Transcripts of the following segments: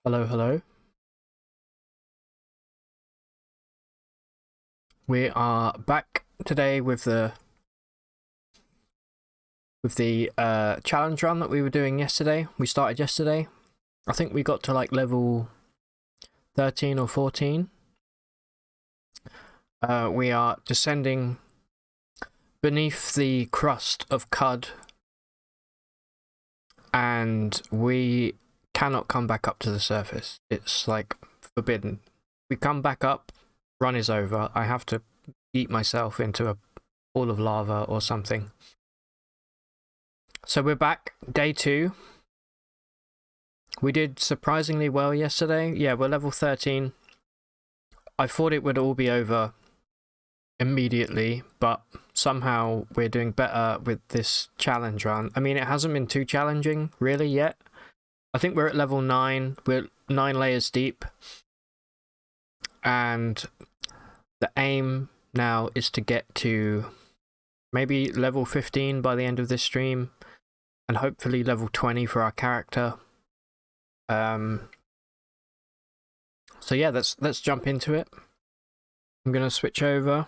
Hello, hello. We are back today with the challenge run that we were doing yesterday. We started yesterday. I think we got to like level 13 or 14. We are descending beneath the crust of Cud, and we cannot come back up to the surface. It's like forbidden. We come back up, run is over. I have to eat myself into a pool of lava or something. So we're back, day 2. We did surprisingly well yesterday. Yeah, we're level 13. I thought it would all be over immediately, but somehow we're doing better with this challenge run. I mean, it hasn't been too challenging, really, yet. I think we're at level 9. We're 9 layers deep. And the aim now is to get to maybe level 15 by the end of this stream, and hopefully level 20 for our character. So yeah, let's jump into it. I'm gonna switch over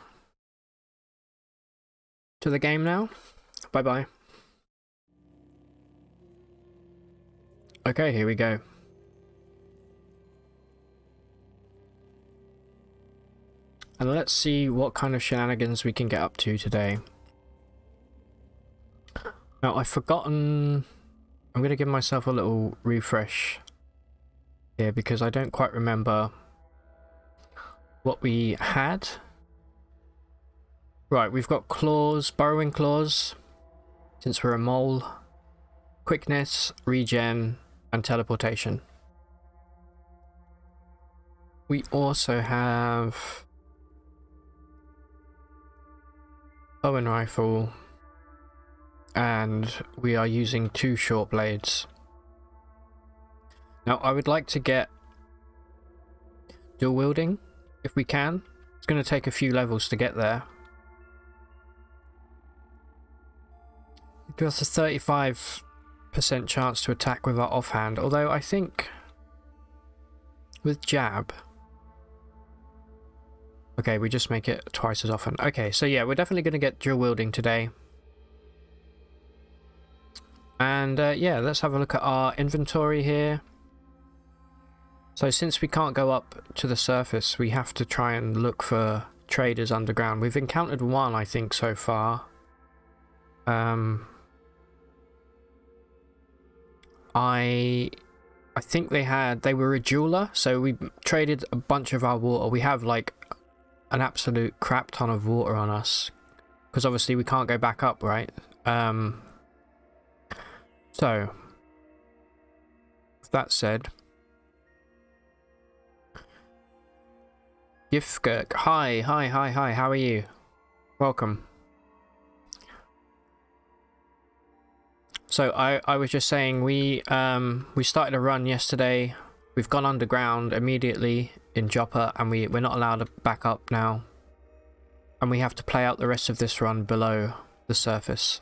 to the game now. Bye bye. Okay, here we go. And let's see what kind of shenanigans we can get up to today. Now, I've forgotten... I'm going to give myself a little refresh here because I don't quite remember what we had. Right, we've got claws, burrowing claws, since we're a mole, quickness, regen, and teleportation. We also have Owen rifle, and we are using 2 short blades. Now, I would like to get dual wielding if we can. It's going to take a few levels to get there. It gives us a 35% chance to attack with our offhand, although I think with jab... Okay, we just make it twice as often. Okay, so yeah, we're definitely going to get dual wielding today. And yeah, let's have a look at our inventory here. So since we can't go up to the surface, we have to try and look for traders underground. We've encountered one, I think, so far. I think they were a jeweler, so we traded a bunch of our water. We have like an absolute crap ton of water on us, because obviously we can't go back up, right? So, with that said, Gifgurk, hi, how are you? Welcome. So I was just saying, we started a run yesterday. We've gone underground immediately in Joppa, and we're not allowed to back up now. And we have to play out the rest of this run below the surface.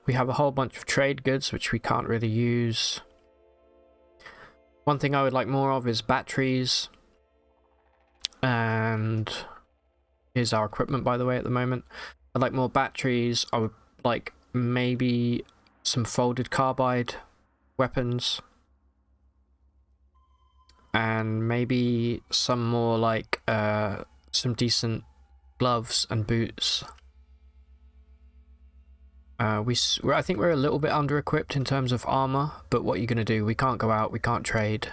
We have a whole bunch of trade goods which we can't really use. One thing I would like more of is batteries. And here's our equipment, by the way, at the moment. I'd like more batteries. I would like maybe some folded carbide weapons. And maybe some more like some decent gloves and boots. I think we're a little bit under equipped in terms of armor, but what are you gonna do? We can't go out, we can't trade.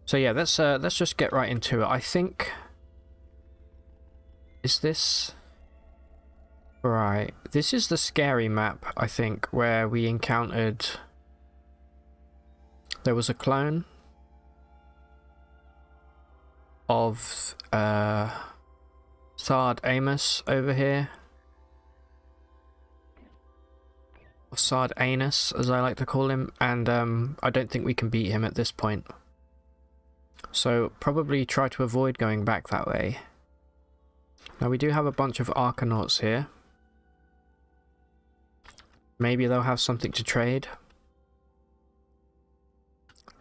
So yeah, let's just get right into it. I think, is this right? This is the scary map, I think, where we encountered, there was a clone of Sard Amos over here. Sard Anus, as I like to call him, and I don't think we can beat him at this point. So probably try to avoid going back that way. Now we do have a bunch of Arcanauts here. Maybe they'll have something to trade.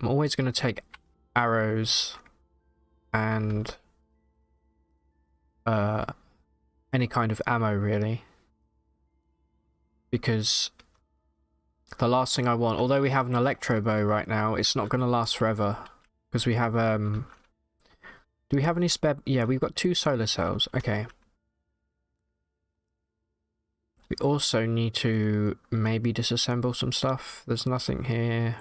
I'm always going to take arrows and any kind of ammo, really. Because the last thing I want, although we have an electro bow right now, it's not going to last forever. Because we have, do we have any spare? Yeah, we've got 2 solar cells. Okay. We also need to maybe disassemble some stuff. There's nothing here.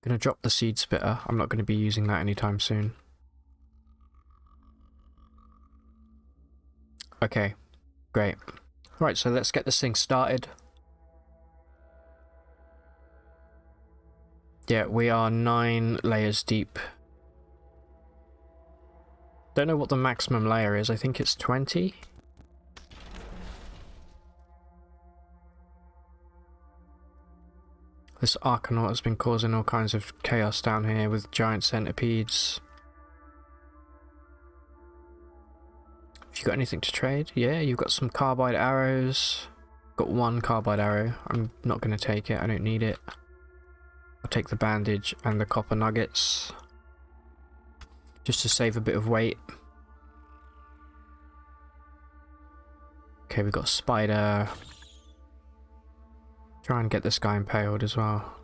Gonna drop the seed spitter. I'm not going to be using that anytime soon. Okay, great. Right, so let's get this thing started. Yeah, we are 9 layers deep. Don't know what the maximum layer is. I think it's 20. This Archanaut has been causing all kinds of chaos down here with giant centipedes. Have you got anything to trade? Yeah, you've got some carbide arrows. Got 1 carbide arrow. I'm not going to take it. I don't need it. I'll take the bandage and the copper nuggets. Just to save a bit of weight. Okay, we've got a spider. Try and get this guy impaled as well.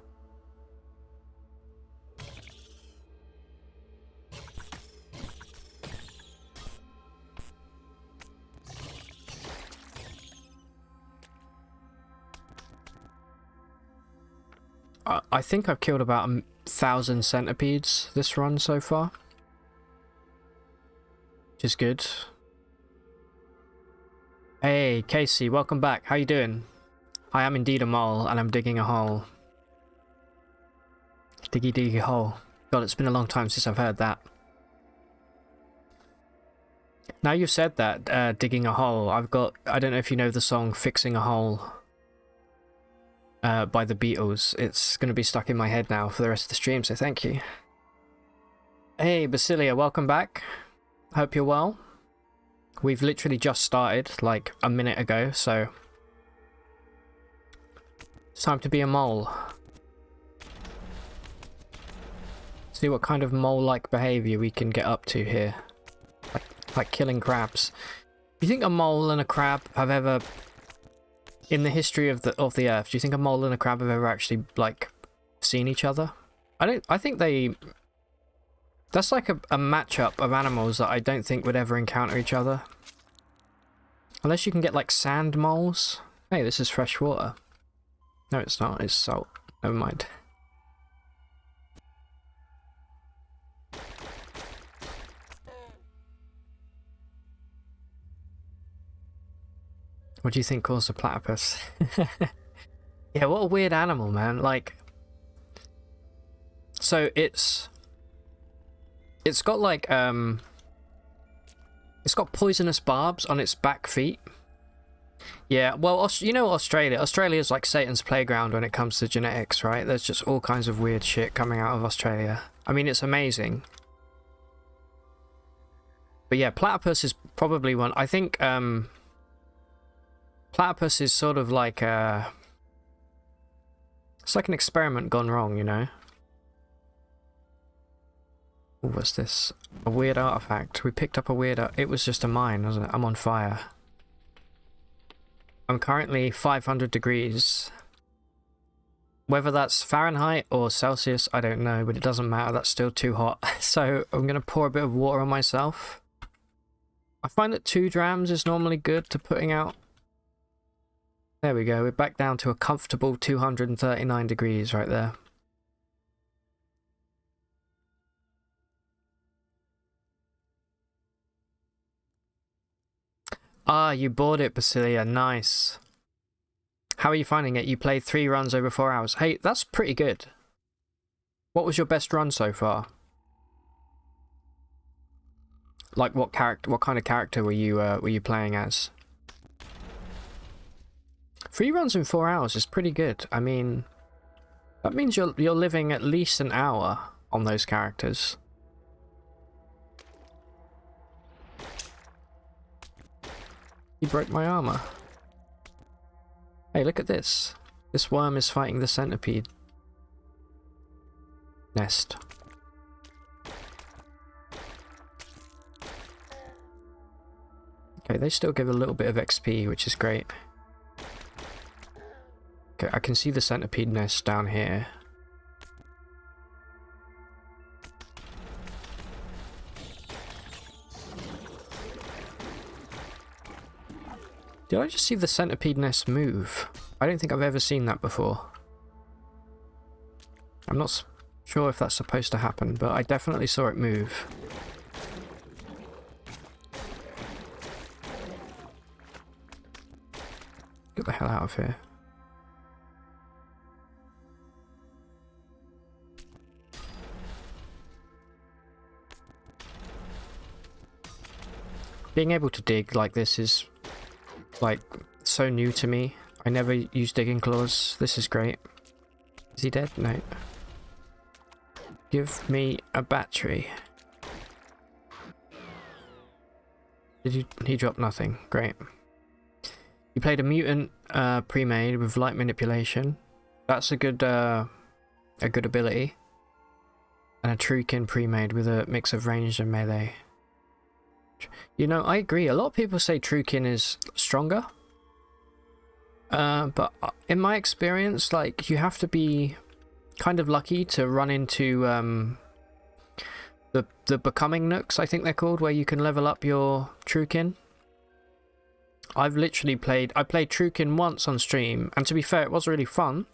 I think I've killed about 1,000 centipedes this run so far. Which is good. Hey, Casey, welcome back. How you doing? I am indeed a mole, and I'm digging a hole. Diggy diggy hole. God, it's been a long time since I've heard that. Now you've said that, digging a hole, I don't know if you know the song Fixing a Hole by the Beatles. It's going to be stuck in my head now for the rest of the stream, so thank you. Hey, Basilia, welcome back. Hope you're well. We've literally just started, like, a minute ago, so it's time to be a mole. See what kind of mole-like behavior we can get up to here. Like killing crabs. Do you think a mole and a crab have ever, in the history of the Earth, do you think a mole and a crab have ever actually, like, seen each other? I think they... That's like a matchup of animals that I don't think would ever encounter each other. Unless you can get, like, sand moles. Hey, this is fresh water. No, it's not. It's salt. Never mind. What do you think caused a platypus? Yeah, what a weird animal, man. Like... So, it's got, like, it's got poisonous barbs on its back feet. Yeah, well, you know Australia's like Satan's playground when it comes to genetics, right? There's just all kinds of weird shit coming out of Australia. I mean, it's amazing. But yeah, platypus is probably one. I think platypus is sort of like it's like an experiment gone wrong, you know? Ooh, what's this? A weird artifact. We picked up a weird... It was just a mine, wasn't it? I'm on fire. I'm currently 500 degrees. Whether that's Fahrenheit or Celsius, I don't know, but it doesn't matter. That's still too hot. So I'm going to pour a bit of water on myself. I find that 2 drams is normally good to putting out. There we go. We're back down to a comfortable 239 degrees right there. Ah, you bought it, Basilia. Nice. How are you finding it? You played 3 runs over 4 hours. Hey, that's pretty good. What was your best run so far? Like, what kind of character were you playing as? 3 runs in 4 hours is pretty good. I mean, that means you're living at least an hour on those characters. You broke my armor. Hey, look at this. This worm is fighting the centipede nest. Okay, they still give a little bit of XP, which is great. Okay, I can see the centipede nest down here. Did I just see the centipede nest move? I don't think I've ever seen that before. I'm not sure if that's supposed to happen, but I definitely saw it move. Get the hell out of here. Being able to dig like this is like so new to me. I never used digging claws. This is great. Is he dead? No. Give me a battery. Did he drop nothing? Great. You played a mutant pre-made with light manipulation. That's a good ability. And a Truekin pre-made with a mix of ranged and melee. You know, I agree. A lot of people say Truekin is stronger. But in my experience, like, you have to be kind of lucky to run into the becoming nooks, I think they're called, where you can level up your Truekin. I played Truekin once on stream, and to be fair, it was really fun.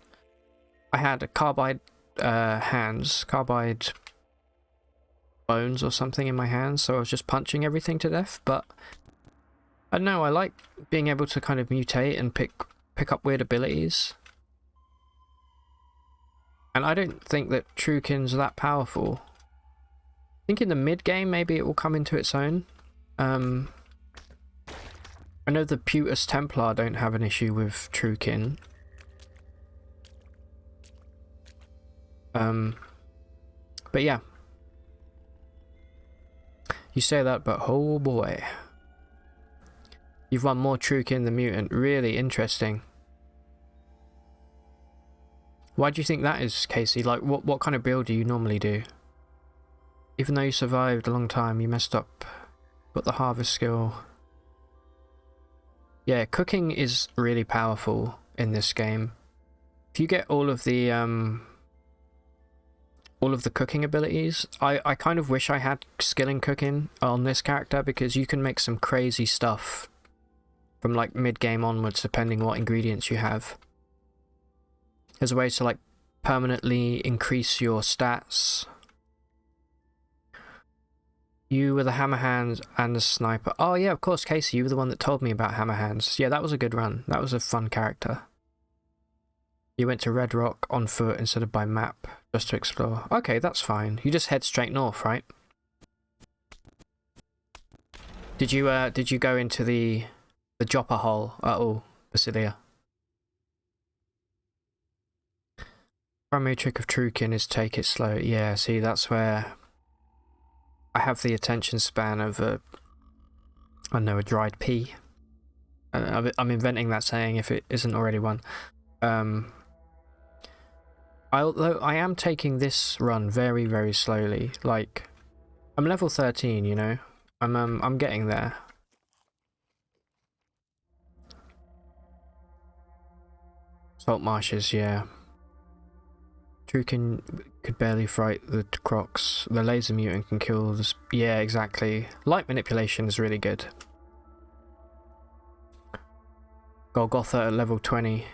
I had a carbide carbide bones or something in my hands, so I was just punching everything to death. But I don't know, I like being able to kind of mutate and pick up weird abilities. And I don't think that Truekin's that powerful. I think in the mid game maybe it will come into its own. I know the Putus Templar don't have an issue with Truekin. But yeah. You say that, but oh boy. You've run more Truekin than Mutant. Really interesting. Why do you think that is, Casey? Like, what kind of build do you normally do? Even though you survived a long time, you messed up. Got the harvest skill. Yeah, cooking is really powerful in this game. If you get all of the cooking abilities, I kind of wish I had skill in cooking on this character, because you can make some crazy stuff from like mid-game onwards, depending what ingredients you have. There's a way to like permanently increase your stats. You were the hammer hands and the sniper. Oh yeah, of course, Casey, you were the one that told me about hammer hands. Yeah, that was a good run. That was a fun character. You went to Red Rock on foot instead of by map, just to explore. Okay, that's fine. You just head straight north, right? Did you go into the Joppa hole at all, Basilia? Primary trick of Truekin is take it slow. Yeah, see, that's where I have the attention span of a dried pea. I'm inventing that saying if it isn't already one. Although I am taking this run very, very slowly. Like, I'm level 13, you know. I'm getting there. Salt marshes, yeah. Truekin could barely fight the crocs. The laser mutant can kill the... Yeah, exactly. Light manipulation is really good. Golgotha at level 20.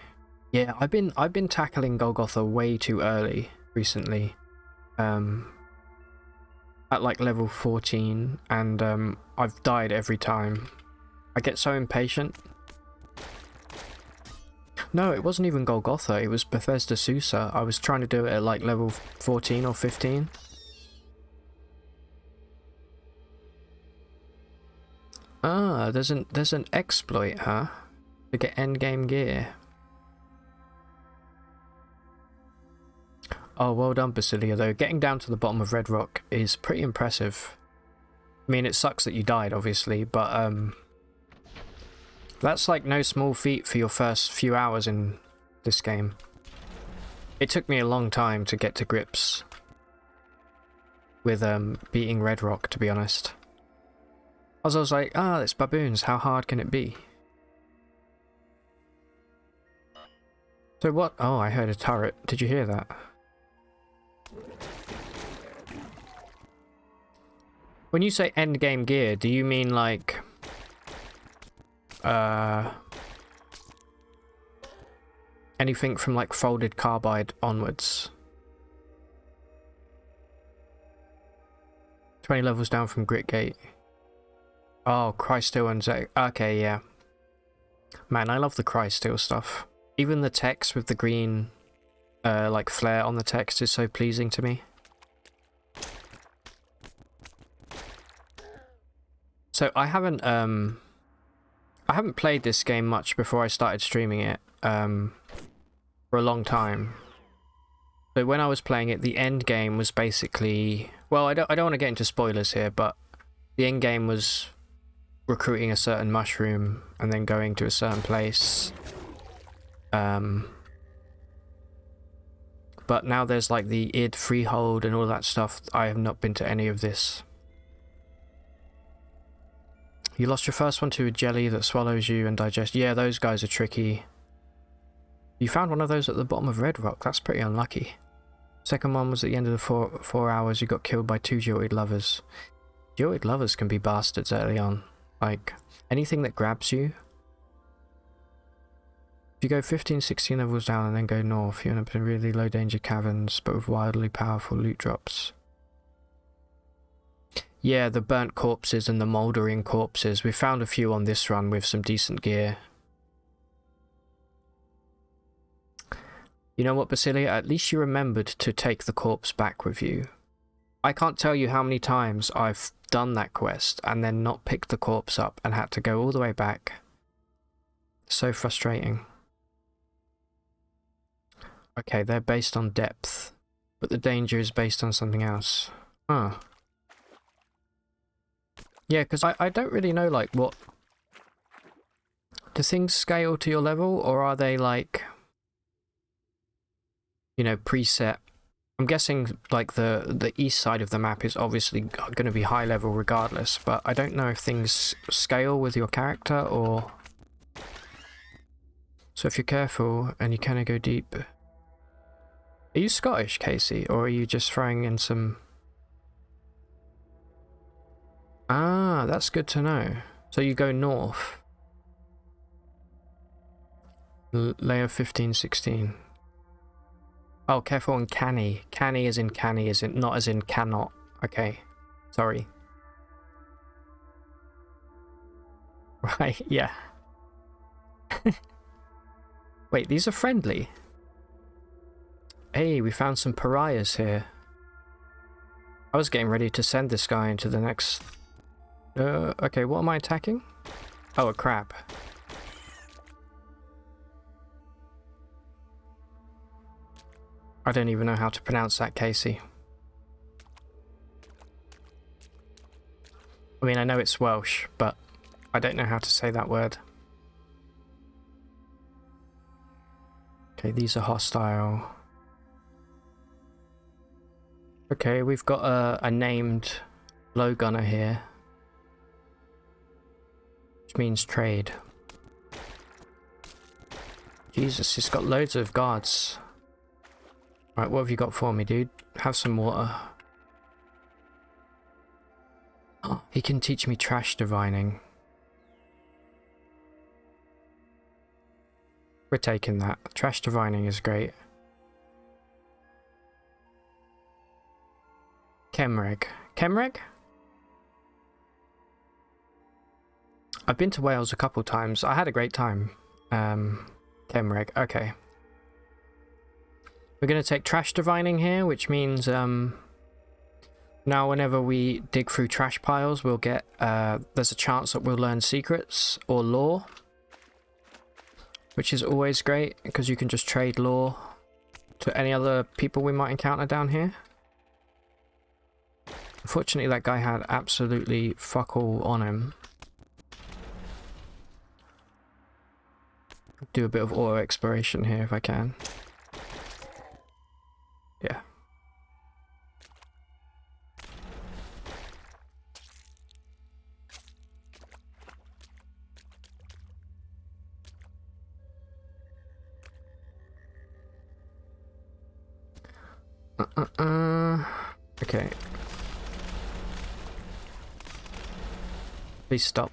Yeah, I've been tackling Golgotha way too early recently. At like level 14, and I've died every time. I get so impatient. No, it wasn't even Golgotha, it was Bethesda Susa. I was trying to do it at like level 14 or 15. Ah, there's an exploit, huh? To get endgame gear. Oh, well done, Basilia, though. Getting down to the bottom of Red Rock is pretty impressive. I mean, it sucks that you died, obviously, but that's like no small feat for your first few hours in this game. It took me a long time to get to grips with beating Red Rock, to be honest. I was like, it's baboons, how hard can it be? So what? Oh, I heard a turret. Did you hear that? When you say endgame gear, do you mean like... anything from like folded carbide onwards? 20 levels down from Grit Gate. Oh, Crysteel and Zek. Okay, yeah. Man, I love the Crysteel stuff. Even the text with the green, like flare on the text is so pleasing to me. So I haven't played this game much before I started streaming it, for a long time. But when I was playing it, the end game was basically, well, I don't want to get into spoilers here, but the end game was recruiting a certain mushroom and then going to a certain place. But now there's like the id freehold and all that stuff. I have not been to any of this. You lost your first one to a jelly that swallows you and digests. Yeah, those guys are tricky. You found one of those at the bottom of Red Rock. That's pretty unlucky. Second one was at the end of the four hours. You got killed by 2 jilted lovers. Jilted lovers can be bastards early on. Like, anything that grabs you. If you go 15, 16 levels down and then go north, you end up in really low danger caverns, but with wildly powerful loot drops. Yeah, the burnt corpses and the mouldering corpses. We found a few on this run with some decent gear. You know what, Basilia? At least you remembered to take the corpse back with you. I can't tell you how many times I've done that quest and then not picked the corpse up and had to go all the way back. So frustrating. Okay, they're based on depth, but the danger is based on something else. Huh. Yeah, because I don't really know, like, what... Do things scale to your level, or are they, like... You know, preset? I'm guessing, like, the east side of the map is obviously going to be high level regardless, but I don't know if things scale with your character, or... So if you're careful, and you kind of go deep... Are you Scottish, Casey, or are you just throwing in some... Ah, that's good to know. So you go north. Layer 15, 16. Oh, careful on canny. Canny as in canny, as in not as in cannot. Okay, sorry. Right, yeah. Wait, these are friendly. Hey, we found some pariahs here. I was getting ready to send this guy into the next... okay, what am I attacking? Oh, a crab. I don't even know how to pronounce that, Casey. I mean, I know it's Welsh, but I don't know how to say that word. Okay, these are hostile. Okay, we've got a named low gunner here. Which means trade. Jesus, he's got loads of guards. Right, what have you got for me, dude? Have some water. Oh, he can teach me trash divining. We're taking that. Trash divining is great. Cemreg. Cemreg? I've been to Wales a couple times. I had a great time. Cemreg. Okay. We're going to take trash divining here, which means now whenever we dig through trash piles, we'll get... there's a chance that we'll learn secrets or lore. Which is always great, because you can just trade lore to any other people we might encounter down here. Unfortunately, that guy had absolutely fuck all on him. do a bit of auto exploration here if I can. Yeah. Okay. Please stop.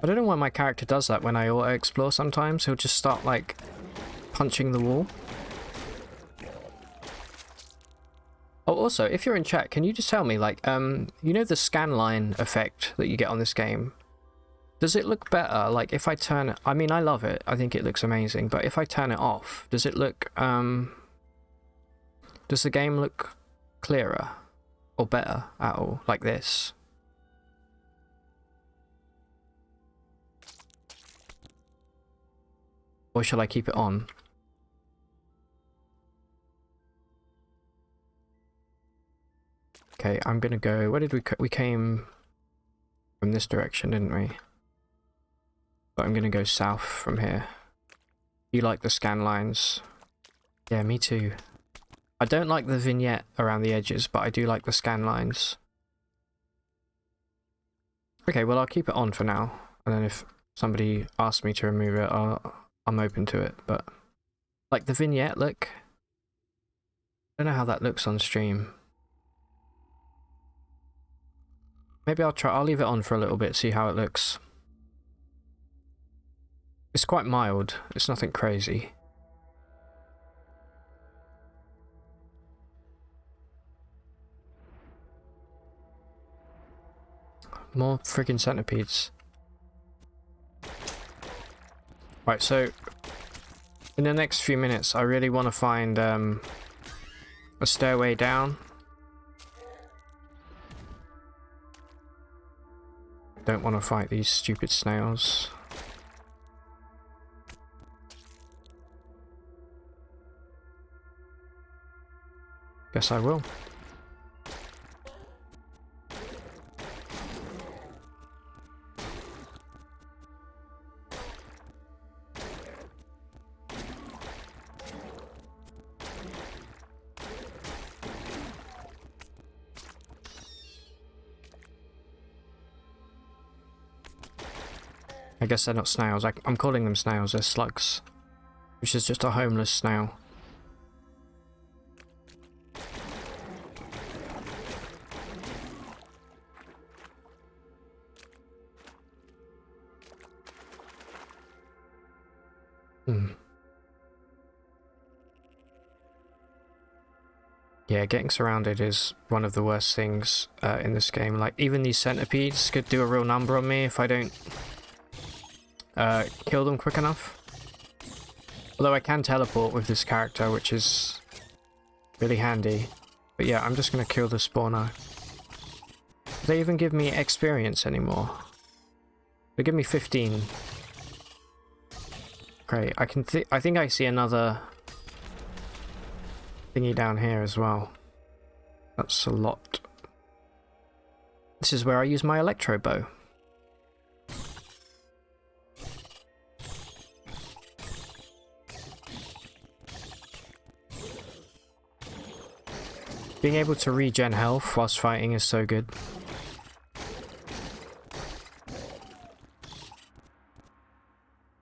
I don't know why my character does that when I auto-explore sometimes. He'll just start, like, punching the wall. Oh, also, if you're in chat, can you just tell me, like, you know the scan line effect that you get on this game? Does it look better? Like, if I turn it... I mean, I love it. I think it looks amazing. But if I turn it off, does it look, does the game look clearer? Or better at all? Like this? Or shall I keep it on? Okay, I'm gonna go... Where did we came from this direction, didn't we? But I'm gonna go south from here. You like the scan lines? Yeah, me too. I don't like the vignette around the edges, but I do like the scan lines. Okay, well, I'll keep it on for now. And then if somebody asks me to remove it, I'm open to it. But, like, the vignette, look. I don't know how that looks on stream. Maybe I'll leave it on for a little bit, see how it looks. It's quite mild. It's nothing crazy. More friggin' centipedes. Right, so in the next few minutes, I really want to find a stairway down. Don't want to fight these stupid snails. Guess I will. I guess they're not snails. I'm calling them snails. They're slugs. Which is just a homeless snail. Yeah, getting surrounded is one of the worst things in this game. Like, even these centipedes could do a real number on me if I don't kill them quick enough. Although I can teleport with this character, which is really handy. But yeah, I'm just going to kill the spawner. Do they even give me experience anymore? They give me 15. Great, I think I see another thingy down here as well. That's a lot. This is where I use my electro bow. Being able to regen health whilst fighting is so good.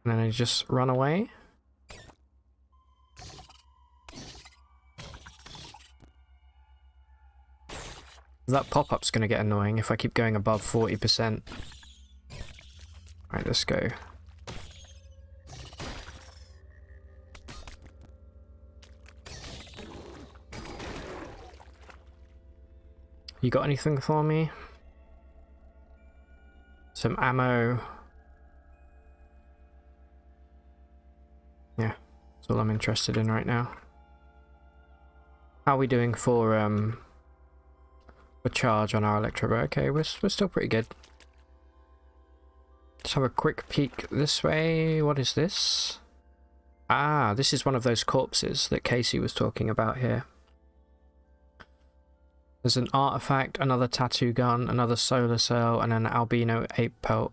And then I just run away. That pop-up's gonna get annoying if I keep going above 40%. Alright, let's go. You got anything for me? Some ammo. Yeah, that's all I'm interested in right now. How are we doing for a charge on our electro bow? Okay, we're still pretty good. Let's have a quick peek this way. What is this? Ah, this is one of those corpses that Casey was talking about here. There's an artifact, another tattoo gun, another solar cell, and an albino ape pelt.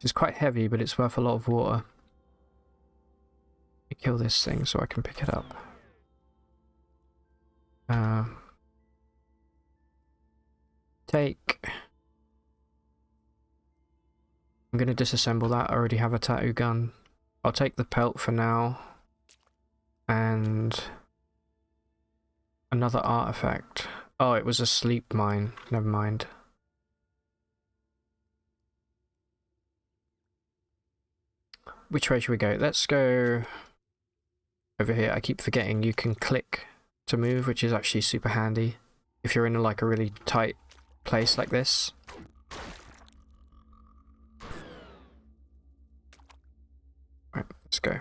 It's quite heavy, but it's worth a lot of water. Let me kill this thing so I can pick it up. Take. I'm going to disassemble that. I already have a tattoo gun. I'll take the pelt for now. And another artifact. Oh, it was a sleep mine. Never mind. Which way should we go? Let's go over here. I keep forgetting you can click to move, which is actually super handy if you're in like a really tight place like this. Right, let's go.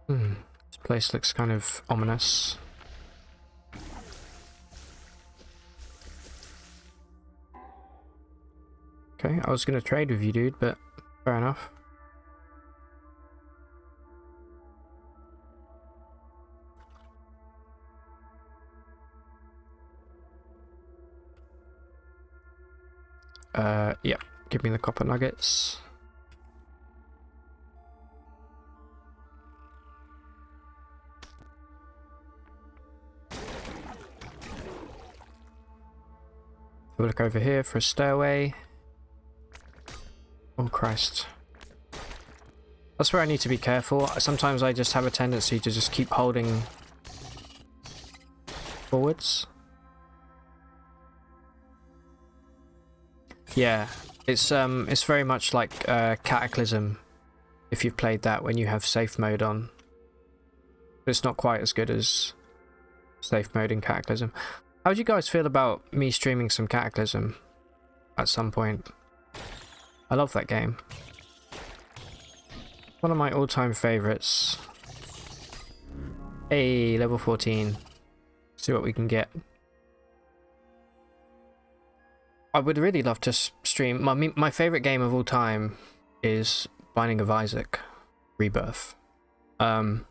This place looks kind of ominous. Okay, I was gonna trade with you, dude, but fair enough. Yeah, give me the copper nuggets. We'll look over here for a stairway. Oh Christ. That's where I need to be careful. Sometimes I just have a tendency to just keep holding forwards. Yeah, it's very much like Cataclysm, if you've played that when you have safe mode on. It's not quite as good as safe mode in Cataclysm. How do you guys feel about me streaming some Cataclysm at some point? I love that game. One of my all-time favorites. Hey, level 14. See what we can get. I would really love to stream... My favorite game of all time is Binding of Isaac Rebirth. And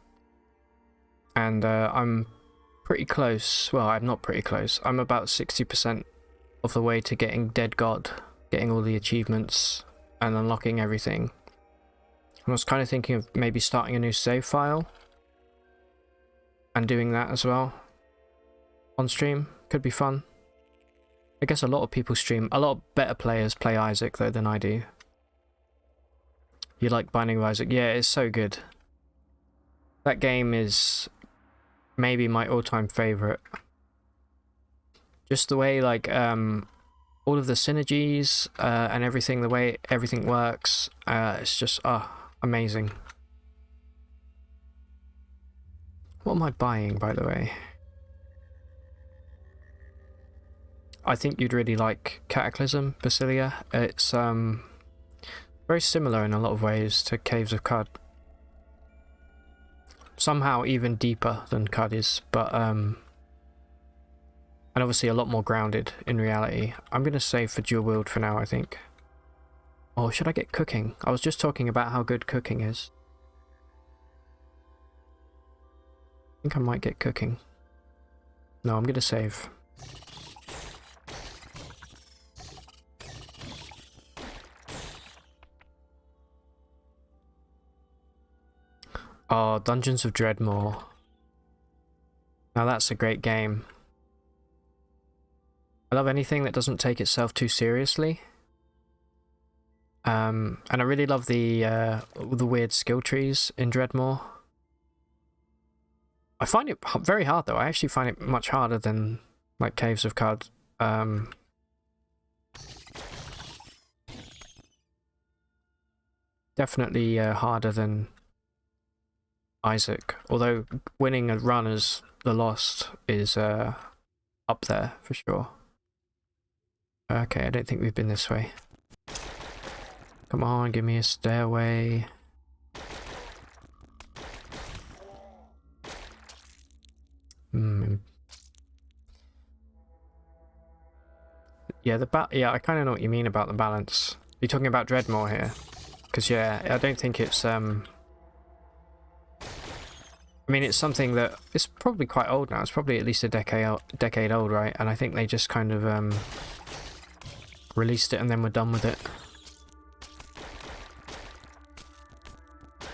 I'm pretty close. Well, I'm not pretty close. I'm about 60% of the way to getting Dead God. Getting all the achievements and unlocking everything. I was kind of thinking of maybe starting a new save file. And doing that as well. On stream. Could be fun. I guess a lot of people stream. A lot of better players play Isaac though than I do. You like Binding of Isaac? Yeah, it's so good. That game is maybe my all-time favorite. Just the way like all of the synergies and everything, the way everything works, it's just amazing. What am I buying, by the way? I think you'd really like Cataclysm, Basilia. It's very similar in a lot of ways to Caves of Qud. Somehow even deeper than Qud is, but and obviously a lot more grounded in reality. I'm gonna save for dual wield for now, I think. Or should I get cooking? I was just talking about how good cooking is. I think I might get cooking. No, I'm gonna save. Oh, Dungeons of Dreadmore. Now that's a great game. I love anything that doesn't take itself too seriously. And I really love the weird skill trees in Dreadmore. I find it very hard though. I actually find it much harder than like Caves of Qud. Definitely harder than Isaac, although winning a run as the Lost is up there for sure. Okay, I don't think we've been this way. Come on, give me a stairway. Yeah, yeah, I kind of know what you mean about the balance. You're talking about Dreadmore here, because yeah, I don't think it's I mean, it's something that it's probably quite old now. It's probably at least a decade old, right? And I think they just kind of released it and then we're done with it.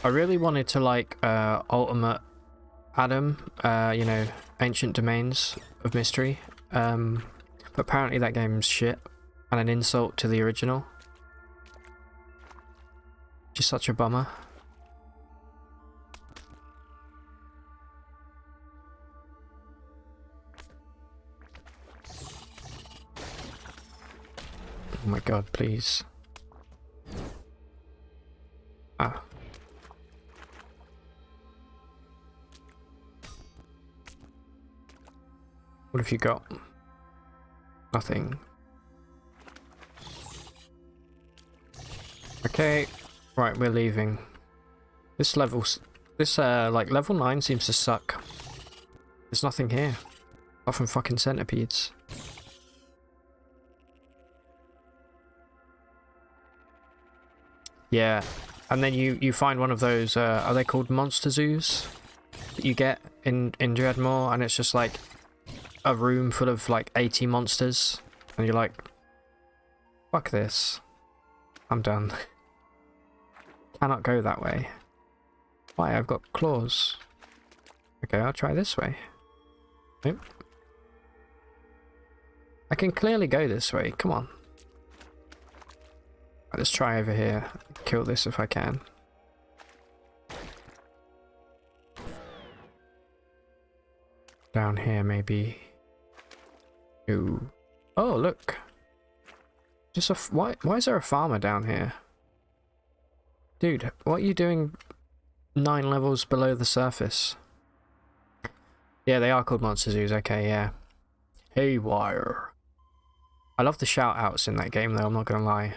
I really wanted to like Ultimate Adam, you know, Ancient Domains of Mystery. But apparently that game's shit and an insult to the original. Just such a bummer. Oh my god, please. Ah. What have you got? Nothing. Okay. Right, we're leaving. This level's... This, like, level 9 seems to suck. There's nothing here. Apart from fucking centipedes. Yeah. And then you find one of those, are they called monster zoos? That you get in Dreadmore, and it's just like a room full of like 80 monsters. And you're like, fuck this. I'm done. Cannot go that way. Why? I've got claws. Okay, I'll try this way. Nope. I can clearly go this way. Come on. Let's try over here. Kill this if I can. Down here, maybe. Ooh. Oh, look. Just a why is there a farmer down here? Dude, what are you doing 9 levels below the surface? Yeah, they are called monster zoos. Okay, yeah. Haywire. I love the shout outs in that game though, I'm not gonna lie.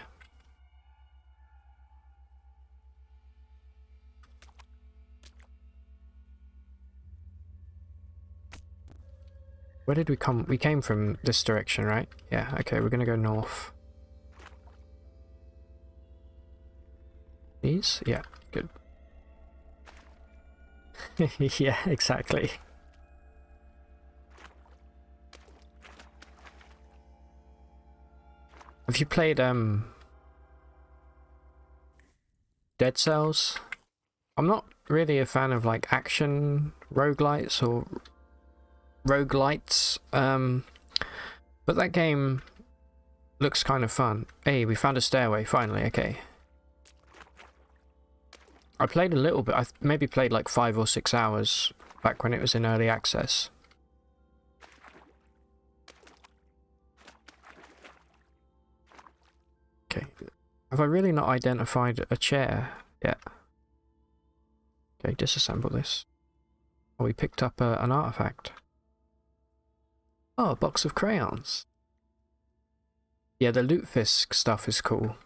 Where did we come? We came from this direction, right? Yeah, okay, we're gonna go north. These? Yeah, good. Yeah, exactly. Have you played, Dead Cells? I'm not really a fan of, like, action roguelites or roguelites, but that game looks kind of fun. Hey, we found a stairway, finally, okay. I played a little bit, I maybe played like 5 or 6 hours back when it was in early access. Okay, have I really not identified a chair yet? Okay, disassemble this. Oh, we picked up an artifact. Oh, a box of crayons. Yeah, the Lutefisk stuff is cool.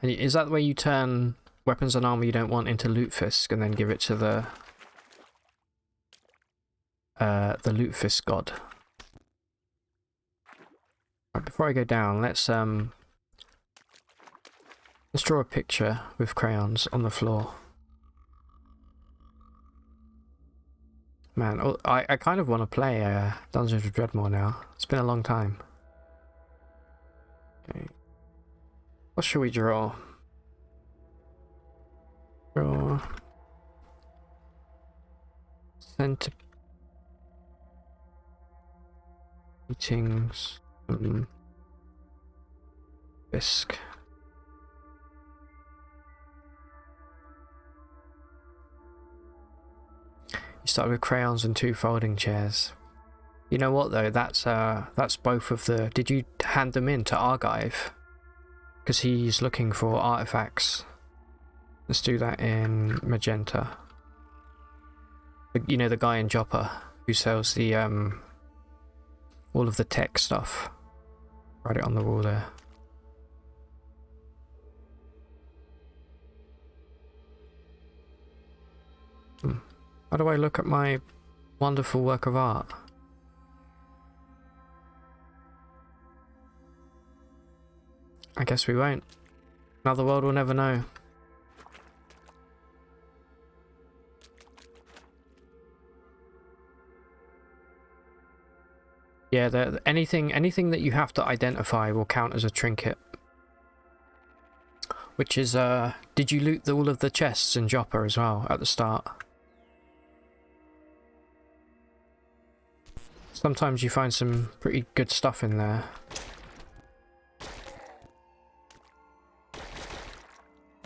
And is that the way you turn weapons and armor you don't want into Lutefisk and then give it to the Lutefisk god? Right, before I go down, let's draw a picture with crayons on the floor. Man, I kind of want to play Dungeons of Dreadmore now. It's been a long time. Okay. What should we draw? Draw... Center... Meetings... Bisque. You start with crayons and 2 folding chairs. You know what though? That's both of the. Did you hand them in to Argive? Because he's looking for artifacts. Let's do that in magenta. You know, the guy in Joppa who sells the all of the tech stuff. Write it on the wall there. How do I look at my wonderful work of art? I guess we won't. Another world will never know. Yeah, anything that you have to identify will count as a trinket. Which is, did you loot all of the chests in Joppa as well at the start? Sometimes you find some pretty good stuff in there.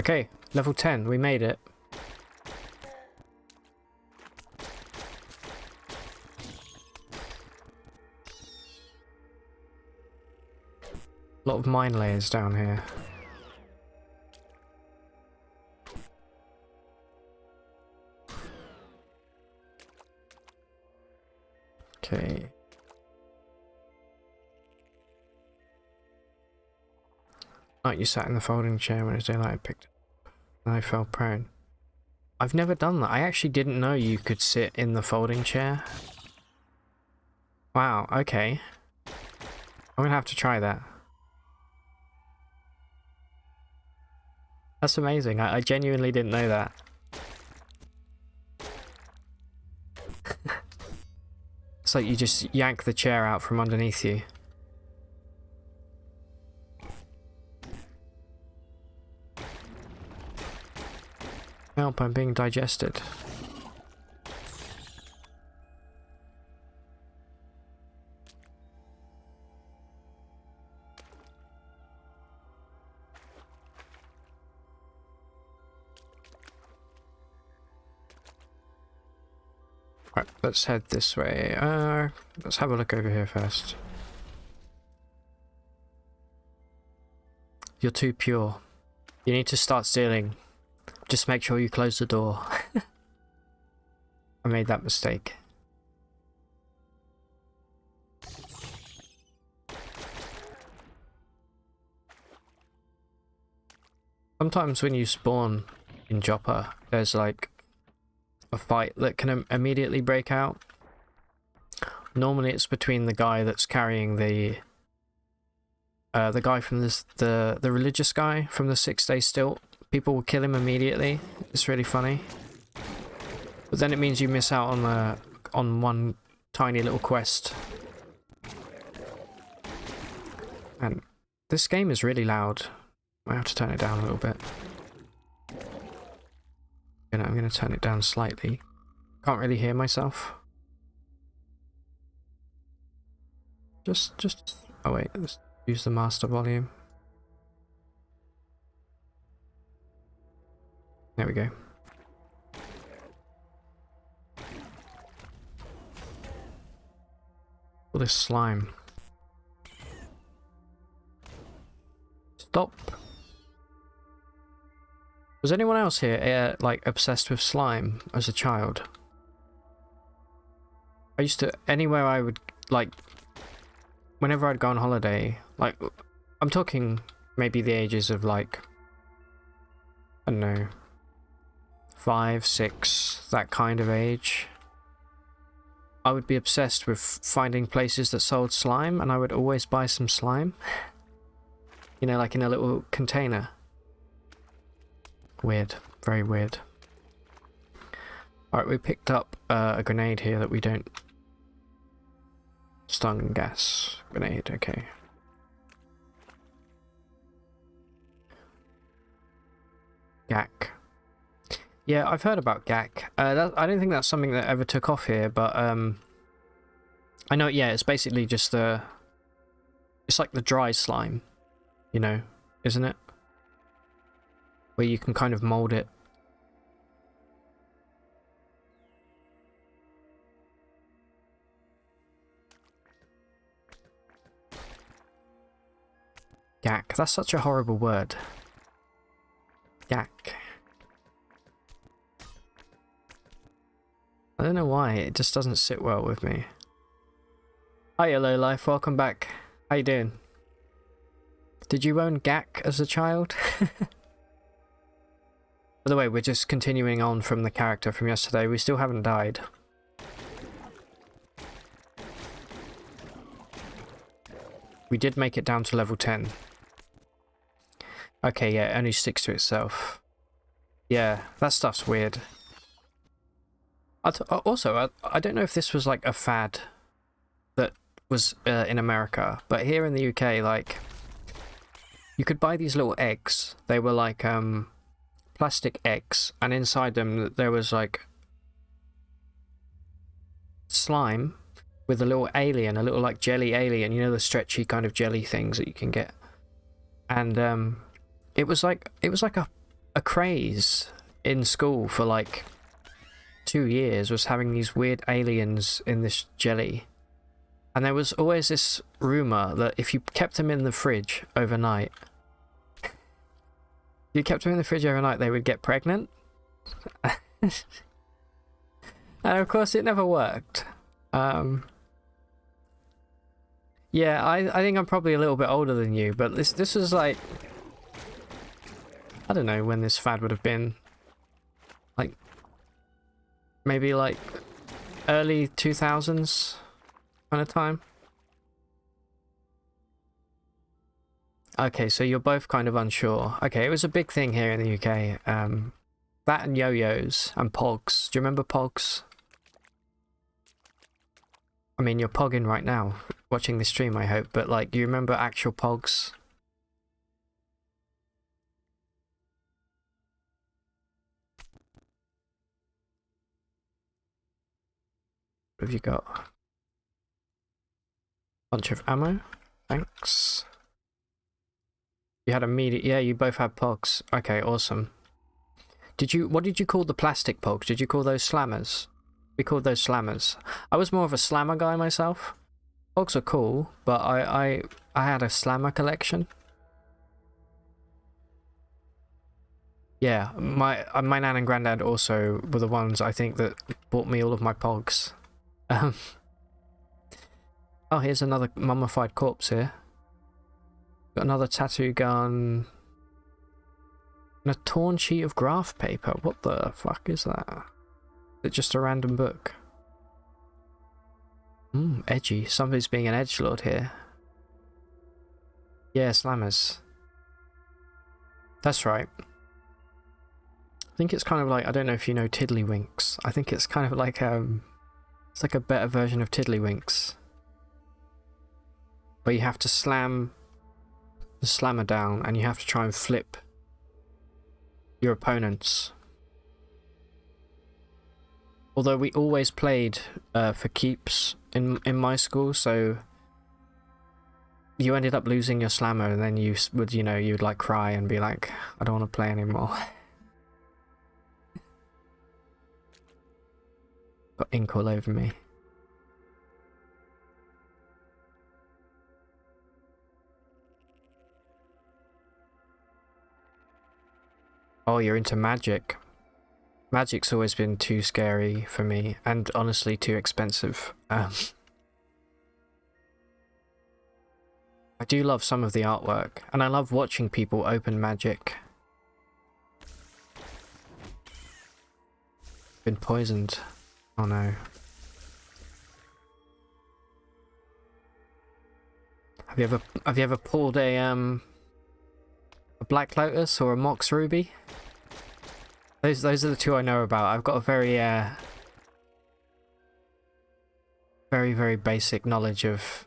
Okay, level 10, we made it. A lot of mine layers down here. Okay. Like you sat in the folding chair when it's daylight, I picked it up and I fell prone. I've never done that. I actually didn't know you could sit in the folding chair. Wow, okay. I'm gonna have to try that. That's amazing. I genuinely didn't know that. It's like you just yank the chair out from underneath you. Help, I'm being digested. Right, let's head this way. Let's have a look over here first. You're too pure. You need to start stealing. Just make sure you close the door. I made that mistake. Sometimes when you spawn in Joppa, there's like a fight that can immediately break out. Normally it's between the guy that's carrying the guy from the religious guy from the 6-day stilt. People will kill him immediately. It's really funny. But then it means you miss out on one tiny little quest. And this game is really loud. I have to turn it down a little bit. I'm gonna turn it down slightly. Can't really hear myself. Just. Oh wait, let's use the master volume. There we go. All this slime. Stop. Was anyone else here like obsessed with slime as a child? I used to, anywhere I would, like, whenever I'd go on holiday, like, I'm talking maybe the ages of like, I don't know, 5, 6, that kind of age. I would be obsessed with finding places that sold slime, and I would always buy some slime. You know, like in a little container. Weird. Very weird. Alright, we picked up a grenade here that we don't... Stun gas grenade, okay. Gak. Yeah, I've heard about Gak. I don't think that's something that ever took off here, but I know, yeah, it's basically just the... It's like the dry slime, you know, isn't it? Where you can kind of mold it. Gak, that's such a horrible word. Gak. I don't know why, it just doesn't sit well with me. Hi, Hello Life, welcome back. How you doing? Did you own Gak as a child? By the way, we're just continuing on from the character from yesterday. We still haven't died. We did make it down to level 10. Okay, yeah, it only sticks to itself. Yeah, that stuff's weird. Also, I don't know if this was like a fad that was in America, but here in the UK, like, you could buy these little eggs. They were like plastic eggs, and inside them there was like slime with a little alien, a little like jelly alien, you know, the stretchy kind of jelly things that you can get. And it was like a craze in school for like 2 years, was having these weird aliens in this jelly. And there was always this rumor that if you kept them in the fridge overnight, they would get pregnant. And of course it never worked. Yeah, I think I'm probably a little bit older than you, but this was like, I don't know when this fad would have been. Like, maybe like early 2000s kind of time. Okay, so you're both kind of unsure. Okay, it was a big thing here in the UK. That and yo-yos and pogs. Do you remember pogs? I mean, you're pogging right now, watching this stream, I hope, but like, do you remember actual pogs? What have you got? Bunch of ammo. Thanks. You had yeah, you both had pogs. Okay, awesome. What did you call the plastic pogs? Did you call those slammers? We called those slammers. I was more of a slammer guy myself. Pogs are cool, but I had a slammer collection. Yeah, my nan and granddad also were the ones, I think, that bought me all of my pogs. Oh, here's another mummified corpse here. Got another tattoo gun. And a torn sheet of graph paper. What the fuck is that? Is it just a random book? Edgy. Somebody's being an edgelord here. Yeah, slammers. That's right. I think it's kind of like, I don't know if you know Tiddlywinks. I think it's kind of like it's like a better version of Tiddlywinks. Where you have to slam the slammer down and you have to try and flip your opponents. Although we always played for keeps in my school, so you ended up losing your slammer, and then you would, you know, you'd like cry and be like, I don't want to play anymore. Got ink all over me. Oh, you're into magic. Magic's always been too scary for me, and honestly too expensive. I do love some of the artwork, and I love watching people open magic. Been poisoned. Oh no. Have you ever pulled a Black Lotus or a Mox Ruby? Those are the two I know about. I've got a very very basic knowledge of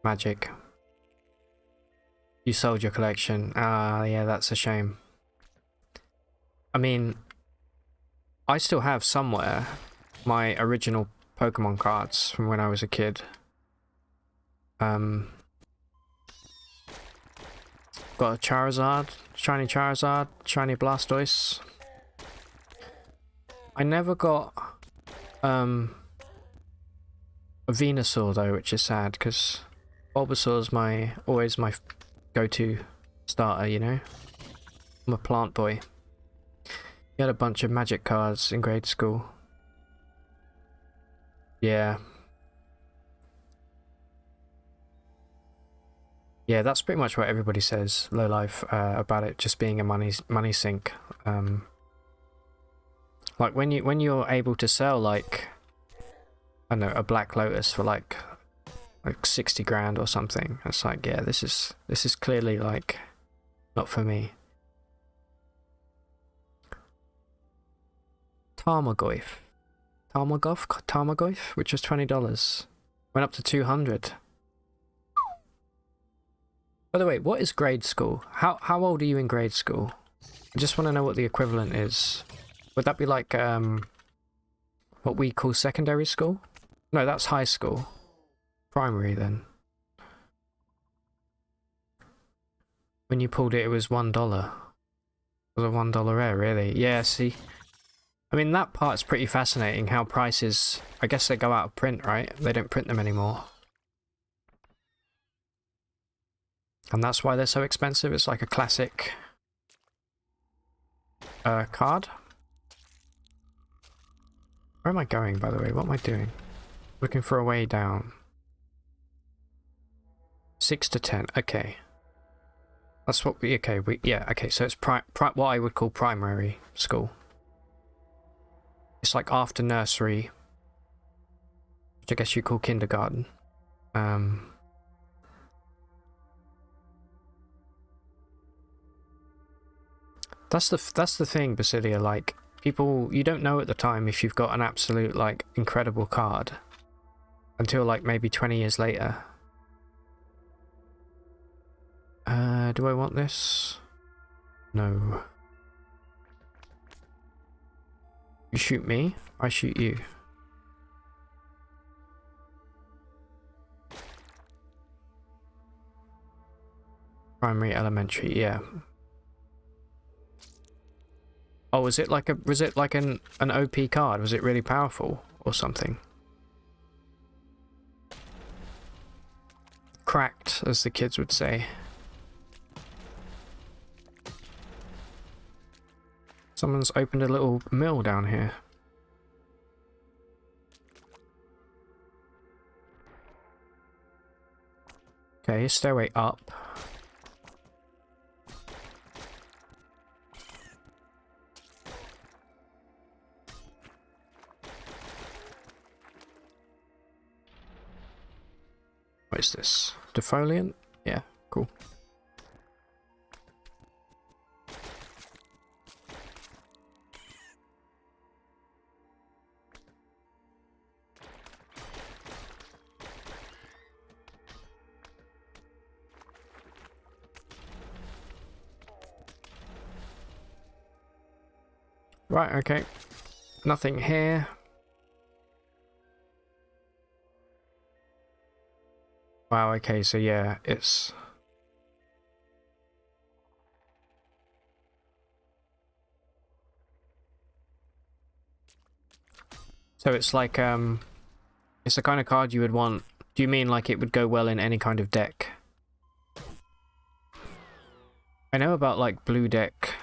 magic. You sold your collection. Ah, yeah, that's a shame. I mean, I still have somewhere my original Pokemon cards from when I was a kid. Got a Charizard, shiny Blastoise. I never got a Venusaur though, which is sad because Bulbasaur's always my go-to starter, you know? I'm a plant boy. You had a bunch of magic cards in grade school. Yeah. Yeah, that's pretty much what everybody says, low life, about it just being a money sink. Like when you're able to sell like, I don't know, a Black Lotus for like 60 grand or something, it's like, yeah, this is clearly like not for me. Tarmogoyf, which was $20. Went up to 200. By the way, what is grade school? How old are you in grade school? I just want to know what the equivalent is. Would that be like what we call secondary school? No, that's high school. Primary then. When you pulled it, it was $1. It was a $1 air, really. Yeah, see. I mean, that part's pretty fascinating, how prices, I guess they go out of print, right? They don't print them anymore. And that's why they're so expensive. It's like a classic card. Where am I going, by the way? What am I doing? Looking for a way down. 6 to 10. Okay. That's what we... Okay, yeah, okay. So it's what I would call primary school. It's like after nursery, which I guess you call kindergarten. That's the thing, Basilia, like, people, you don't know at the time if you've got an absolute, like, incredible card until, like, maybe 20 years later. Do I want this? No. You shoot me, I shoot you. Primary, elementary, yeah. Oh, was it like an OP card? Was it really powerful or something? Cracked, as the kids would say. Someone's opened a little mill down here. Okay, stairway up. What is this? Defoliant? Yeah, cool. Right, okay. Nothing here. Wow, okay, so yeah, it's... So it's like, it's the kind of card you would want. Do you mean like it would go well in any kind of deck? I know about like blue deck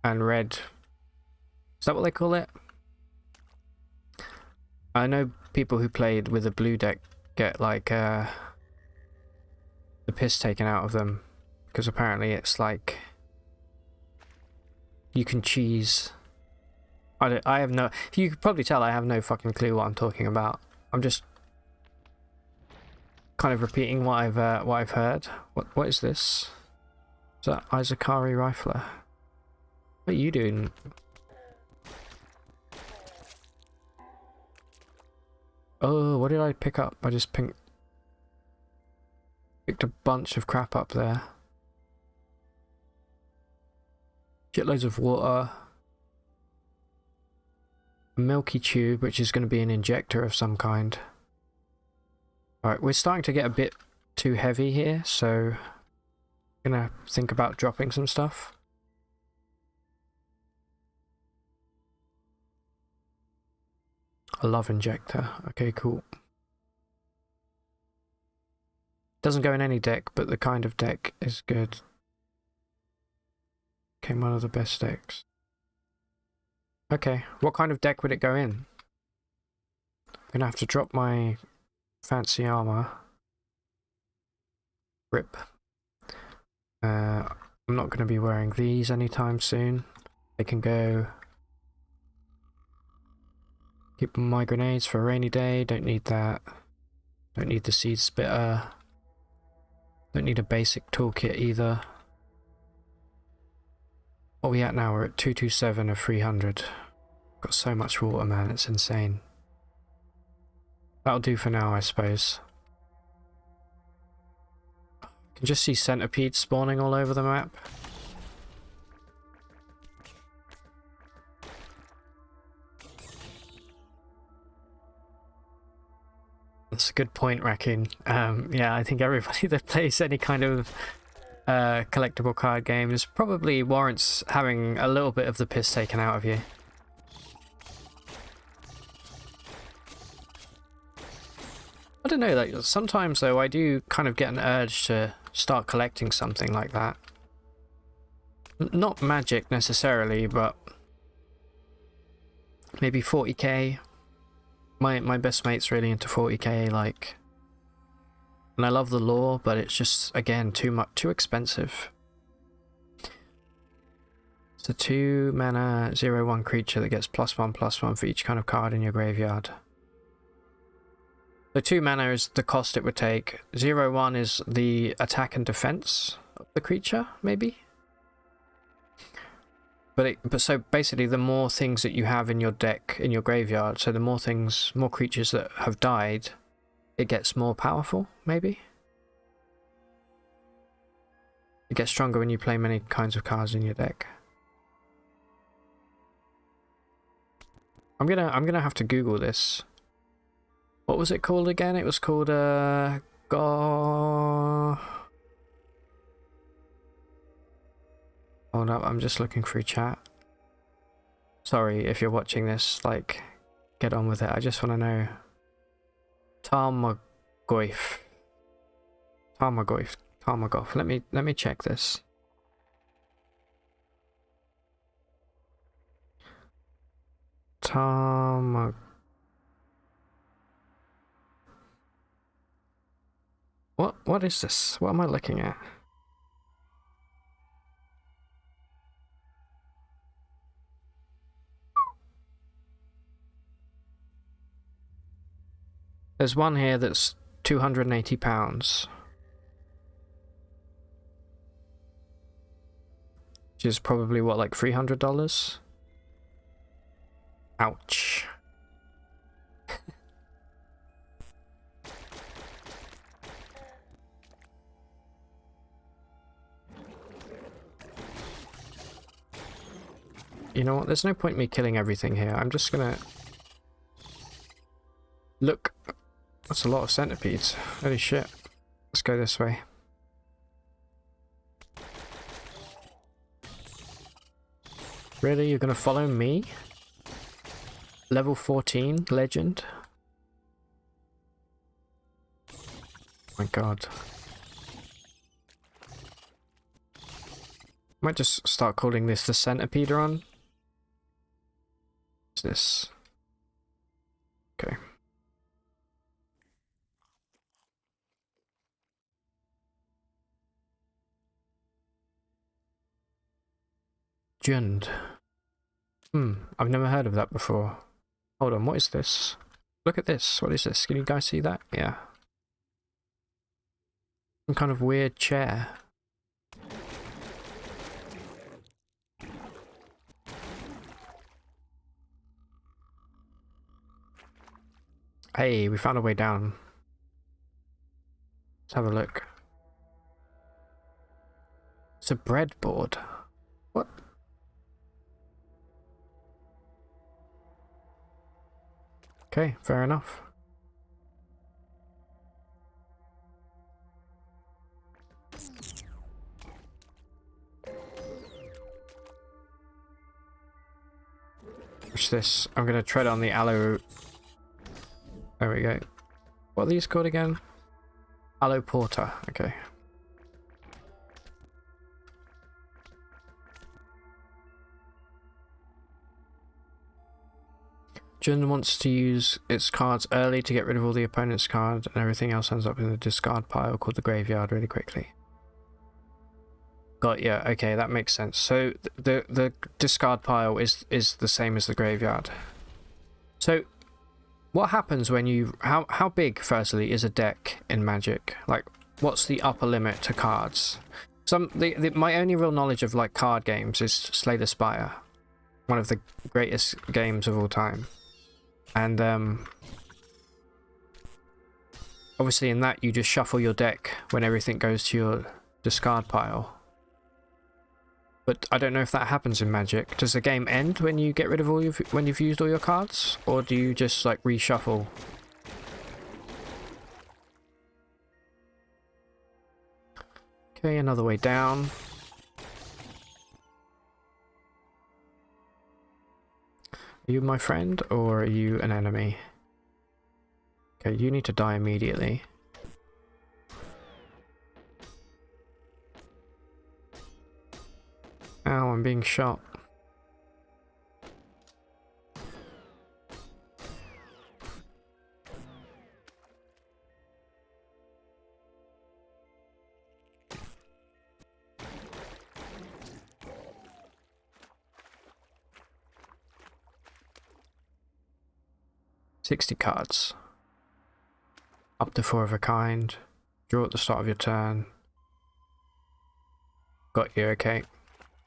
and red. Is that what they call it? I know people who played with a blue deck get like the piss taken out of them because apparently it's like you can cheese. I have no... You could probably tell I have no fucking clue what I'm talking about. I'm just kind of repeating what I've heard. What is this? Is that Izakari Rifler? What are you doing? Oh, what did I pick up? I just picked a bunch of crap up there. Shitloads of water. A milky tube, which is going to be an injector of some kind. Alright, we're starting to get a bit too heavy here, so I'm gonna think about dropping some stuff. A love injector. Okay, cool. Doesn't go in any deck, but the kind of deck is good. Came one of the best decks. Okay, what kind of deck would it go in? I'm gonna have to drop my fancy armor. Rip. I'm not gonna be wearing these anytime soon. They can go. Keep my grenades for a rainy day. Don't need that. Don't need the seed spitter. Don't need a basic toolkit either. What are we at now? We're at 227 of 300. Got so much water, man. It's insane. That'll do for now, I suppose. You can just see centipedes spawning all over the map. That's a good point, Raccoon. Yeah, I think everybody that plays any kind of collectible card games probably warrants having a little bit of the piss taken out of you. I don't know, like sometimes though I do kind of get an urge to start collecting something like that. Not Magic necessarily, but maybe 40k. My best mate's really into 40k, like, and I love the lore, but it's just again too expensive. It's a 2 mana 0/1 creature that gets +1/+1 for each kind of card in your graveyard. So 2 mana is the cost it would take. 0/1 is the attack and defense of the creature, maybe. But so basically, the more things that you have in your deck, in your graveyard, so the more creatures that have died, it gets more powerful, maybe? It gets stronger when you play many kinds of cards in your deck. I'm gonna have to Google this. What was it called again? It was called Hold up, I'm just looking through chat. Sorry if you're watching this, like, get on with it. I just want to know. Tarmogoyf. Let me check this. What is this? What am I looking at? There's one here that's £280. Which is probably what, like $300? Ouch. You know what? There's no point in me killing everything here. I'm just gonna look. That's a lot of centipedes. Holy shit. Let's go this way. Really? You're gonna follow me? Level 14, legend? My god. Might just start calling this the Centipedron. What's this? Okay. Jund. I've never heard of that before. Hold on, what is this? Look at this. What is this? Can you guys see that? Yeah. Some kind of weird chair. Hey, we found a way down. Let's have a look. It's a breadboard. What? Okay, fair enough. Watch this. I'm gonna tread on the aloe. There we go. What are these called again? Aloe Porter. Okay. Jund wants to use its cards early to get rid of all the opponent's cards, and everything else ends up in the discard pile called the graveyard really quickly. Got ya. Okay, that makes sense. So the discard pile is the same as the graveyard. So what happens when you how big firstly is a deck in Magic? Like, what's the upper limit to cards? My only real knowledge of like card games is Slay the Spire, one of the greatest games of all time. And Obviously in that you just shuffle your deck when everything goes to your discard pile. But I don't know if that happens in Magic. Does the game end when you get rid of when you've used all your cards? Or do you just like reshuffle? Okay, another way down. Are you my friend or are you an enemy? Okay, you need to die immediately. Ow, I'm being shot. $60 cards. Up to 4 of a kind. Draw at the start of your turn. Got you, okay.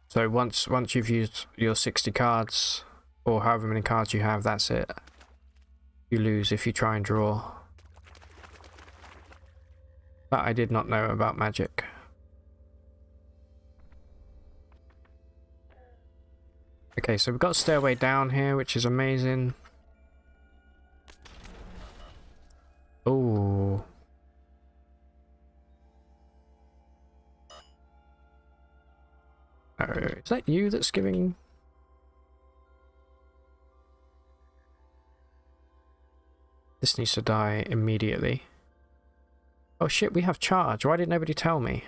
So once you've used your 60 cards, or however many cards you have, that's it. You lose if you try and draw. That I did not know about Magic. Okay, so we've got Stairway Down here, which is amazing. Oh. Is that you that's giving... This needs to die immediately. Oh shit, we have charge. Why did nobody tell me?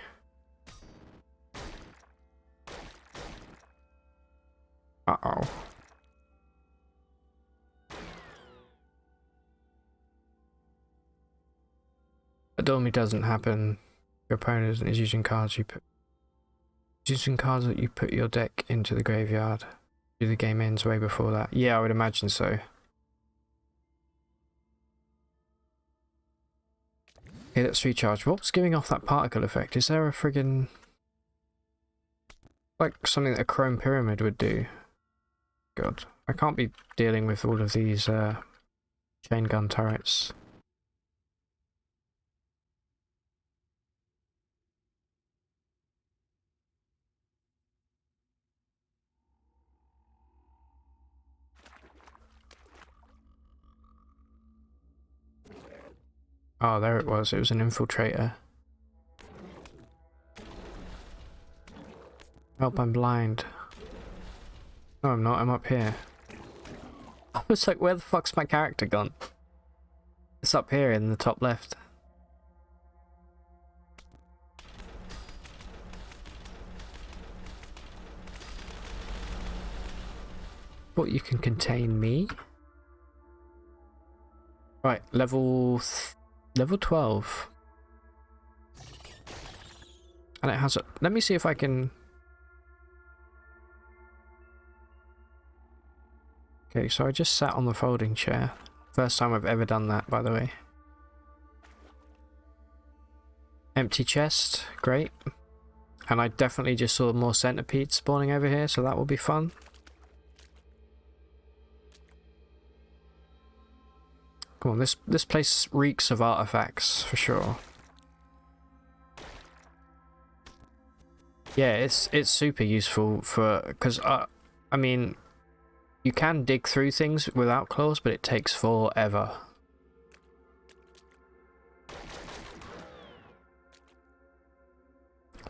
Uh-oh. A dormy doesn't happen. Your opponent is using cards that you put your deck into the graveyard. The game ends way before that. Yeah, I would imagine so. Okay, let's recharge. What's giving off that particle effect? Is there a friggin... like something that a chrome pyramid would do? God, I can't be dealing with all of these chain gun turrets. Oh, there it was. It was an infiltrator. Help, I'm blind. No, I'm not. I'm up here. I was like, where the fuck's my character gone? It's up here in the top left. What, you can contain me? Right, level 12. And it has a... Let me see if I can... Okay, so I just sat on the folding chair. First time I've ever done that, by the way. Empty chest, great. And I definitely just saw more centipedes spawning over here, so that will be fun. Come on, this place reeks of artifacts, for sure. Yeah, it's super useful for... because, I mean... You can dig through things without claws, but it takes forever.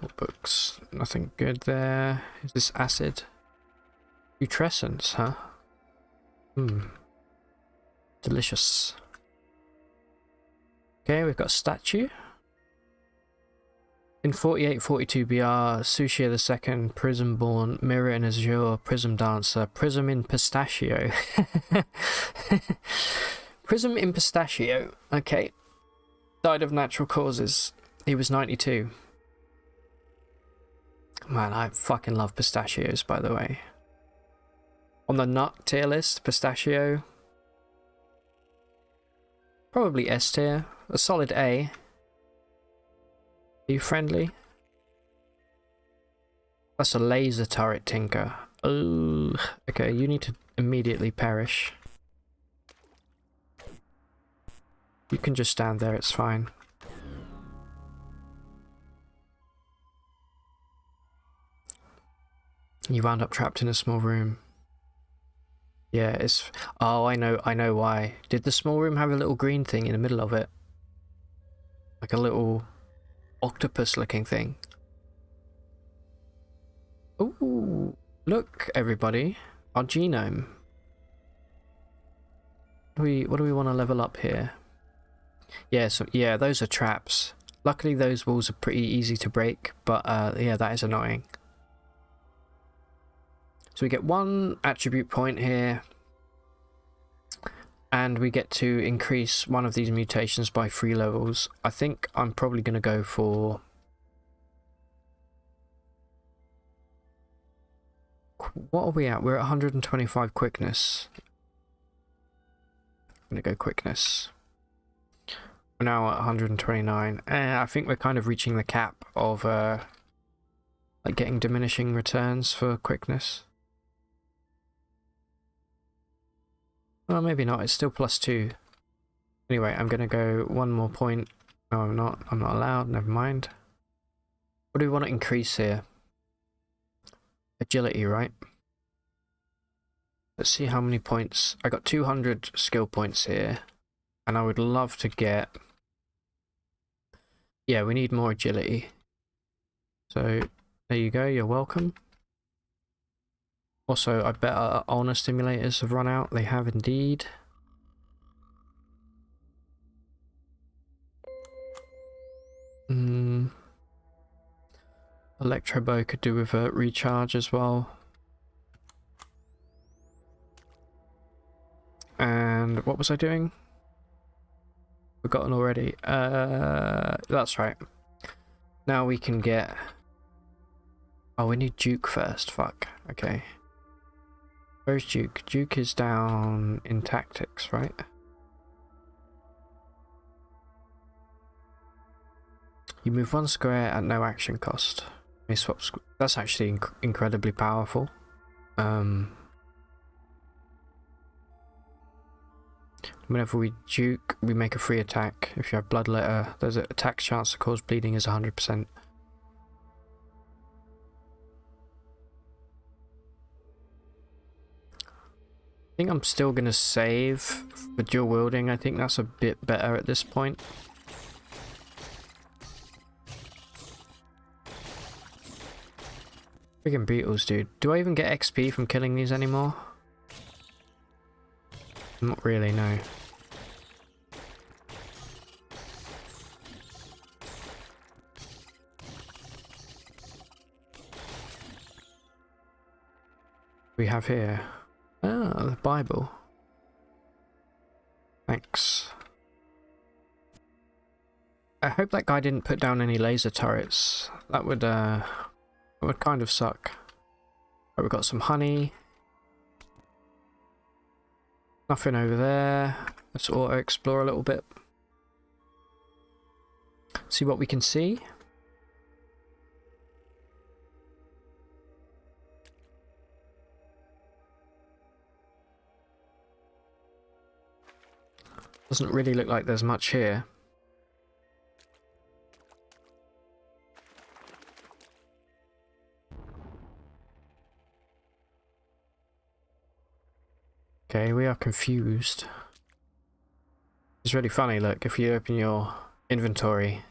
What books? Nothing good there. Is this acid? Putrescence, huh? Delicious. Okay, we've got a statue. In 48-42 BR, Sushia II, Prism-born, Mirror in Azure, Prism Dancer, Prism in Pistachio. Prism in Pistachio, okay. Died of natural causes. He was 92. Man, I fucking love pistachios, by the way. On the nut tier list, pistachio. Probably S tier. A solid A. Are you friendly? That's a laser turret tinker. Oh, okay, you need to immediately perish. You can just stand there, it's fine. You wound up trapped in a small room. Yeah, it's... Oh, I know why. Did the small room have a little green thing in the middle of it? Like a little octopus-looking thing. Ooh, look, everybody. Our genome. What do we want to level up here? Yeah, so, yeah, those are traps. Luckily, those walls are pretty easy to break, but yeah, that is annoying. So we get 1 attribute point here, and we get to increase one of these mutations by 3 levels. I think I'm probably going to go for... What are we at? We're at 125 quickness. I'm going to go quickness. We're now at 129. I think we're kind of reaching the cap of like getting diminishing returns for quickness. Well, maybe not. It's still +2. Anyway, I'm going to go 1 more point. No, I'm not. I'm not allowed. Never mind. What do we want to increase here? Agility, right? Let's see how many points. I got 200 skill points here. And I would love to get... Yeah, we need more agility. So, there you go. You're welcome. Also, I bet our ulnar stimulators have run out. They have indeed. Electro bow could do with a recharge as well. And what was I doing? Forgotten already. That's right. Now we can get... Oh, we need Duke first. Fuck. Okay. Where's Duke? Duke is down in tactics, right? You move 1 square at no action cost. May swap. That's actually incredibly powerful. Whenever we Duke, we make a free attack. If you have Bloodletter, there's an attack chance to cause bleeding is 100%. I think I'm still going to save for dual wielding. I think that's a bit better at this point. Friggin' beetles, dude. Do I even get XP from killing these anymore? Not really, no. We have here. Ah, the Bible. Thanks. I hope that guy didn't put down any laser turrets. That would kind of suck. Right, we've got some honey. Nothing over there. Let's auto-explore a little bit. See what we can see. Doesn't really look like there's much here. Okay, we are confused. It's really funny, look, if you open your inventory,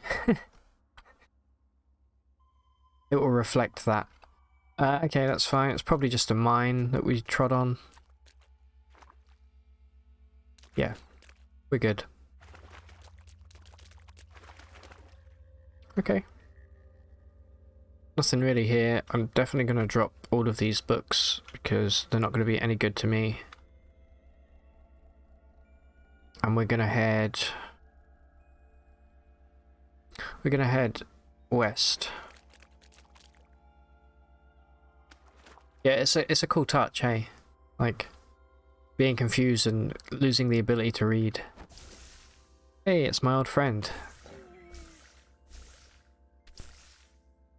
it will reflect that. Okay, that's fine. It's probably just a mine that we trod on. Yeah, we're good. Okay. Nothing really here. I'm definitely going to drop all of these books because they're not going to be any good to me. And we're going to head... west. Yeah, it's a cool touch, hey? Like, being confused and losing the ability to read. Hey, it's my old friend.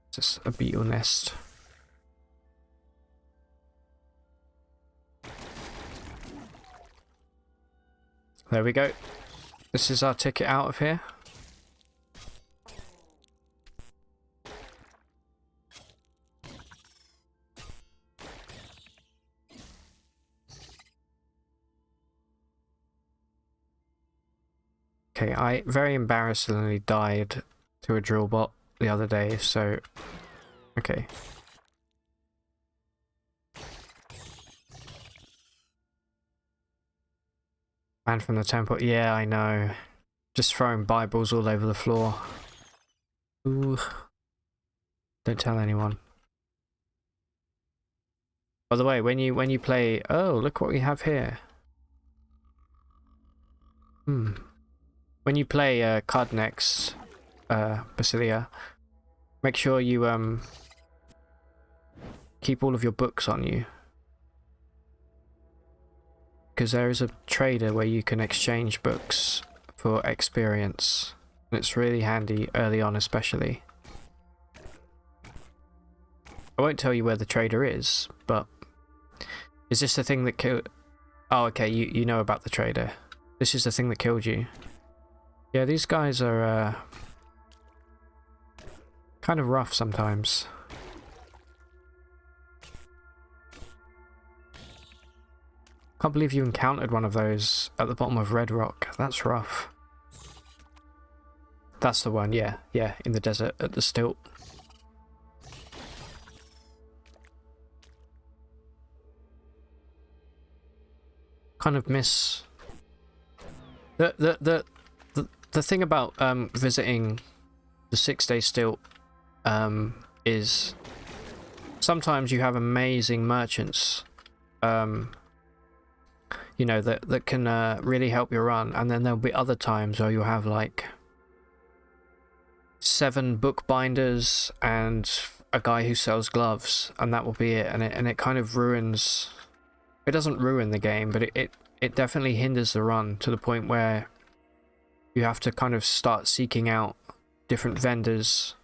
Just a beetle nest. There we go. This is our ticket out of here. Okay, I very embarrassingly died to a drill bot the other day, so... Okay. Man from the temple. Yeah, I know. Just throwing Bibles all over the floor. Ooh. Don't tell anyone. By the way, when you play... Oh, look what we have here. When you play Card Next, Basilia, make sure you keep all of your books on you. Because there is a trader where you can exchange books for experience. And it's really handy early on especially. I won't tell you where the trader is, but... Is this the thing that killed... Oh, okay, you know about the trader. This is the thing that killed you. Yeah, these guys are kind of rough sometimes. Can't believe you encountered one of those at the bottom of Red Rock. That's rough. That's the one, yeah, in the desert at the stilt. Kind of miss the thing about visiting the 6-day stilt is sometimes you have amazing merchants you know that can really help your run, and then there'll be other times where you'll have like 7 bookbinders and a guy who sells gloves, and that will be it, and it kind of ruins... It doesn't ruin the game, but it definitely hinders the run to the point where you have to kind of start seeking out different vendors.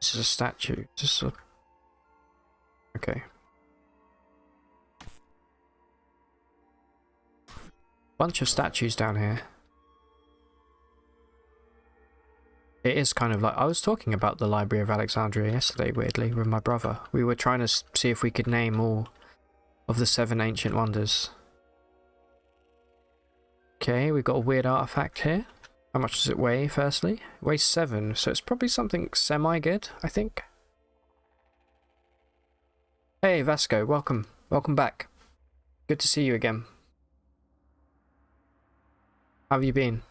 This is a statue. Just a... Okay. Bunch of statues down here. It is kind of like... I was talking about the Library of Alexandria yesterday, weirdly, with my brother. We were trying to see if we could name all of the 7 ancient wonders. Okay, we've got a weird artifact here. How much does it weigh, firstly? It weighs 7, so it's probably something semi-good, I think. Hey, Vasco, welcome. Welcome back. Good to see you again. How have you been?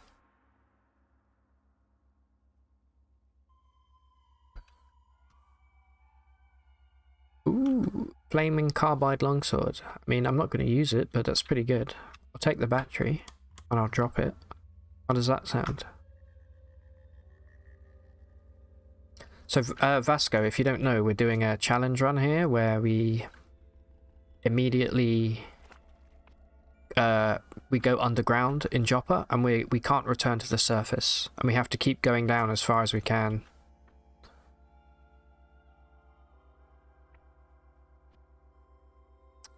Ooh, flaming carbide longsword. I mean, I'm not going to use it, but that's pretty good. I'll take the battery and I'll drop it. How does that sound? So, Vasco, if you don't know, we're doing a challenge run here where we immediately we go underground in Joppa, and we can't return to the surface, and we have to keep going down as far as we can.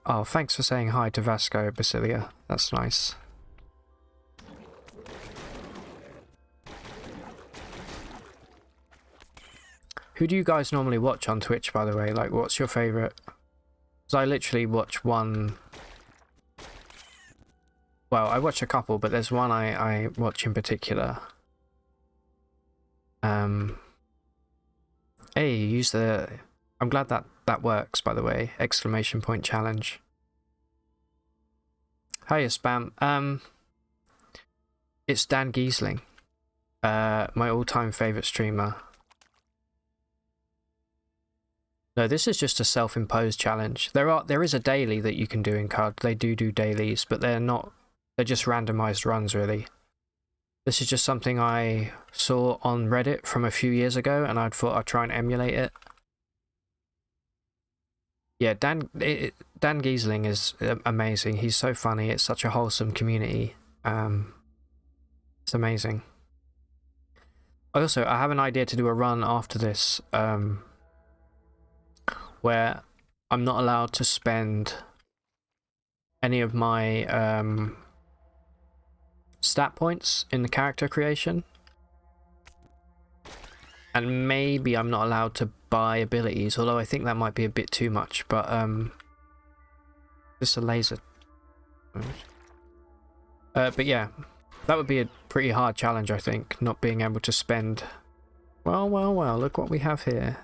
Oh, thanks for saying hi to Vasco, Basilia. That's nice. Who do you guys normally watch on Twitch, by the way? Like, what's your favourite? Because I literally watch one... Well, I watch a couple, but there's one I watch in particular. Hey, you use the... I'm glad that works, by the way. Exclamation point challenge. Hiya, Spam. It's Dan Giesling. My all-time favourite streamer. No, this is just a self-imposed challenge. There is a daily that you can do in CUD. They do dailies, but they're not... They're just randomized runs, really. This is just something I saw on Reddit from a few years ago, and I thought I'd try and emulate it. Yeah, Dan Giesling is amazing. He's so funny. It's such a wholesome community. It's amazing. I have an idea to do a run after this, where I'm not allowed to spend any of my stat points in the character creation. And maybe I'm not allowed to buy abilities, although I think that might be a bit too much, but just a laser. But yeah, that would be a pretty hard challenge, I think, not being able to spend... Well, look what we have here.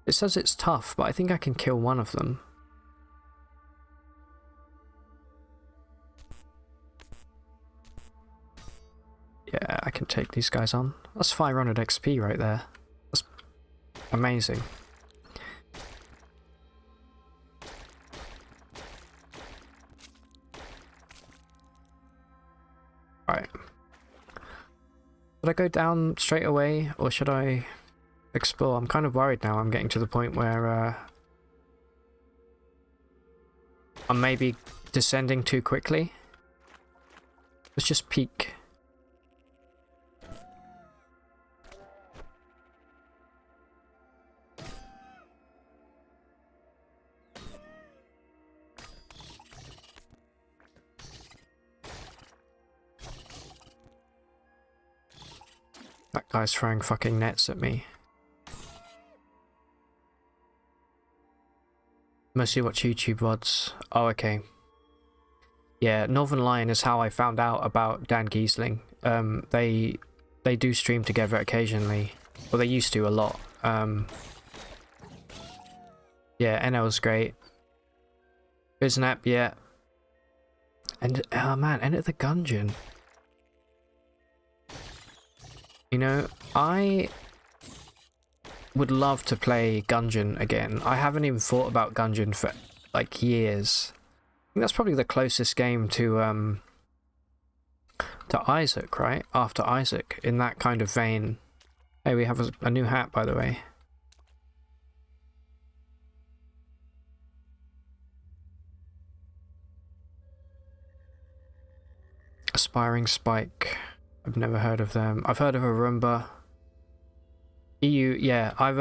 It says it's tough, but I think I can kill one of them. Yeah, I can take these guys on. That's 500 XP right there. That's amazing. Right. Should I go down straight away, or should I explore? I'm kind of worried now. I'm getting to the point where I'm maybe descending too quickly. Let's just peek. That guy's throwing fucking nets at me. Mostly watch YouTube VODs. Oh, okay. Yeah, Northern Lion is how I found out about Dan Giesling. They do stream together occasionally. Well, they used to a lot. Yeah, NL's great. Biznap, yeah. And, oh man, Enter the Gungeon. You know, I would love to play Gungeon again. I haven't even thought about Gungeon for, like, years. I think that's probably the closest game to Isaac, right? After Isaac, in that kind of vein. Hey, we have a new hat, by the way. Aspiring Spike. I've never heard of them. I've heard of a Roomba. EU, yeah, I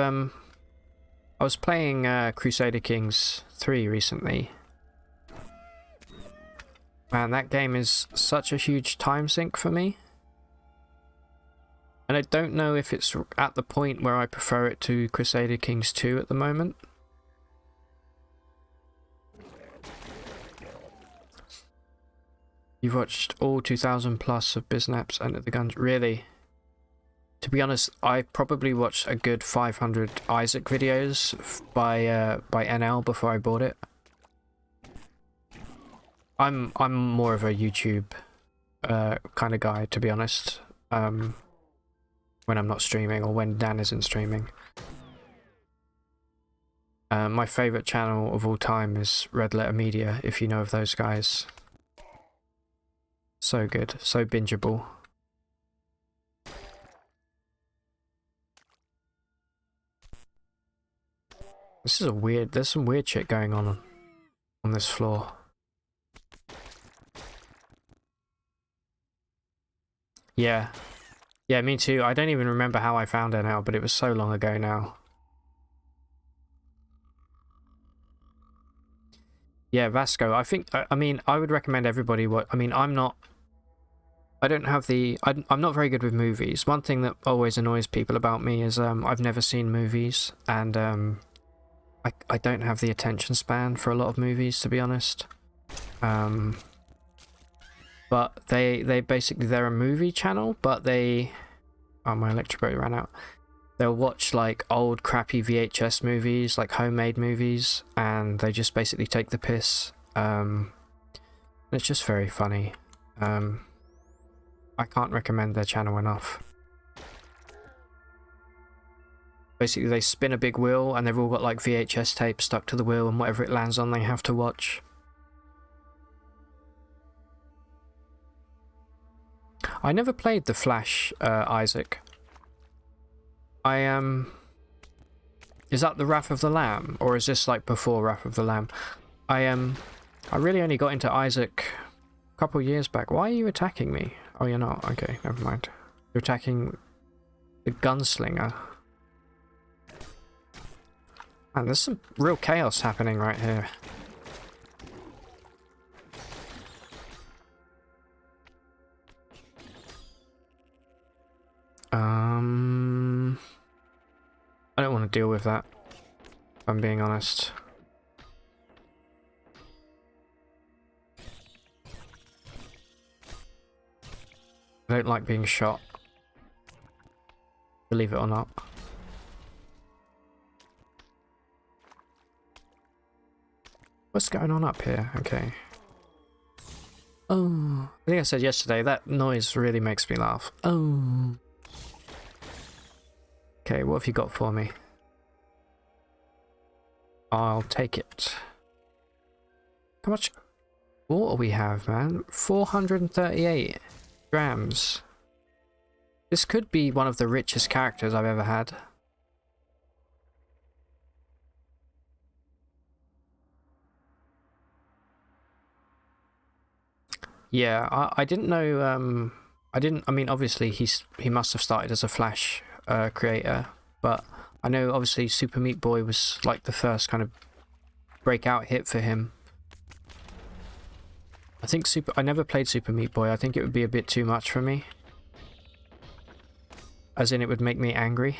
was playing Crusader Kings 3 recently. Man, that game is such a huge time sink for me. And I don't know if it's at the point where I prefer it to Crusader Kings 2 at the moment. You've watched all 2,000 plus of Biznap's Enter the Gungeon. Really? To be honest, I probably watched a good 500 Isaac videos by NL before I bought it. I'm more of a YouTube kind of guy, to be honest. When I'm not streaming, or when Dan isn't streaming. My favorite channel of all time is Red Letter Media, if you know of those guys. So good, so bingeable. This is a weird, there's some weird shit going on this floor. Yeah. Yeah, me too. I don't even remember how I found her now, but it was so long ago now. Yeah, Vasco. I think, I mean, I would recommend everybody I mean, I'm not very good with movies. One thing that always annoys people about me is I've never seen movies, and I don't have the attention span for a lot of movies, to be honest. But they basically, they're a movie channel, but they... Oh, my electric boat ran out. They'll watch like old crappy VHS movies, like homemade movies, and they just basically take the piss. It's just very funny. I can't recommend their channel enough. Basically, they spin a big wheel, and they've all got like VHS tape stuck to the wheel, and whatever it lands on, they have to watch. I never played the Flash, Isaac. Is that the Wrath of the Lamb, or is this like before Wrath of the Lamb? I really only got into Isaac a couple years back. Why are you attacking me? Oh, you're not. Okay, never mind. You're attacking the gunslinger. Man, there's some real chaos happening right here. deal with that, if I'm being honest. I don't like being shot, believe it or not. What's going on up here? Okay. Oh, I think I said yesterday, that noise really makes me laugh. Oh. Okay, what have you got for me? I'll take it. How much water we have, man? 438 grams. This could be one of the richest characters I've ever had. Yeah, I didn't know, I mean, obviously he must have started as a Flash creator, but I know obviously Super Meat Boy was like the first kind of breakout hit for him. I think I never played Super Meat Boy. I think it would be a bit too much for me. As in, it would make me angry.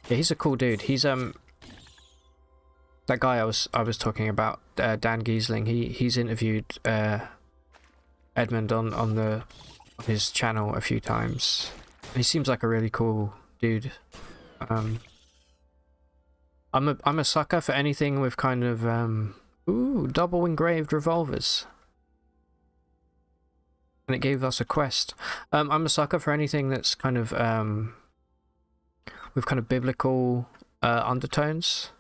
Yeah, he's a cool dude. He's that guy I was talking about, Dan Giesling. He's interviewed Edmund on his channel a few times. He seems like a really cool dude. I'm a sucker for anything with kind of ooh, double engraved revolvers. And it gave us a quest. I'm a sucker for anything that's kind of with kind of biblical undertones.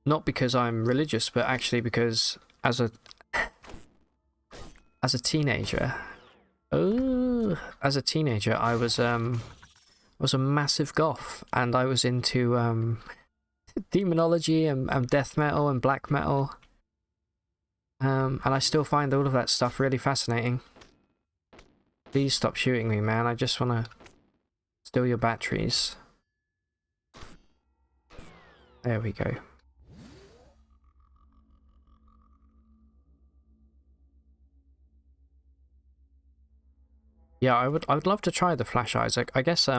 Not because I'm religious, but actually because as a teenager, I was a massive goth, and I was into demonology and death metal and black metal. And I still find all of that stuff really fascinating. Please stop shooting me, man. I just want to steal your batteries. There we go. Yeah, I would love to try the Flash Isaac. I guess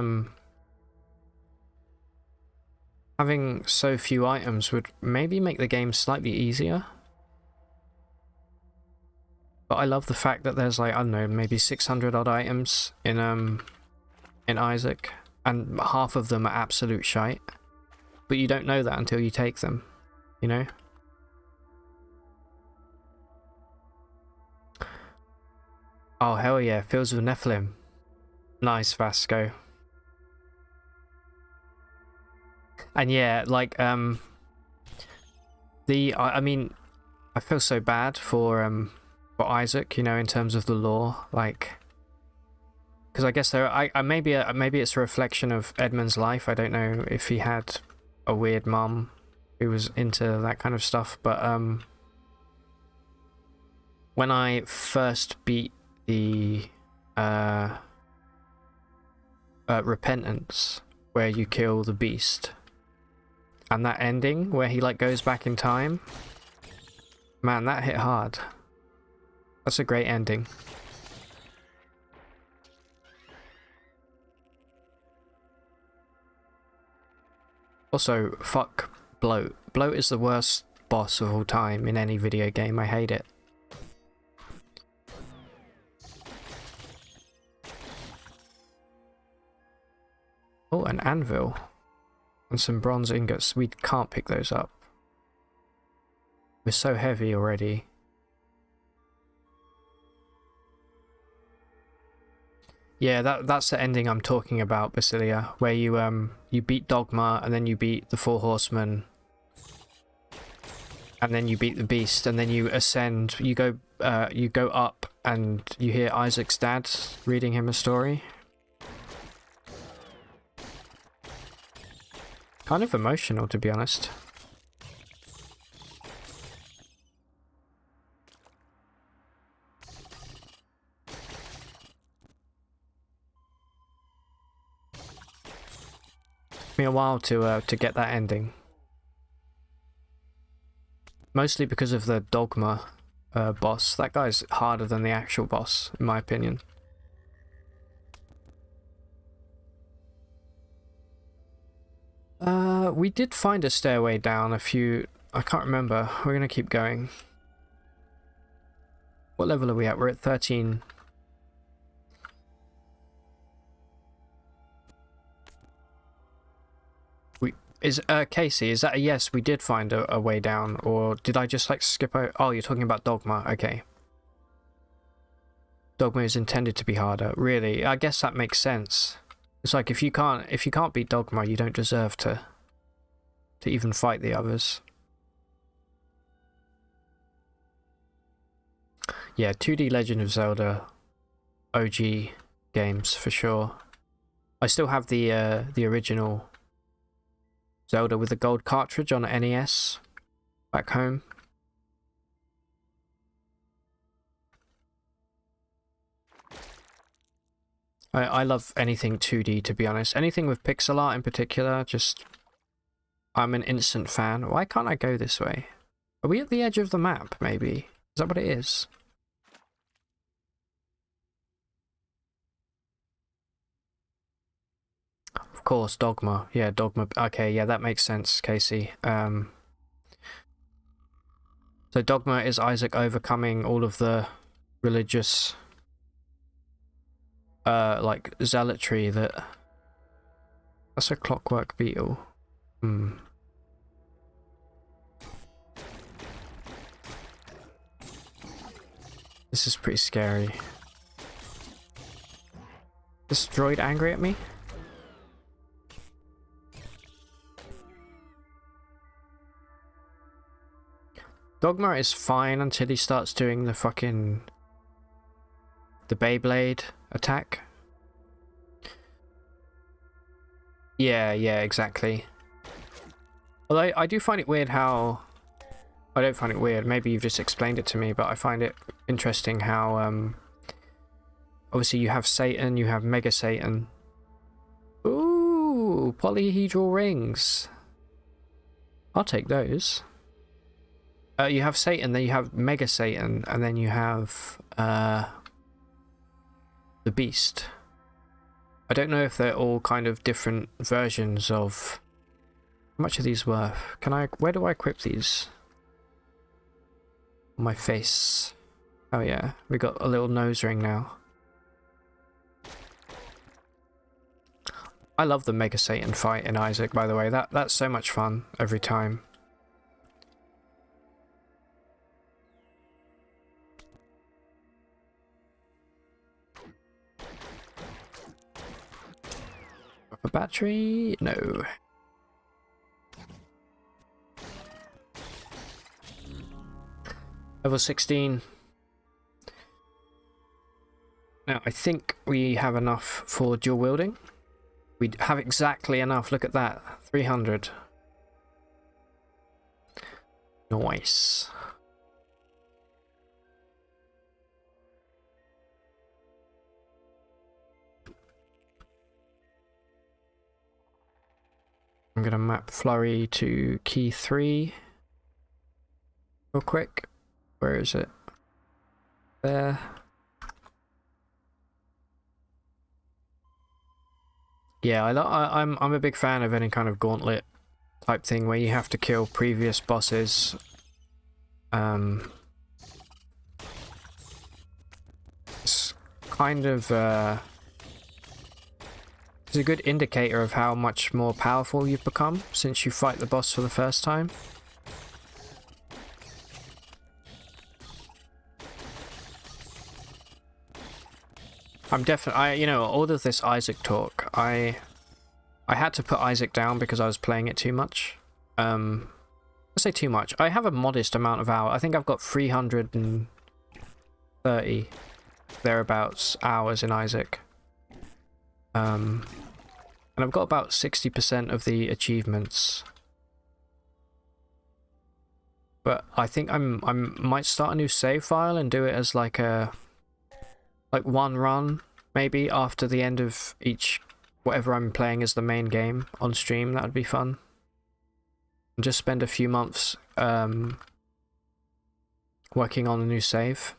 having so few items would maybe make the game slightly easier. But I love the fact that there's like, I don't know, maybe 600 odd items in Isaac, and half of them are absolute shite. But you don't know that until you take them, you know? Oh hell yeah, Fields of Nephilim. Nice, Vasco. And yeah, like I mean, I feel so bad for Isaac, you know, in terms of the lore, like, because I guess maybe it's a reflection of Edmund's life. I don't know if he had a weird mum who was into that kind of stuff, but when I first beat the Repentance, where you kill the beast, and that ending where he like goes back in time, man, that hit hard. That's a great ending. Also, fuck Bloat. Bloat is the worst boss of all time in any video game. I hate it. Oh, an anvil. And some bronze ingots. We can't pick those up. We're so heavy already. Yeah, that's the ending I'm talking about, Basilia, where you beat Dogma, and then you beat the Four Horsemen, and then you beat the Beast, and then you ascend. You go up, and you hear Isaac's dad reading him a story. Kind of emotional, to be honest. Took me a while to get that ending. Mostly because of the Dogma boss. That guy's harder than the actual boss, in my opinion. We did find a stairway down a few... I can't remember. We're gonna keep going. What level are we at? We're at 13. Casey, is that a yes? We did find a way down, or did I just like skip out? Oh, you're talking about Dogma. Okay. Dogma is intended to be harder. Really? I guess that makes sense. It's like if you can't beat Dogma, you don't deserve to even fight the others. Yeah, 2D Legend of Zelda OG games for sure. I still have the original Zelda with the gold cartridge on NES back home. I love anything 2D, to be honest. Anything with pixel art in particular, just... I'm an instant fan. Why can't I go this way? Are we at the edge of the map, maybe? Is that what it is? Of course, Dogma. Yeah, Dogma. Okay, yeah, that makes sense, Casey. So Dogma is Isaac overcoming all of the religious... like, zealotry that... That's a clockwork beetle. Hmm. This is pretty scary. Is this droid angry at me? Dogma is fine until he starts doing the fucking... the Beyblade attack. Yeah, exactly. Although I do find it weird how... I don't find it weird, maybe you've just explained it to me, but I find it interesting how, obviously you have Satan, you have Mega Satan. Ooh, polyhedral rings. I'll take those. You have Satan, then you have Mega Satan, and then you have, the Beast. I don't know if they're all kind of different versions of... How much are these worth? Where do I equip these? On my face. Oh yeah, we got a little nose ring now. I love the Mega Satan fight in Isaac, by the way. That's so much fun every time. A battery? No. Level 16. Now, I think we have enough for dual wielding. We have exactly enough. Look at that. 300. Nice. I'm going to map Flurry to key 3 real quick. Where is it? There. Yeah, I'm a big fan of any kind of gauntlet type thing where you have to kill previous bosses. It's kind of it's a good indicator of how much more powerful you've become since you fight the boss for the first time. I'm definitely, you know, all of this Isaac talk, I had to put Isaac down because I was playing it too much. I say too much. I have a modest amount of hours. I think I've got 330 thereabouts hours in Isaac. And I've got about 60% of the achievements. But I think I might start a new save file and do it as like one run, maybe, after the end of each, whatever I'm playing as the main game on stream. That would be fun. And just spend a few months Working on a new save.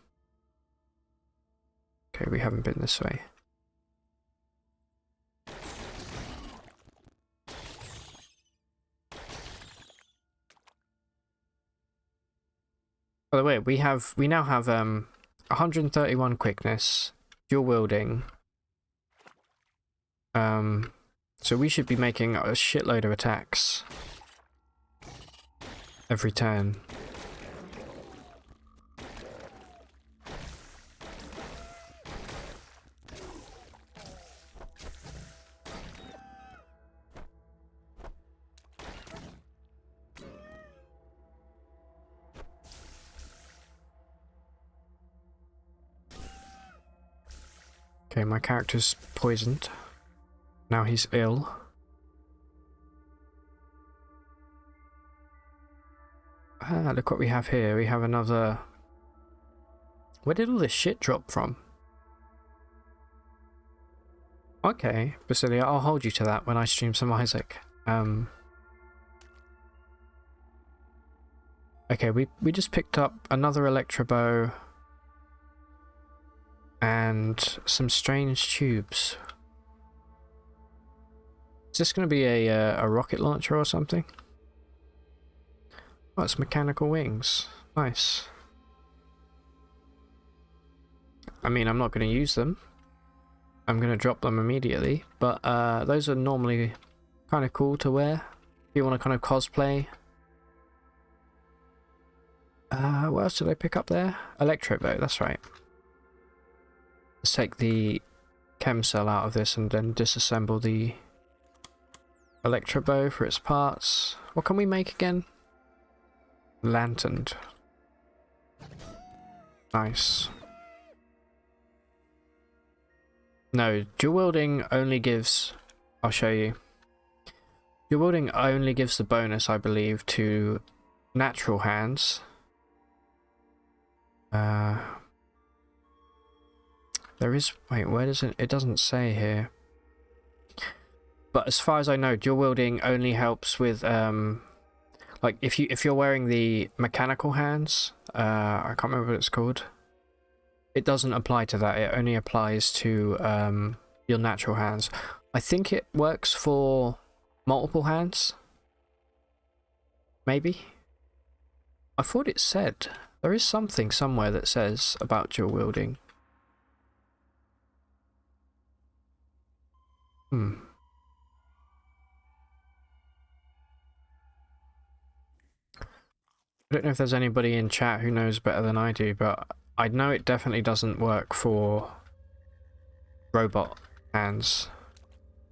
Okay, we haven't been this way. By the way, we now have 131 quickness, dual wielding. So we should be making a shitload of attacks every turn. Okay, my character's poisoned. Now he's ill. Ah, look what we have here. We have another... Where did all this shit drop from? Okay, Basilia, I'll hold you to that when I stream some Isaac. Okay, we just picked up another Electro Bow and some strange tubes. Is this going to be a rocket launcher or something? Oh, it's mechanical wings. Nice. I mean, I'm not going to use them. I'm going to drop them immediately, but those are normally kind of cool to wear if you want to kind of cosplay. What else did I pick up there? Electro Bow, that's right. Let's take the chem cell out of this and then disassemble the Electro Bow for its parts. What can we make again? Lantern. Nice. No, dual wielding only gives... I'll show you. Dual wielding only gives the bonus, I believe, to natural hands. There is... Wait, where does it... It doesn't say here. But as far as I know, dual wielding only helps with... like, if you're wearing the mechanical hands... I can't remember what it's called. It doesn't apply to that. It only applies to your natural hands. I think it works for multiple hands. Maybe? I thought it said... There is something somewhere that says about dual wielding. I don't know if there's anybody in chat who knows better than I do, but I know it definitely doesn't work for robot hands.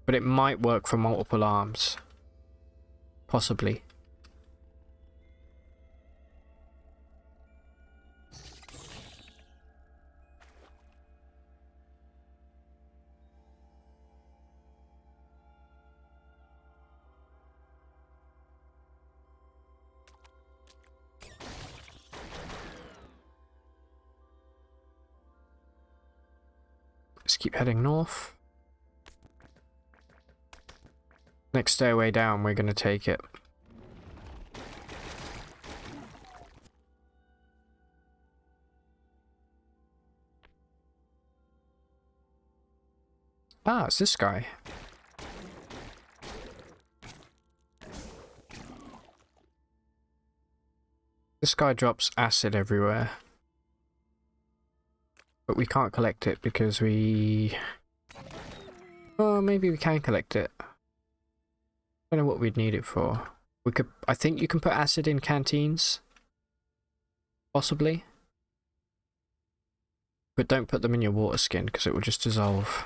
But it might work for multiple arms. Possibly. Let's keep heading north. Next stairway down, we're going to take it. Ah, it's this guy. This guy drops acid everywhere. But we can't collect it because we... Oh, maybe we can collect it. I don't know what we'd need it for. We could... I think you can put acid in canteens. Possibly. But don't put them in your water skin because it will just dissolve.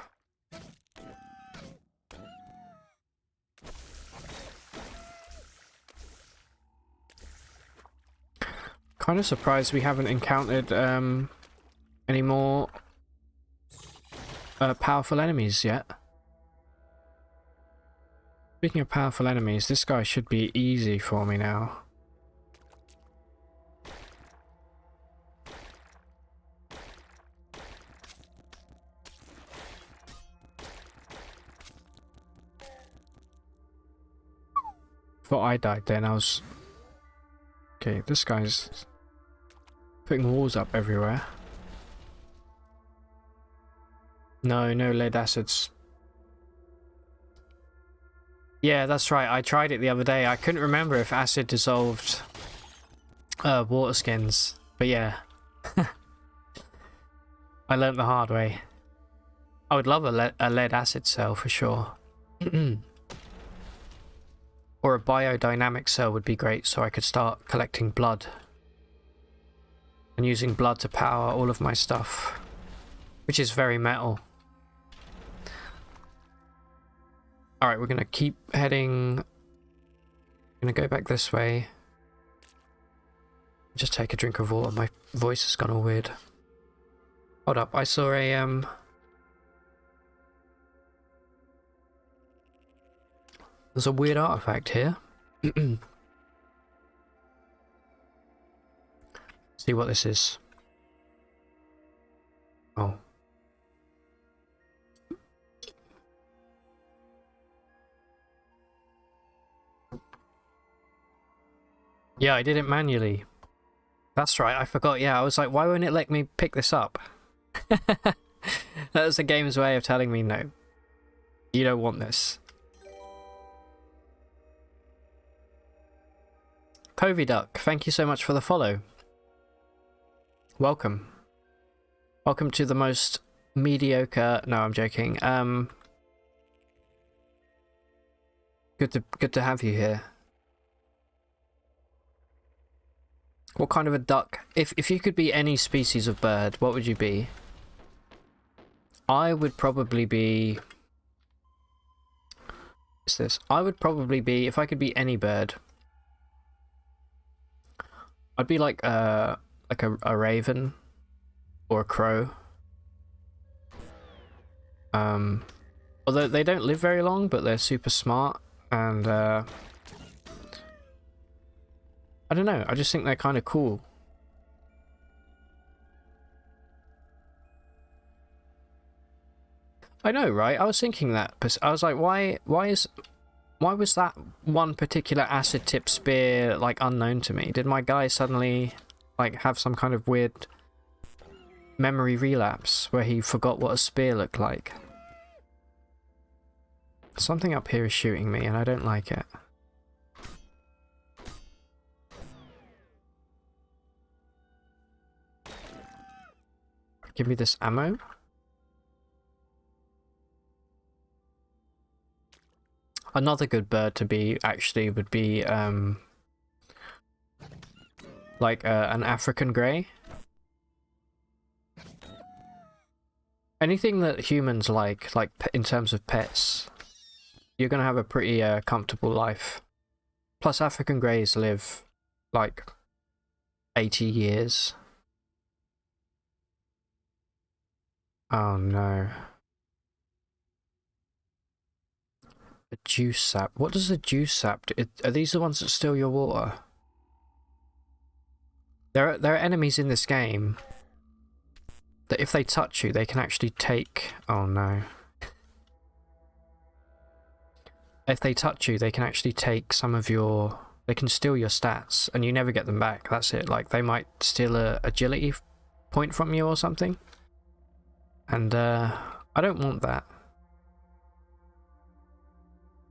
Kind of surprised we haven't encountered any more powerful enemies yet. Speaking of powerful enemies, this guy should be easy for me now. Thought I died then, I was... Okay, this guy's... Putting walls up everywhere. No lead acids. Yeah, that's right. I tried it the other day. I couldn't remember if acid dissolved water skins. But yeah. I learnt the hard way. I would love a lead acid cell for sure. Or a biodynamic cell would be great, so I could start collecting blood. And using blood to power all of my stuff. Which is very metal. Alright, we're gonna keep heading. Gonna go back this way. Just take a drink of water. My voice has gone all weird. Hold up, I saw a there's a weird artifact here. See what this is. Oh. Yeah, I did it manually. That's right, I forgot. Yeah, I was like, why won't it let me pick this up? That was the game's way of telling me no. You don't want this. Covey Duck, thank you so much for the follow. Welcome. Welcome to the most mediocre... No, I'm joking. Good to have you here. What kind of a duck? If you could be any species of bird, what would you be? I would probably be... What's this? I would probably be, if I could be any bird, I'd be like a raven or a crow. Although they don't live very long, but they're super smart, and I don't know, I just think they're kind of cool. I know, right? I was thinking that, but I was like, why was that one particular acid tip spear like unknown to me? Did my guy suddenly like have some kind of weird memory relapse where he forgot what a spear looked like? Something up here is shooting me and I don't like it. Give me this ammo. Another good bird to be, actually, would be, like, an African grey. Anything that humans like in terms of pets, you're gonna have a pretty, comfortable life. Plus, African greys live, like, 80 years. Oh, no. A juice sap. What does a juice sap do? Are these the ones that steal your water? There are enemies in this game that if they touch you, they can actually take... Oh no. If they touch you, they can actually take some of your... They can steal your stats, and you never get them back. That's it. Like, they might steal a agility point from you or something. And, I don't want that.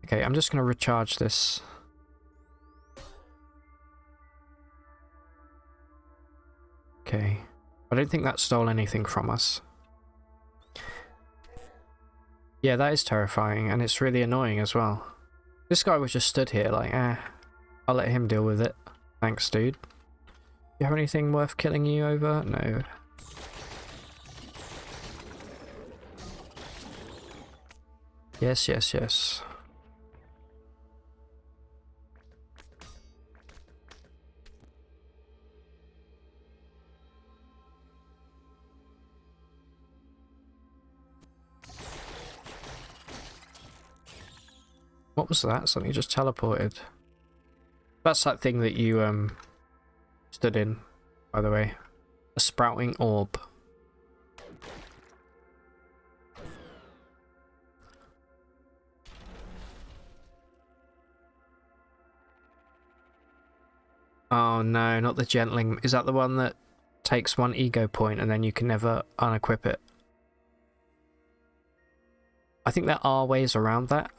Okay, I'm just going to recharge this. Okay. I don't think that stole anything from us. Yeah, that is terrifying, and it's really annoying as well. This guy was just stood here like, I'll let him deal with it. Thanks, dude. You have anything worth killing you over? No. Yes, yes, yes. What was that? Something just teleported. That's that thing that you stood in, by the way. A sprouting orb. Oh no, not the gentling. Is that the one that takes 1 ego point and then you can never unequip it. I think there are ways around that.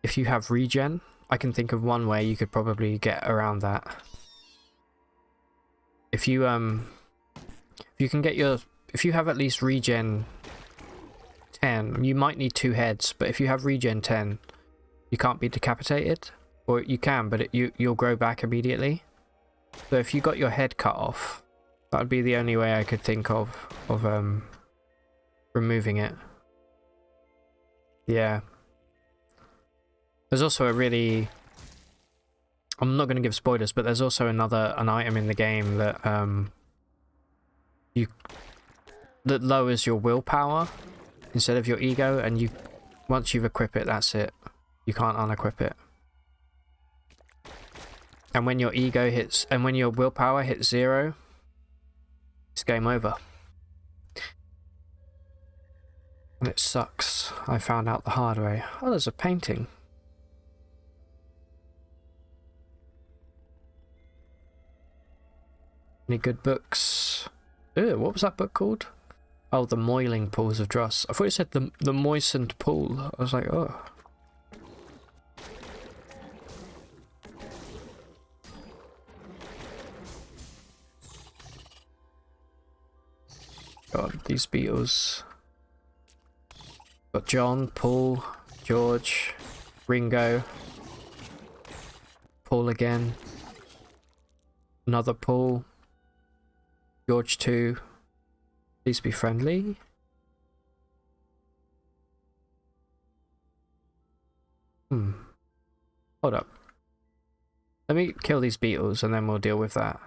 If you have regen, I can think of one way you could probably get around that. If you can get your, if you have at least regen 10, you might need 2 heads, but if you have regen 10, you can't be decapitated, or you can, but you'll grow back immediately. So if you got your head cut off, that would be the only way I could think of removing it. Yeah. There's also a really, I'm not going to give spoilers, but there's also an item in the game that that lowers your willpower instead of your ego, and once you've equipped it, that's it. You can't unequip it. And when your ego hits, and when your willpower hits 0, it's game over. And it sucks. I found out the hard way. Oh, there's a painting. Any good books? Ew, what was that book called? Oh, The Moiling Pools of Dross. I thought it said the Moistened Pool. I was like, oh. God, these beetles. Got John, Paul, George, Ringo, Paul again, another Paul, George 2. Please be friendly. Hold up. Let me kill these beetles and then we'll deal with that.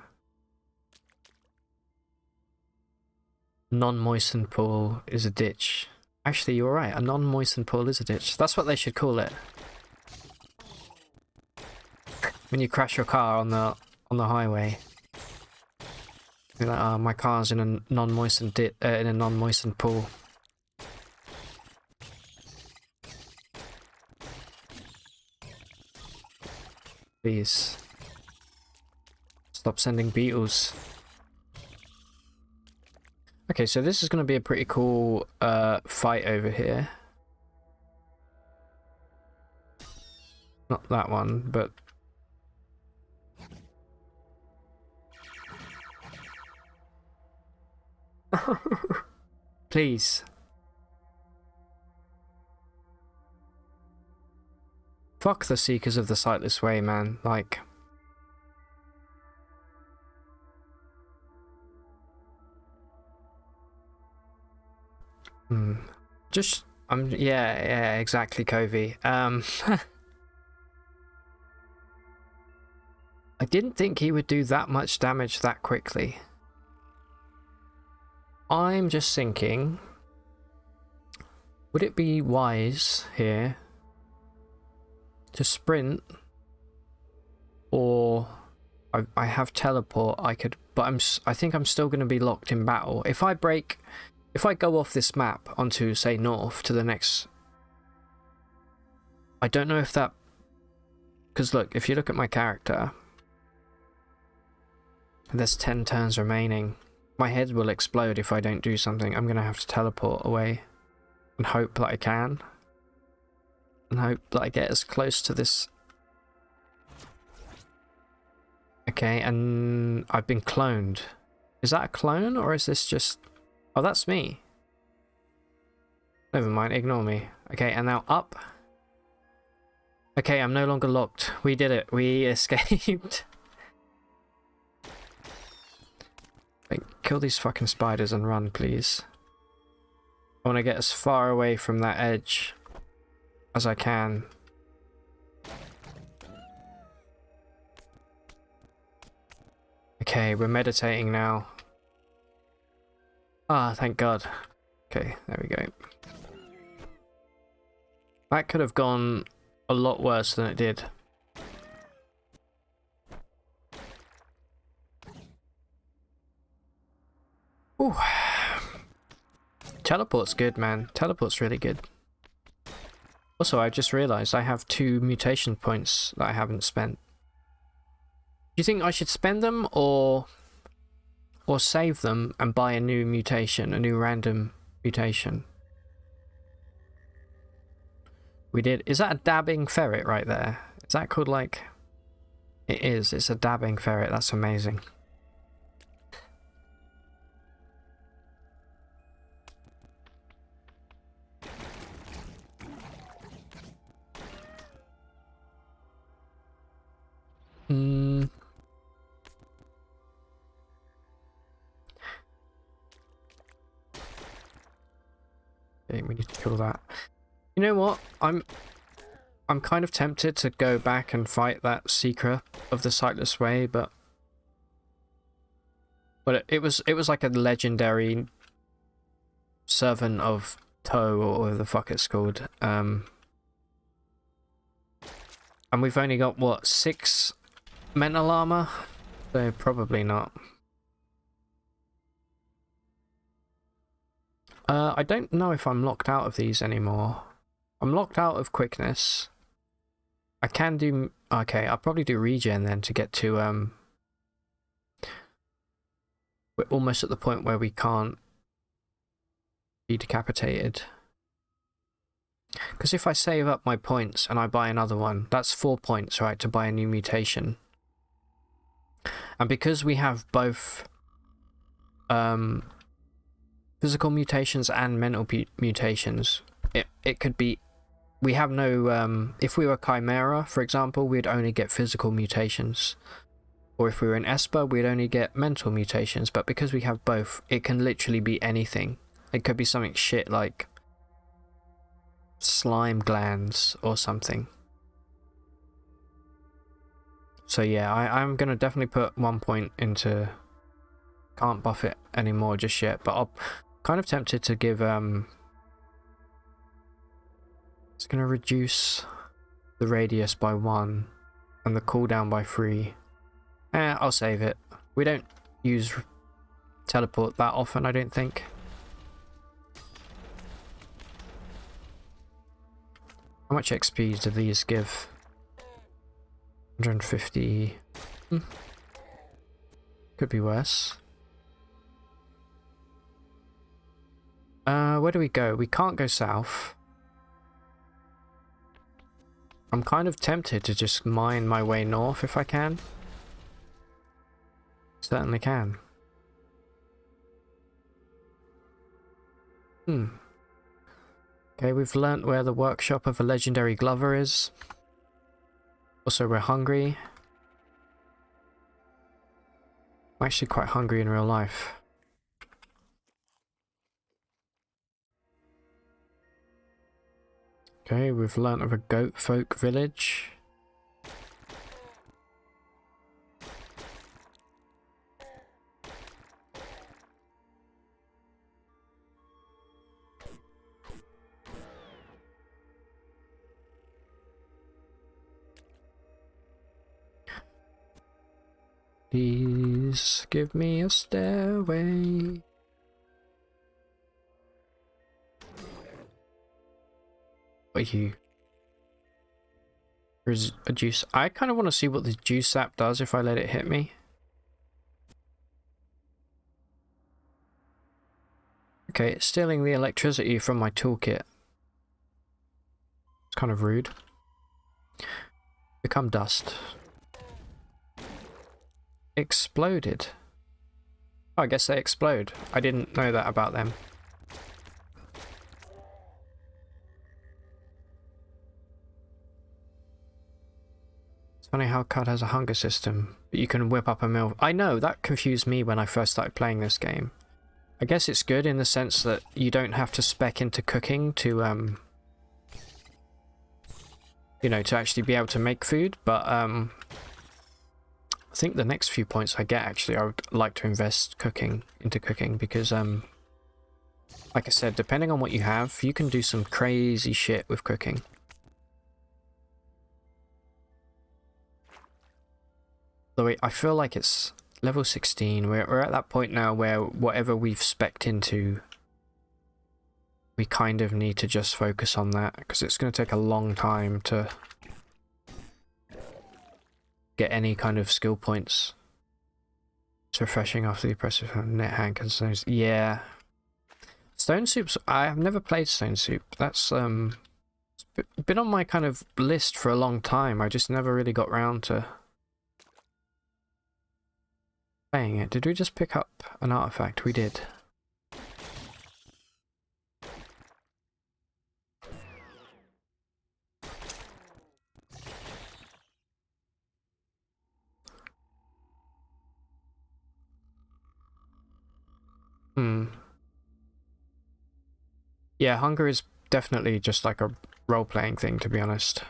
Non-moistened pool is a ditch. Actually, you're right. A non-moistened pool is a ditch. That's what they should call it. When you crash your car on the highway, you're like, oh, my car's in a non-moistened pool. Please stop sending beetles. Okay, so this is going to be a pretty cool fight over here. Not that one, but... Please. Fuck the Seekers of the Sightless Way, man. Like... Just, yeah, exactly, Covey. I didn't think he would do that much damage that quickly. I'm just thinking, would it be wise here to sprint, or I have teleport, I could, but I think I'm still going to be locked in battle. If I go off this map onto, say, north to the next... I don't know if that... Because look, if you look at my character, there's 10 turns remaining. My head will explode if I don't do something. I'm going to have to teleport away and hope that I can. And hope that I get as close to this... Okay, and I've been cloned. Is that a clone, or is this just... Oh, that's me. Never mind, ignore me. Okay, and now up. Okay, I'm no longer locked. We did it. We escaped. Wait, kill these fucking spiders and run, please. I want to get as far away from that edge as I can. Okay, we're meditating now. Ah, thank God. Okay, there we go. That could have gone a lot worse than it did. Ooh. Teleport's good, man. Teleport's really good. Also, I just realized I have 2 mutation points that I haven't spent. Do you think I should spend them, or or save them and buy a new mutation, a new random mutation. We did. Is that a dabbing ferret right there? Is that called like... It is. It's a dabbing ferret. That's amazing. Okay, we need to kill that. You know what? I'm kind of tempted to go back and fight that Seeker of the Sightless Way, but it was like a legendary servant of Toe, or whatever the fuck it's called. And we've only got what, 6 mental armor, so probably not. I don't know if I'm locked out of these anymore. I'm locked out of quickness. I can do... Okay, I'll probably do regen then to get to... We're almost at the point where we can't be decapitated. Because if I save up my points and I buy another one, that's 4 points, right, to buy a new mutation. And because we have both physical mutations and mental mutations, it could be... We have no... if we were Chimera, for example, we'd only get physical mutations. Or if we were an Esper, we'd only get mental mutations. But because we have both, it can literally be anything. It could be something shit like slime glands or something. So yeah, I'm going to definitely put 1 point into... Can't buff it anymore just yet, but I'm kind of tempted to give... It's going to reduce the radius by 1 and the cooldown by 3. I'll save it. We don't use teleport that often, I don't think. How much XP do these give? 150. Could be worse. Where do we go? We can't go south. I'm kind of tempted to just mine my way north if I can. Certainly can. Okay, we've learnt where the workshop of a legendary glover is. Also, we're hungry. I'm actually quite hungry in real life. Okay, we've learnt of a goat folk village. Please give me a stairway. What are you? There's a juice. I kind of want to see what the juice sap does if I let it hit me. Okay, it's stealing the electricity from my toolkit. It's kind of rude. Become dust. Exploded. Oh, I guess they explode. I didn't know that about them. It's funny how CUD has a hunger system, but you can whip up a meal. I know, that confused me when I first started playing this game. I guess it's good in the sense that you don't have to spec into cooking to, you know, to actually be able to make food, but, I think the next few points I get, actually, I would like to invest into cooking because, like I said, depending on what you have, you can do some crazy shit with cooking. Though I feel like it's level 16. We're at that point now where whatever we've spec'd into, we kind of need to just focus on that because it's going to take a long time to get any kind of skill points. It's refreshing after the oppressive net hand concerns. Yeah. Stone Soup's... I've never played Stone Soup. That's, it's been on my kind of list for a long time. I just never really got round to playing it. Did we just pick up an artifact? We did. Yeah, hunger is definitely just like a role-playing thing, to be honest.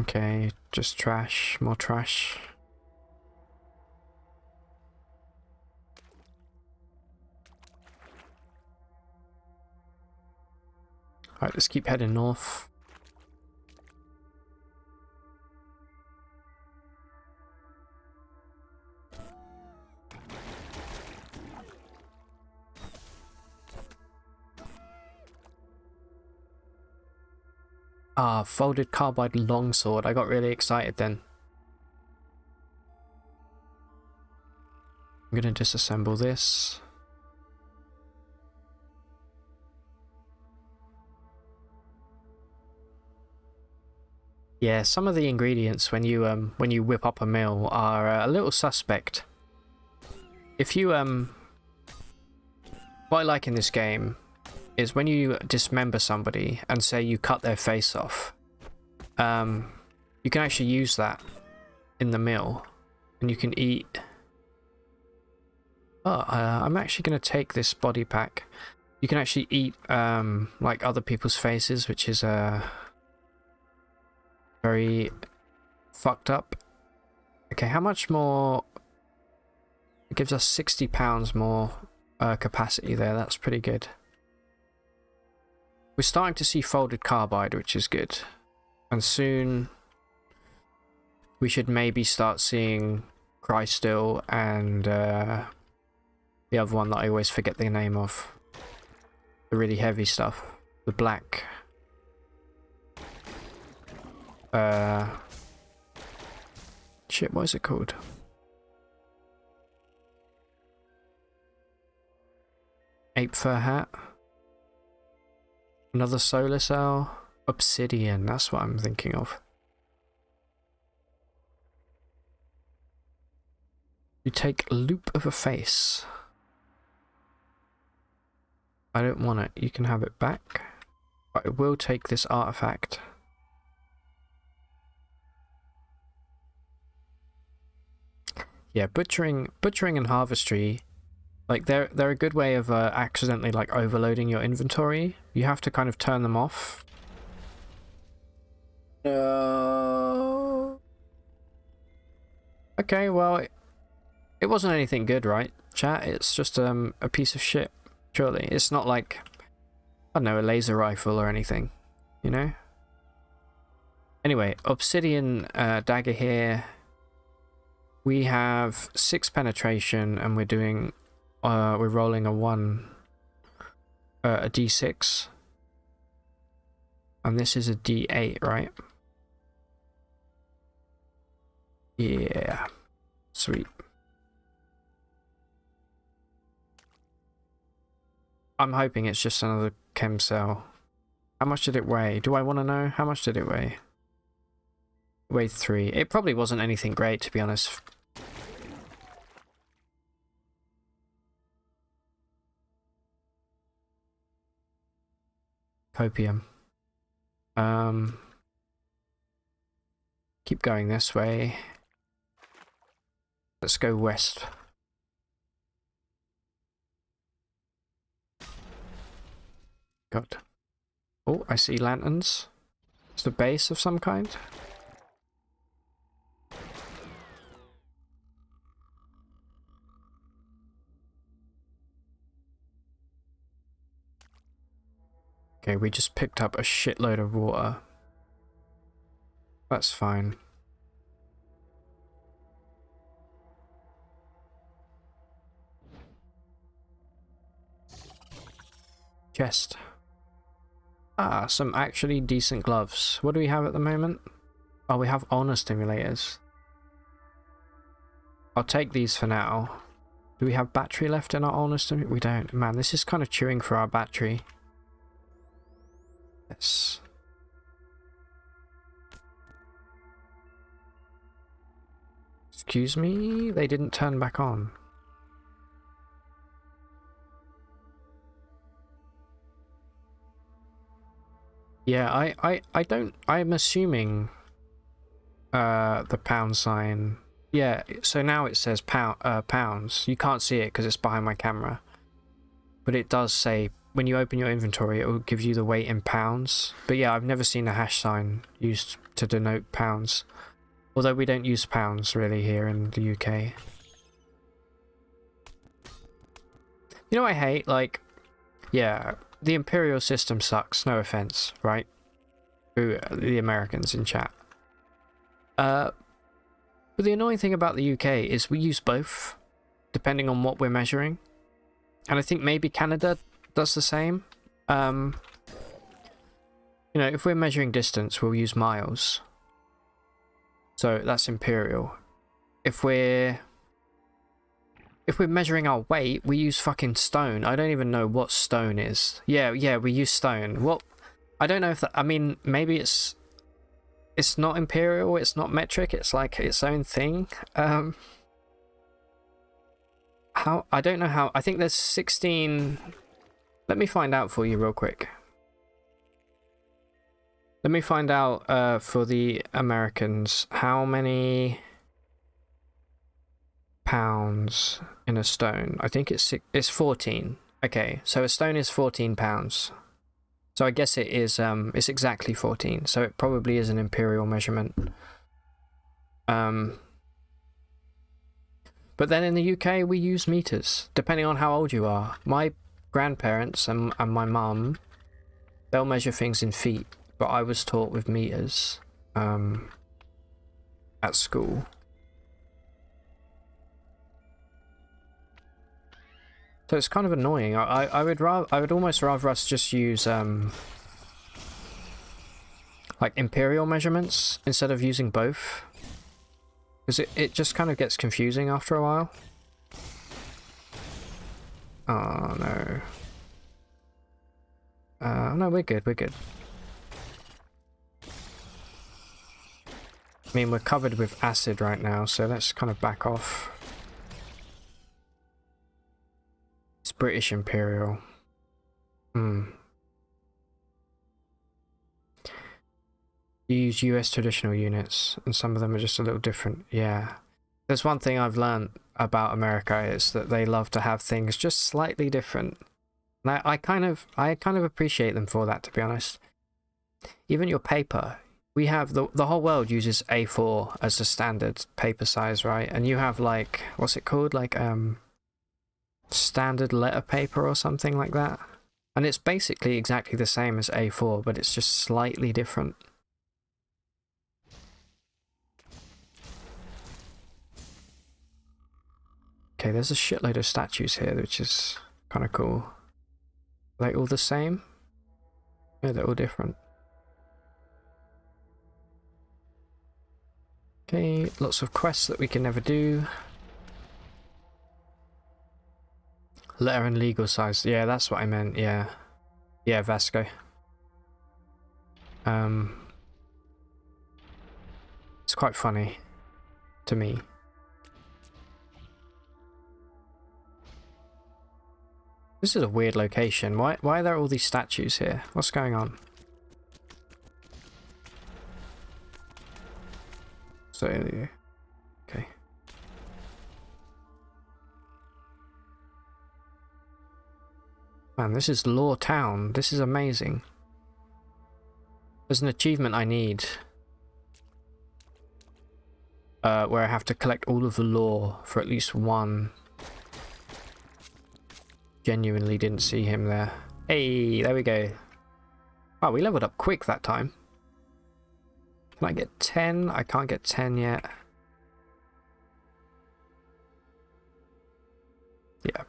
Okay, just trash, more trash. Alright, let's keep heading north. Ah, folded carbide longsword. I got really excited then. I'm gonna disassemble this. Yeah, some of the ingredients when you whip up a meal are a little suspect. If you what I like in this game is when you dismember somebody and say you cut their face off, you can actually use that in the meal and you can eat. Oh, I'm actually going to take this body pack. You can actually eat like other people's faces, which is very fucked up. Okay, how much more? It gives us 60 pounds more capacity there. That's pretty good. We're starting to see folded carbide, which is good. And soon we should maybe start seeing Crystal and the other one that I always forget the name of. The really heavy stuff. The black. Shit, what is it called? Ape fur hat. Another solar cell. Obsidian, that's what I'm thinking of. You take loop of a face. I don't want it. You can have it back. But I will take this artifact. Yeah, butchering and harvestry, like they're a good way of accidentally like overloading your inventory. You have to kind of turn them off. No. Okay, well, it wasn't anything good, right, chat? It's just a piece of shit. Surely it's not like, I don't know, a laser rifle or anything, you know. Anyway, obsidian dagger here. We have 6 penetration, and we're doing, we're rolling a D6, and this is a D8, right? Yeah, sweet. I'm hoping it's just another chem cell. How much did it weigh? Do I want to know? How much did it weigh? It weighed 3. It probably wasn't anything great, to be honest. Copium. Keep going this way. Let's go west. God. Oh, I see lanterns. It's the base of some kind. Okay, we just picked up a shitload of water. That's fine. Chest. Ah, some actually decent gloves. What do we have at the moment? Oh, we have honor stimulators. I'll take these for now. Do we have battery left in our honest? We don't. Man, this is kind of chewing for our battery. Yes. Excuse me? They didn't turn back on. Yeah, I don't... I'm assuming the pound sign... Yeah, so now it says pounds. You can't see it because it's behind my camera. But it does say, when you open your inventory, it will give you the weight in pounds. But yeah, I've never seen a hash sign used to denote pounds. Although we don't use pounds really here in the UK. You know what I hate? Like, yeah, the imperial system sucks, no offense, right? To the Americans in chat. But the annoying thing about the UK is we use both, depending on what we're measuring. And I think maybe Canada does the same. You know, if we're measuring distance, we'll use miles. So that's imperial. If we're measuring our weight, we use fucking stone. I don't even know what stone is. Yeah, we use stone. What? I don't know if that... I mean, maybe it's not imperial, it's not metric, it's like its own thing. How... I don't know how... I think there's 16... Let me find out for you real quick. Let me find out for the Americans how many pounds in a stone. I think it's 14. Okay, so a stone is 14 pounds. So I guess it is it's exactly 14. So it probably is an imperial measurement. But then in the UK we use meters, depending on how old you are. My grandparents and my mum, they'll measure things in feet. But I was taught with meters at school. So it's kind of annoying. I would almost rather us just use like imperial measurements instead of using both, because it just kind of gets confusing after a while. Oh no. No, we're good. We're good. I mean, we're covered with acid right now, so let's kind of back off. It's British Imperial. You use US traditional units, and some of them are just a little different. Yeah. There's one thing I've learned about America is that they love to have things just slightly different. And I kind of appreciate them for that, to be honest. Even your paper. We have the whole world uses A4 as the standard paper size, right? And you have like, what's it called? Like standard letter paper or something like that. And it's basically exactly the same as A4, but it's just slightly different. Okay, there's a shitload of statues here, which is kind of cool. Are they all the same? No, they're all different. Okay, lots of quests that we can never do. Letter and legal size. Yeah, that's what I meant, yeah. Yeah, Vasco. It's quite funny to me. This is a weird location. Why are there all these statues here? What's going on? So, okay. Man, this is Law Town. This is amazing. There's an achievement I need. Where I have to collect all of the law for at least one. Genuinely didn't see him there. Hey, there we go. Wow, we leveled up quick that time. Can I get 10? I can't get 10 yet. Yeah.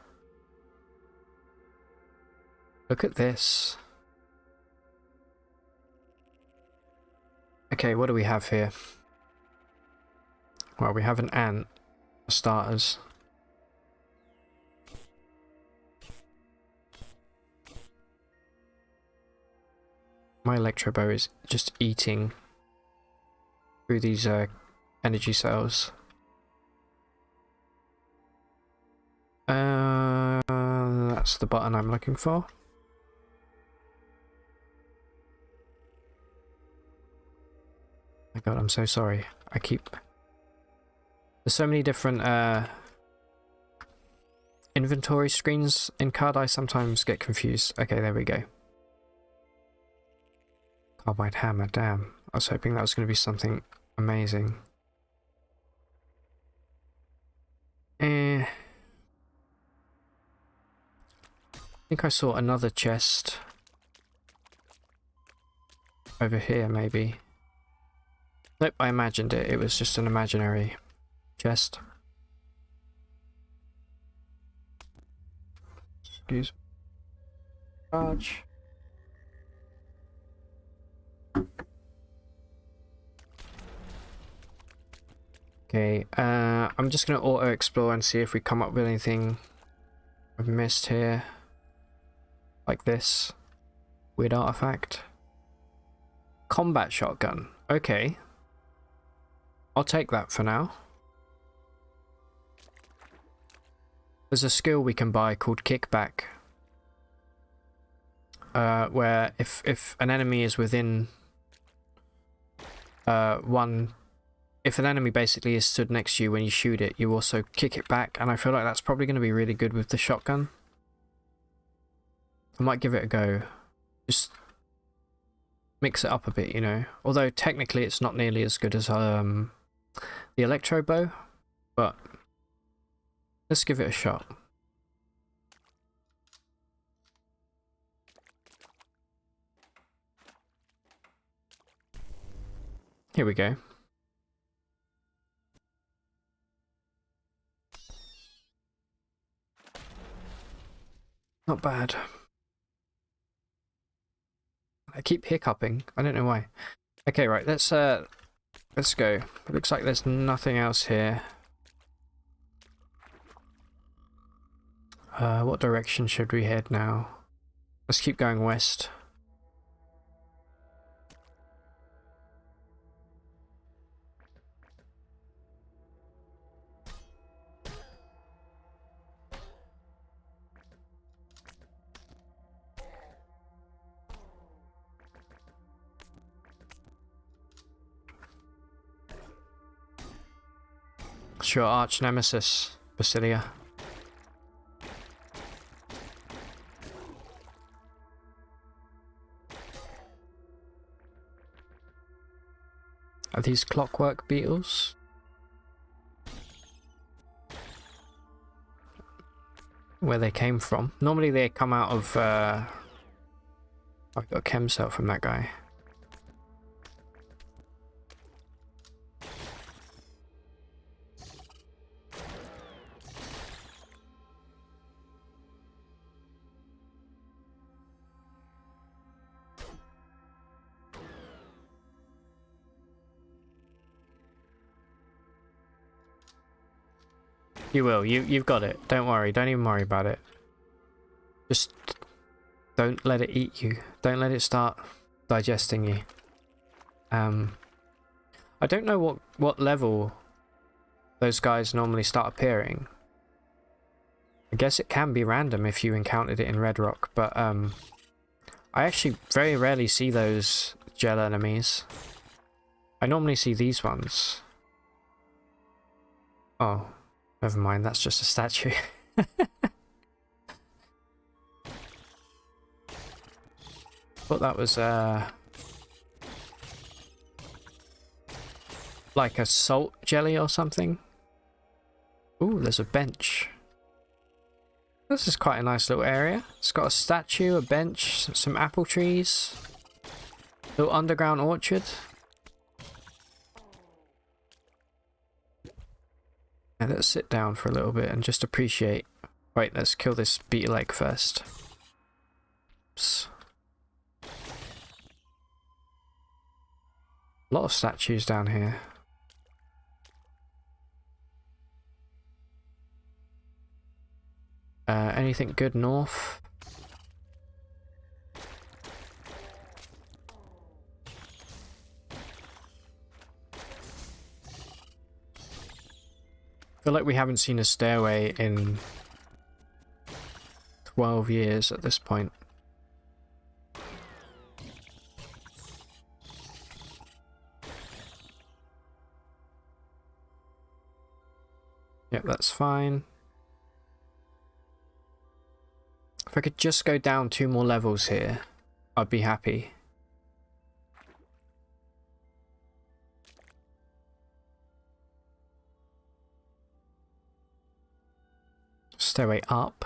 Look at this. Okay, what do we have here? Well, we have an ant. for starters. My electro bow is just eating through these energy cells. That's the button I'm looking for. My god, I'm so sorry. There's so many different inventory screens in CUD, I sometimes get confused. Okay, there we go. Carbide hammer, damn. I was hoping that was going to be something amazing. I think I saw another chest over here, maybe. Nope, I imagined it. It was just an imaginary chest. Excuse me. Charge. Okay, I'm just going to auto-explore and see if we come up with anything I've missed here. Like this. Weird artifact. Combat shotgun. Okay. I'll take that for now. There's a skill we can buy called Kickback. Where if an enemy is within if an enemy basically is stood next to you when you shoot it, you also kick it back, and I feel like that's probably going to be really good with the shotgun. I might give it a go. Just mix it up a bit, you know. Although technically it's not nearly as good as the electro bow, but let's give it a shot. Here we go. Not bad. I keep hiccuping. I don't know why. Okay, right. Let's go. It looks like there's nothing else here. What direction should we head now? Let's keep going west. It's your arch nemesis, Basilia. Are these clockwork beetles? Where they came from. Normally they come out of I got a chem cell from that guy. You will. You've got it. Don't worry. Don't even worry about it. Just don't let it eat you. Don't let it start digesting you. I don't know what level those guys normally start appearing. I guess it can be random if you encountered it in Red Rock, but I actually very rarely see those gel enemies. I normally see these ones. Oh. Never mind, that's just a statue. Thought that was like a salt jelly or something. Ooh, there's a bench. This is quite a nice little area. It's got a statue, a bench, some apple trees, little underground orchard. Now let's sit down for a little bit and just appreciate. Wait, let's kill this beetle egg first. Oops. A lot of statues down here. Anything good north? I feel like we haven't seen a stairway in 12 years at this point. Yep, that's fine. If I could just go down 2 more levels here, I'd be happy. Stairway up.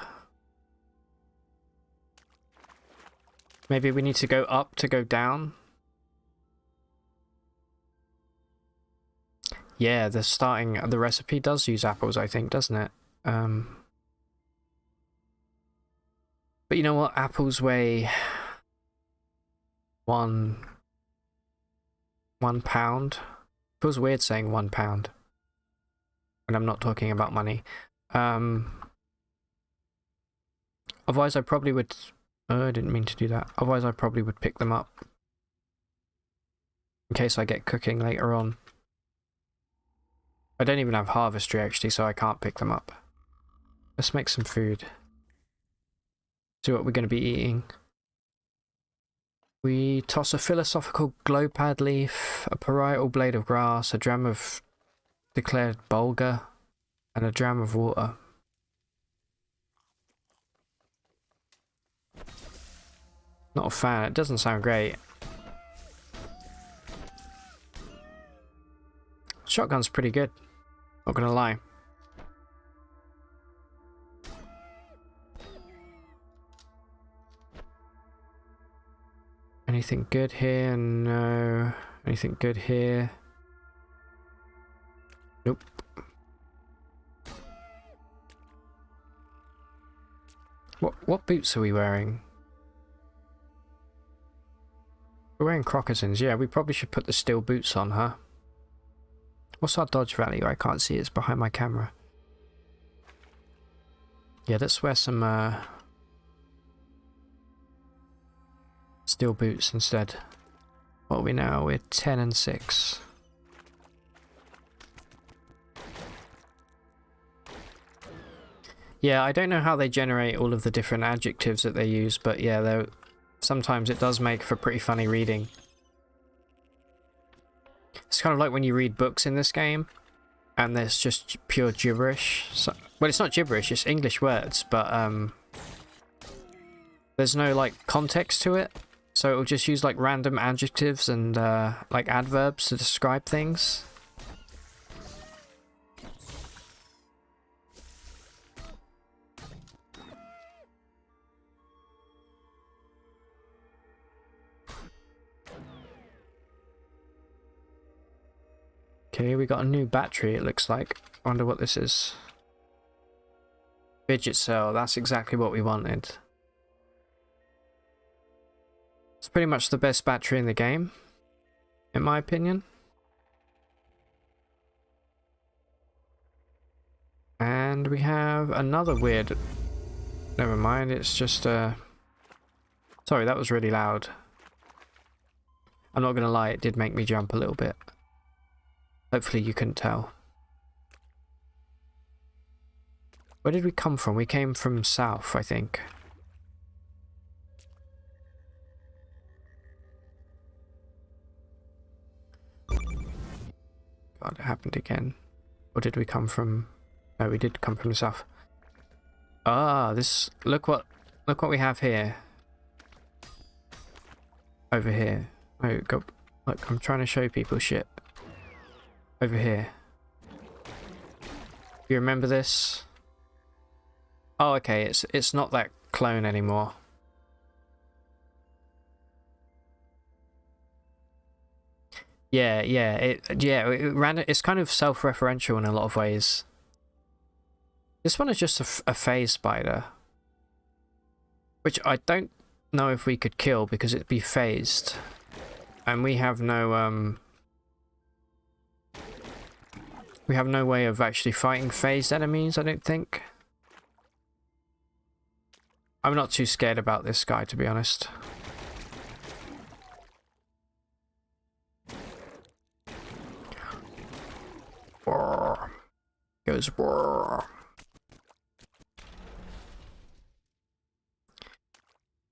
Maybe we need to go up to go down. Yeah, the recipe does use apples, I think, doesn't it? But you know what? Apples weigh one pound. Feels weird saying 1 pound when I'm not talking about money. Otherwise I probably would... Oh, I didn't mean to do that. Otherwise I probably would pick them up. In case I get cooking later on. I don't even have harvestry actually, so I can't pick them up. Let's make some food. See what we're going to be eating. We toss a philosophical glow pad leaf, a parietal blade of grass, a dram of declared bulgur, and a dram of water. Not a fan, it doesn't sound great. Shotgun's pretty good, not gonna lie. Anything good here? No. Anything good here? Nope. What boots are we wearing? We're wearing Crocassins. Yeah, we probably should put the steel boots on, huh? What's our dodge value? I can't see, it's behind my camera. Yeah, let's wear some steel boots instead. What are we now? We're 10 and 6. Yeah, I don't know how they generate all of the different adjectives that they use, but yeah, sometimes it does make for pretty funny reading. It's kind of like when you read books in this game, and there's just pure gibberish. So, well, it's not gibberish, it's English words, but there's no like context to it. So it'll just use like random adjectives and like adverbs to describe things. Okay, we got a new battery, it looks like. I wonder what this is. Fidget cell, that's exactly what we wanted. It's pretty much the best battery in the game, in my opinion. And we have another weird... Never mind, it's just Sorry, that was really loud. I'm not gonna lie, it did make me jump a little bit. Hopefully you couldn't tell. Where did we come from? We came from south, I think. God, it happened again. Or did we come from... No, we did come from the south. Ah, this... Look what we have here. Over here. Oh, go... Look, I'm trying to show people shit. Over here. You remember this? Oh, okay, it's not that clone anymore. Yeah, it's kind of self-referential in a lot of ways. This one is just a phase spider, which I don't know if we could kill because it'd be phased, and we have no way of actually fighting phased enemies, I don't think. I'm not too scared about this guy, to be honest. Goes.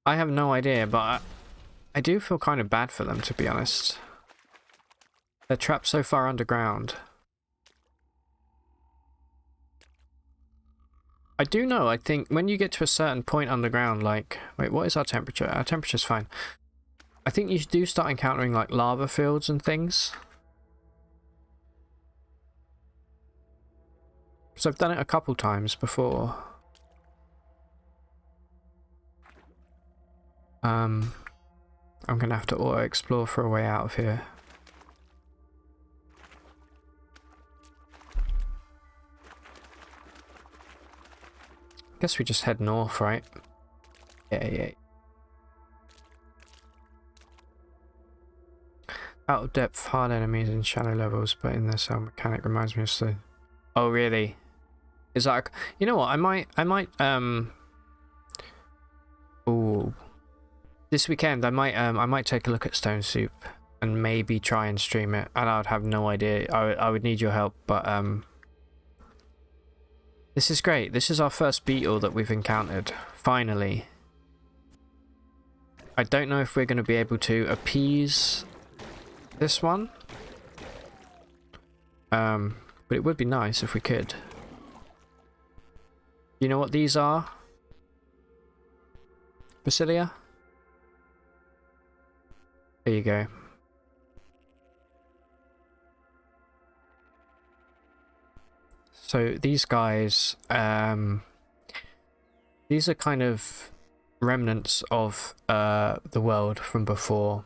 I have no idea, but I do feel kind of bad for them, to be honest. They're trapped so far underground. I do know, I think when you get to a certain point underground, like... Wait, what is our temperature? Our temperature's fine. I think you do start encountering, like, lava fields and things. So I've done it a couple times before. I'm gonna have to auto-explore for a way out of here. Guess we just head north, right? Yeah. Out of depth, hard enemies in shallow levels, but in their cell mechanic reminds me of the... Oh, really? Is that... You know what, I might, Ooh. This weekend, I might take a look at Stone Soup and maybe try and stream it. And I would have no idea. I would need your help, but, this is great. This is our first beetle that we've encountered. Finally. I don't know if we're going to be able to appease this one. But it would be nice if we could. You know what these are? Basilia? There you go. So these guys, these are kind of remnants of the world from before,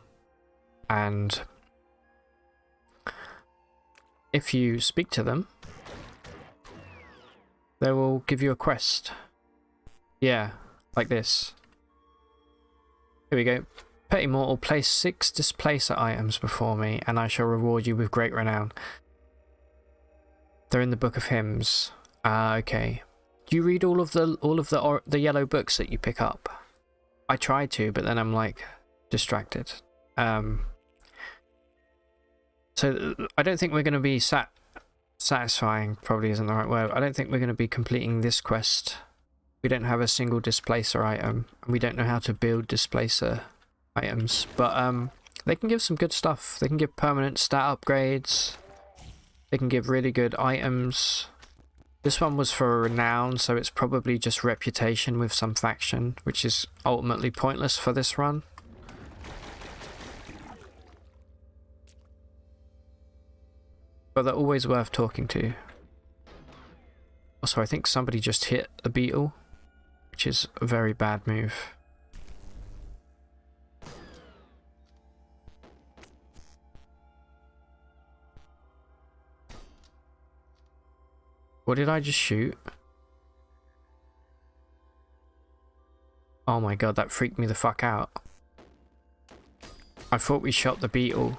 and if you speak to them, they will give you a quest. Yeah, like this. Here we go. Petty mortal, place 6 displacer items before me, and I shall reward you with great renown. They're in the Book of Hymns. Okay. Do you read all of the yellow books that you pick up? I try to, but then I'm like distracted. So I don't think we're going to be satisfying. Probably isn't the right word. I don't think we're going to be completing this quest. We don't have a single displacer item, and we don't know how to build displacer items, but they can give some good stuff. They can give permanent stat upgrades. They can give really good items. This one was for renown, so it's probably just reputation with some faction, which is ultimately pointless for this run. But they're always worth talking to. Also, I think somebody just hit a beetle, which is a very bad move. What did I just shoot? Oh my god, that freaked me the fuck out. I thought we shot the beetle.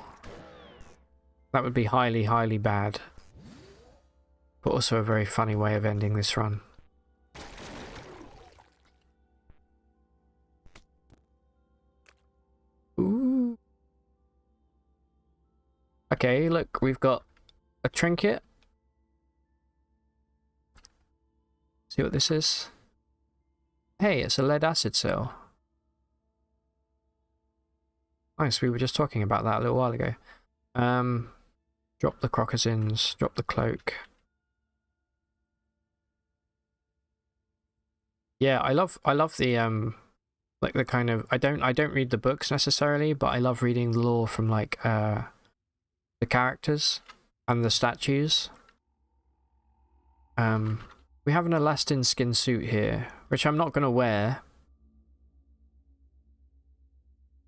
That would be highly, highly bad. But also a very funny way of ending this run. Ooh. Okay, look, we've got a trinket. See what this is? Hey, it's a lead acid cell. Nice, we were just talking about that a little while ago. Drop the crocossins, drop the cloak. Yeah, I love the like the kind of I don't read the books necessarily, but I love reading the lore from like the characters and the statues. We have an elastin skin suit here, which I'm not going to wear.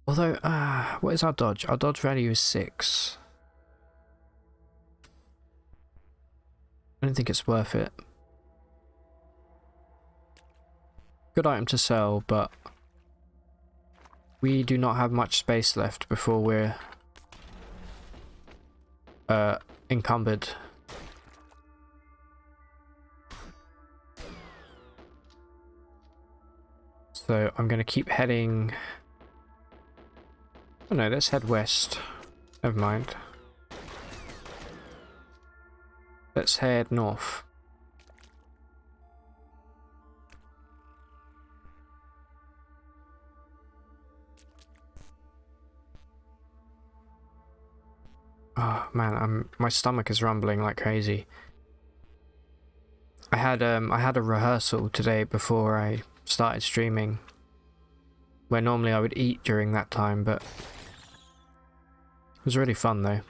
Although, what is our dodge? Our dodge value is 6. I don't think it's worth it. Good item to sell, but we do not have much space left before we're encumbered. So I'm going to keep heading... Oh no, let's head west. Never mind. Let's head north. Oh man, my stomach is rumbling like crazy. I had a rehearsal today before I started streaming, where normally I would eat during that time, but it was really fun though.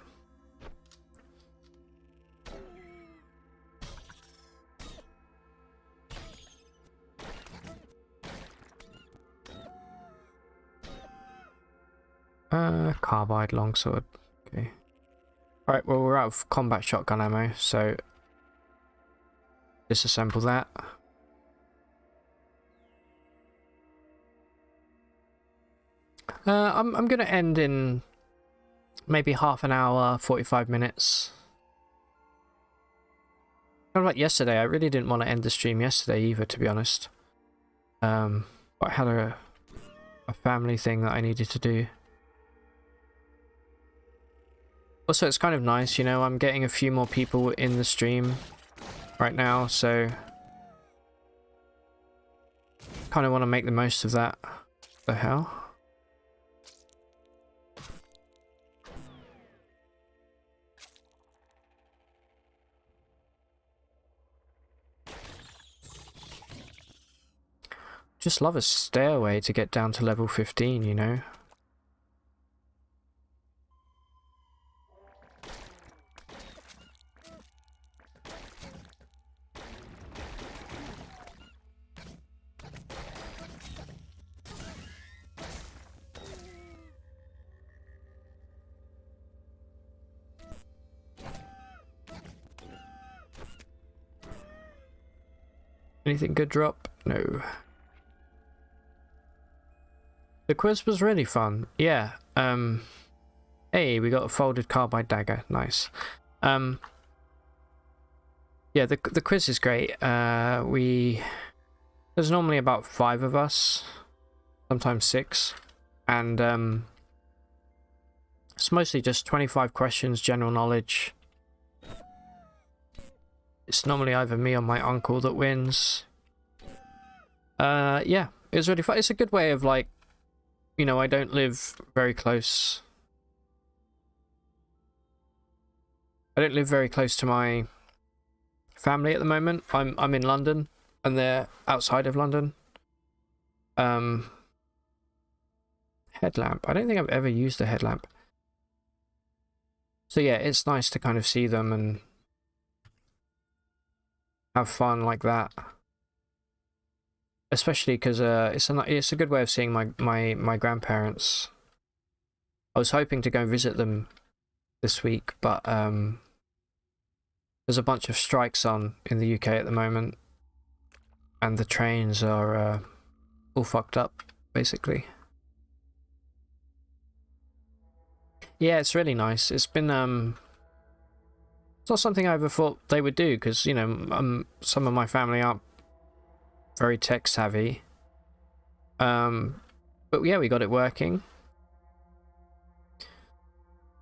Carbide longsword. Okay. Alright, well we're out of combat shotgun ammo, so disassemble that. I'm gonna end in maybe half an hour, 45 minutes. Kind of like yesterday, I really didn't want to end the stream yesterday either, to be honest. But I had a family thing that I needed to do. Also, it's kind of nice, you know, I'm getting a few more people in the stream right now, so kind of want to make the most of that. What the hell? Just love a stairway to get down to level 15, you know? Anything good drop? No. The quiz was really fun. Yeah. Hey, we got a folded carbide dagger. Nice. Yeah, the quiz is great. There's normally about 5 of us, sometimes 6, and it's mostly just 25 questions, general knowledge. It's normally either me or my uncle that wins. Yeah, it was really fun. It's a good way of, like, you know, I don't live very close. I don't live very close to my family at the moment. I'm in London, and they're outside of London. Headlamp. I don't think I've ever used a headlamp. So yeah, it's nice to kind of see them and have fun like that. Especially because it's a good way of seeing my grandparents. I was hoping to go visit them this week, but there's a bunch of strikes on in the UK at the moment, and the trains are all fucked up, basically. Yeah, it's really nice. It's been it's not something I ever thought they would do, because, you know, some of my family aren't very tech savvy. But yeah, we got it working.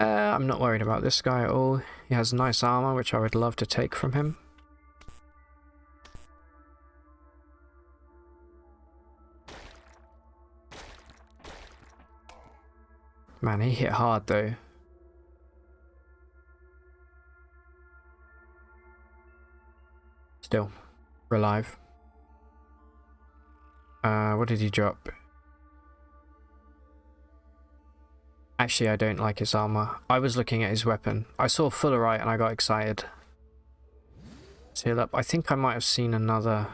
I'm not worried about this guy at all. He has nice armor, which I would love to take from him. Man, he hit hard though. Still, we're alive. What did he drop? Actually, I don't like his armor. I was looking at his weapon. I saw Fullerite and I got excited. Let's heal up. I think I might have seen another.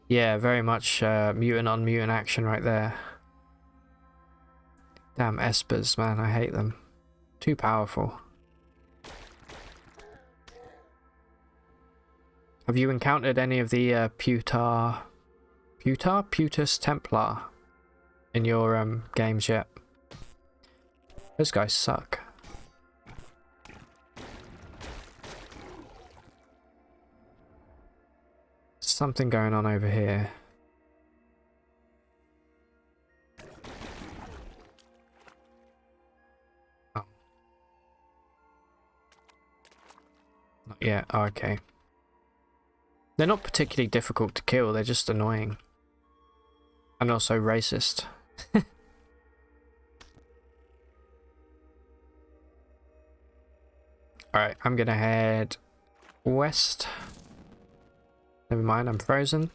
Yeah, very much mutant on mutant action right there. Damn espers, man, I hate them. Too powerful. Have you encountered any of the Putus Templar in your games yet? Those guys suck. something going on over here. Oh. Not yet. Oh, okay. They're not particularly difficult to kill, they're just annoying. And also racist. Alright, I'm gonna head west. Never mind, I'm frozen.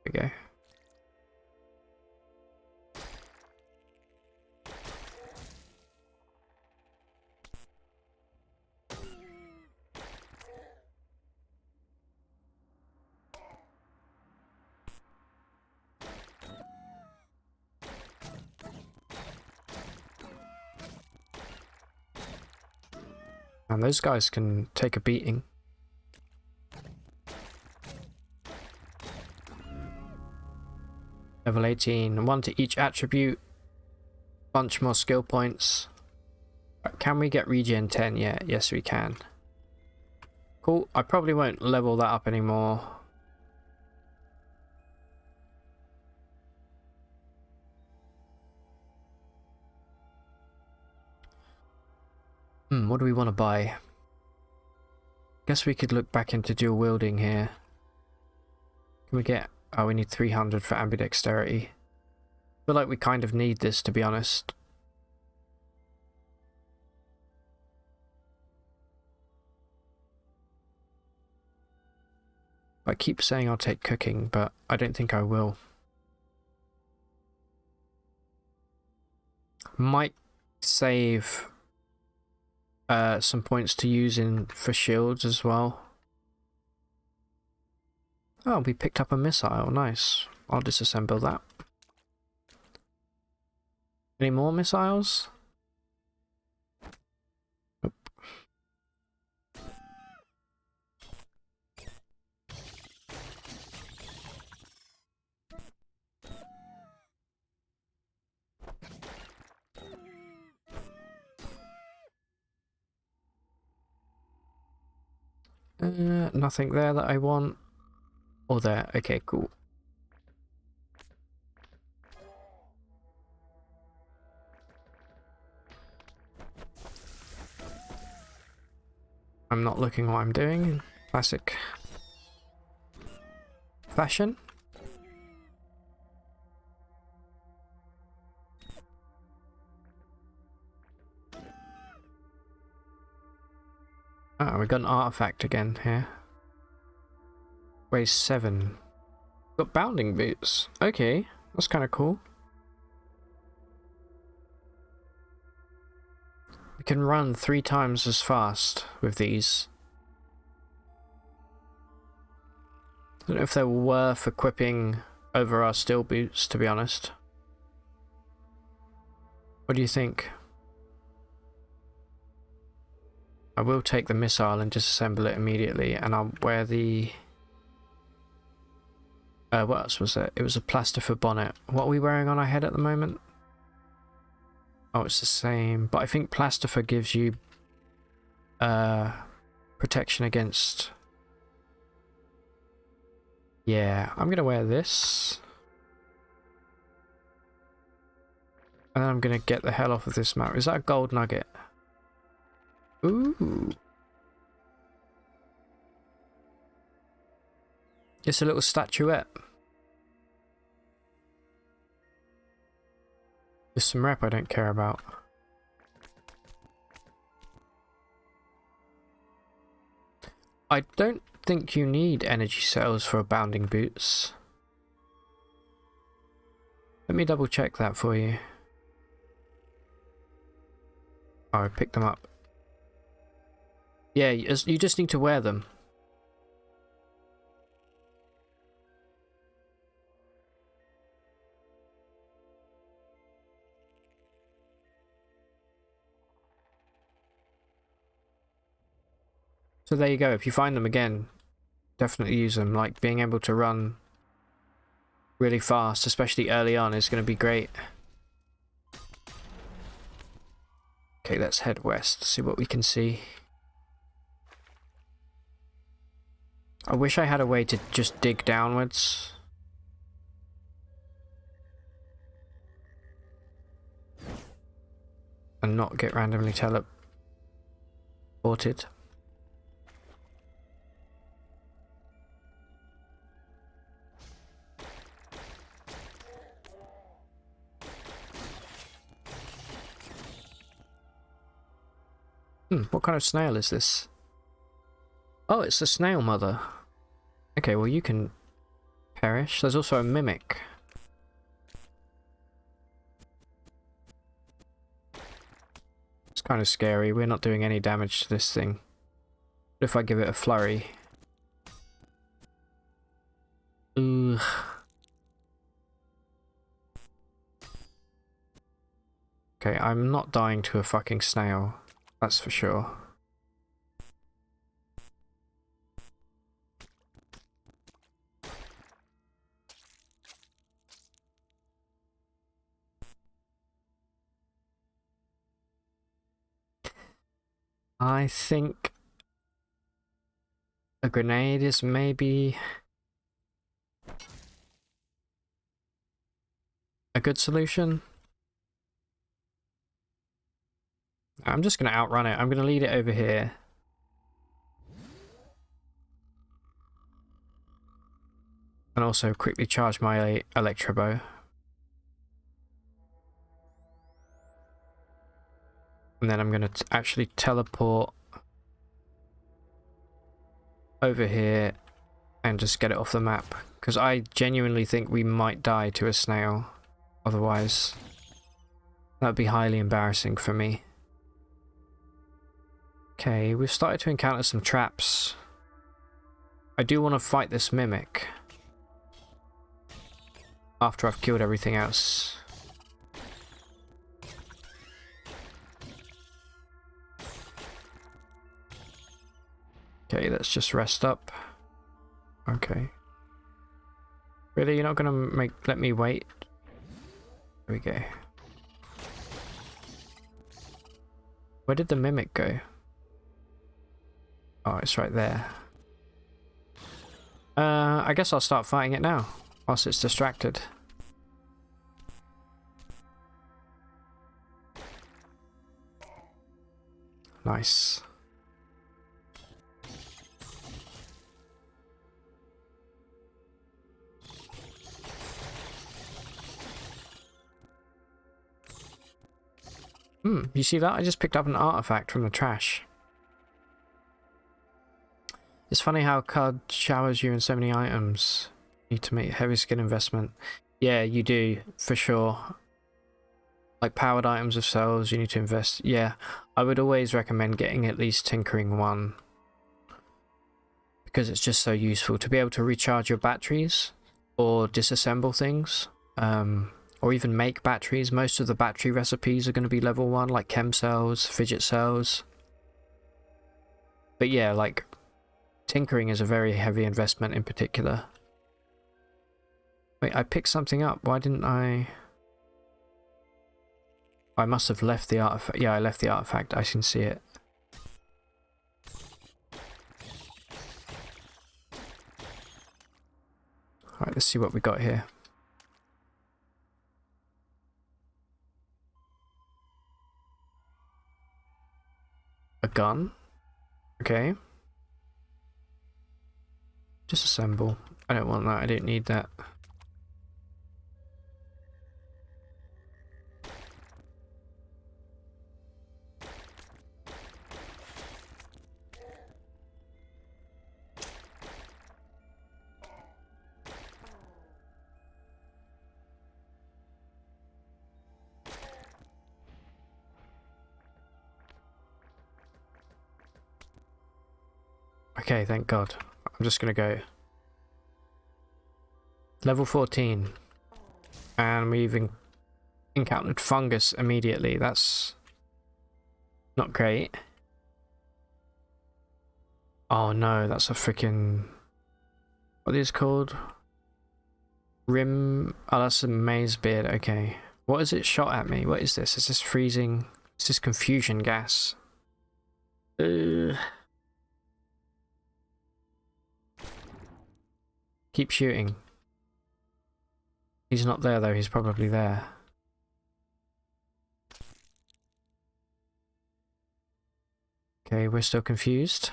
There we go. And those guys can take a beating. Level 18, 1 to each attribute. Bunch more skill points. Can we get regen 10 yet? Yes, we can. Cool. I probably won't level that up anymore. What do we want to buy? Guess we could look back into dual wielding here. Can we get... Oh, we need 300 for ambidexterity. I feel like we kind of need this, to be honest. I keep saying I'll take cooking, but I don't think I will. Might save some points to use for shields as well. Oh, we picked up a missile. Nice. I'll disassemble that. Any more missiles? Nope. Nothing there that I want. Or there. Okay, cool. I'm not looking what I'm doing in classic fashion. Oh, we got an artifact again here. Weighs 7. Got bounding boots. Okay, that's kind of cool. We can run 3 times as fast with these. I don't know if they're worth equipping over our steel boots, to be honest. What do you think? I will take the missile and disassemble it immediately, and I'll wear the... what else was it? It was a plastifer bonnet. What are we wearing on our head at the moment? Oh, it's the same. But I think plastifer gives you protection against... Yeah, I'm going to wear this. And then I'm going to get the hell off of this map. Is that a gold nugget? Ooh. It's a little statuette. There's some rep I don't care about. I don't think you need energy cells for bounding boots. Let me double check that for you. Oh, I picked them up. Yeah, you just need to wear them. So there you go, if you find them again, definitely use them. Like, being able to run really fast, especially early on, is going to be great. Okay, let's head west, see what we can see. I wish I had a way to just dig downwards. And not get randomly teleported. What kind of snail is this? Oh, it's the snail mother. Okay, well you can perish. There's also a mimic. It's kind of scary. We're not doing any damage to this thing. What if I give it a flurry? Ugh. Okay, I'm not dying to a fucking snail. That's for sure. I think a grenade is maybe a good solution. I'm just going to outrun it. I'm going to lead it over here. And also quickly charge my electro bow. And then I'm going to actually teleport over here and just get it off the map. Because I genuinely think we might die to a snail. Otherwise, that would be highly embarrassing for me. Okay, we've started to encounter some traps. I do want to fight this mimic after I've killed everything else. Okay, let's just rest up. Okay. Really, you're not gonna let me wait? There we go. Where did the mimic go? Oh, it's right there. I guess I'll start fighting it now, whilst it's distracted. Nice. You see that? I just picked up an artifact from the trash. It's funny how CUD showers you in so many items. You need to make heavy skill investment. Yeah, you do, for sure. Like powered items of cells, you need to invest. Yeah, I would always recommend getting at least Tinkering 1. Because it's just so useful to be able to recharge your batteries or disassemble things. Or even make batteries. Most of the battery recipes are going to be level 1, like chem cells, fidget cells. But yeah, like tinkering is a very heavy investment in particular. Wait, I picked something up. Why didn't I? I must have left the artifact. Yeah, I left the artifact. I can see it. Alright, let's see what we got here. A gun? Okay. Disassemble. I don't want that. I don't need that. Okay, thank God. I'm just gonna go. Level 14. And we've encountered fungus immediately. That's not great. Oh no, that's a freaking... What are these called? Rim... Oh, that's a maze beard. Okay. What is it shot at me? What is this? Is this freezing? Is this confusion gas? Keep shooting. He's not there though, he's probably there. Okay, we're still confused.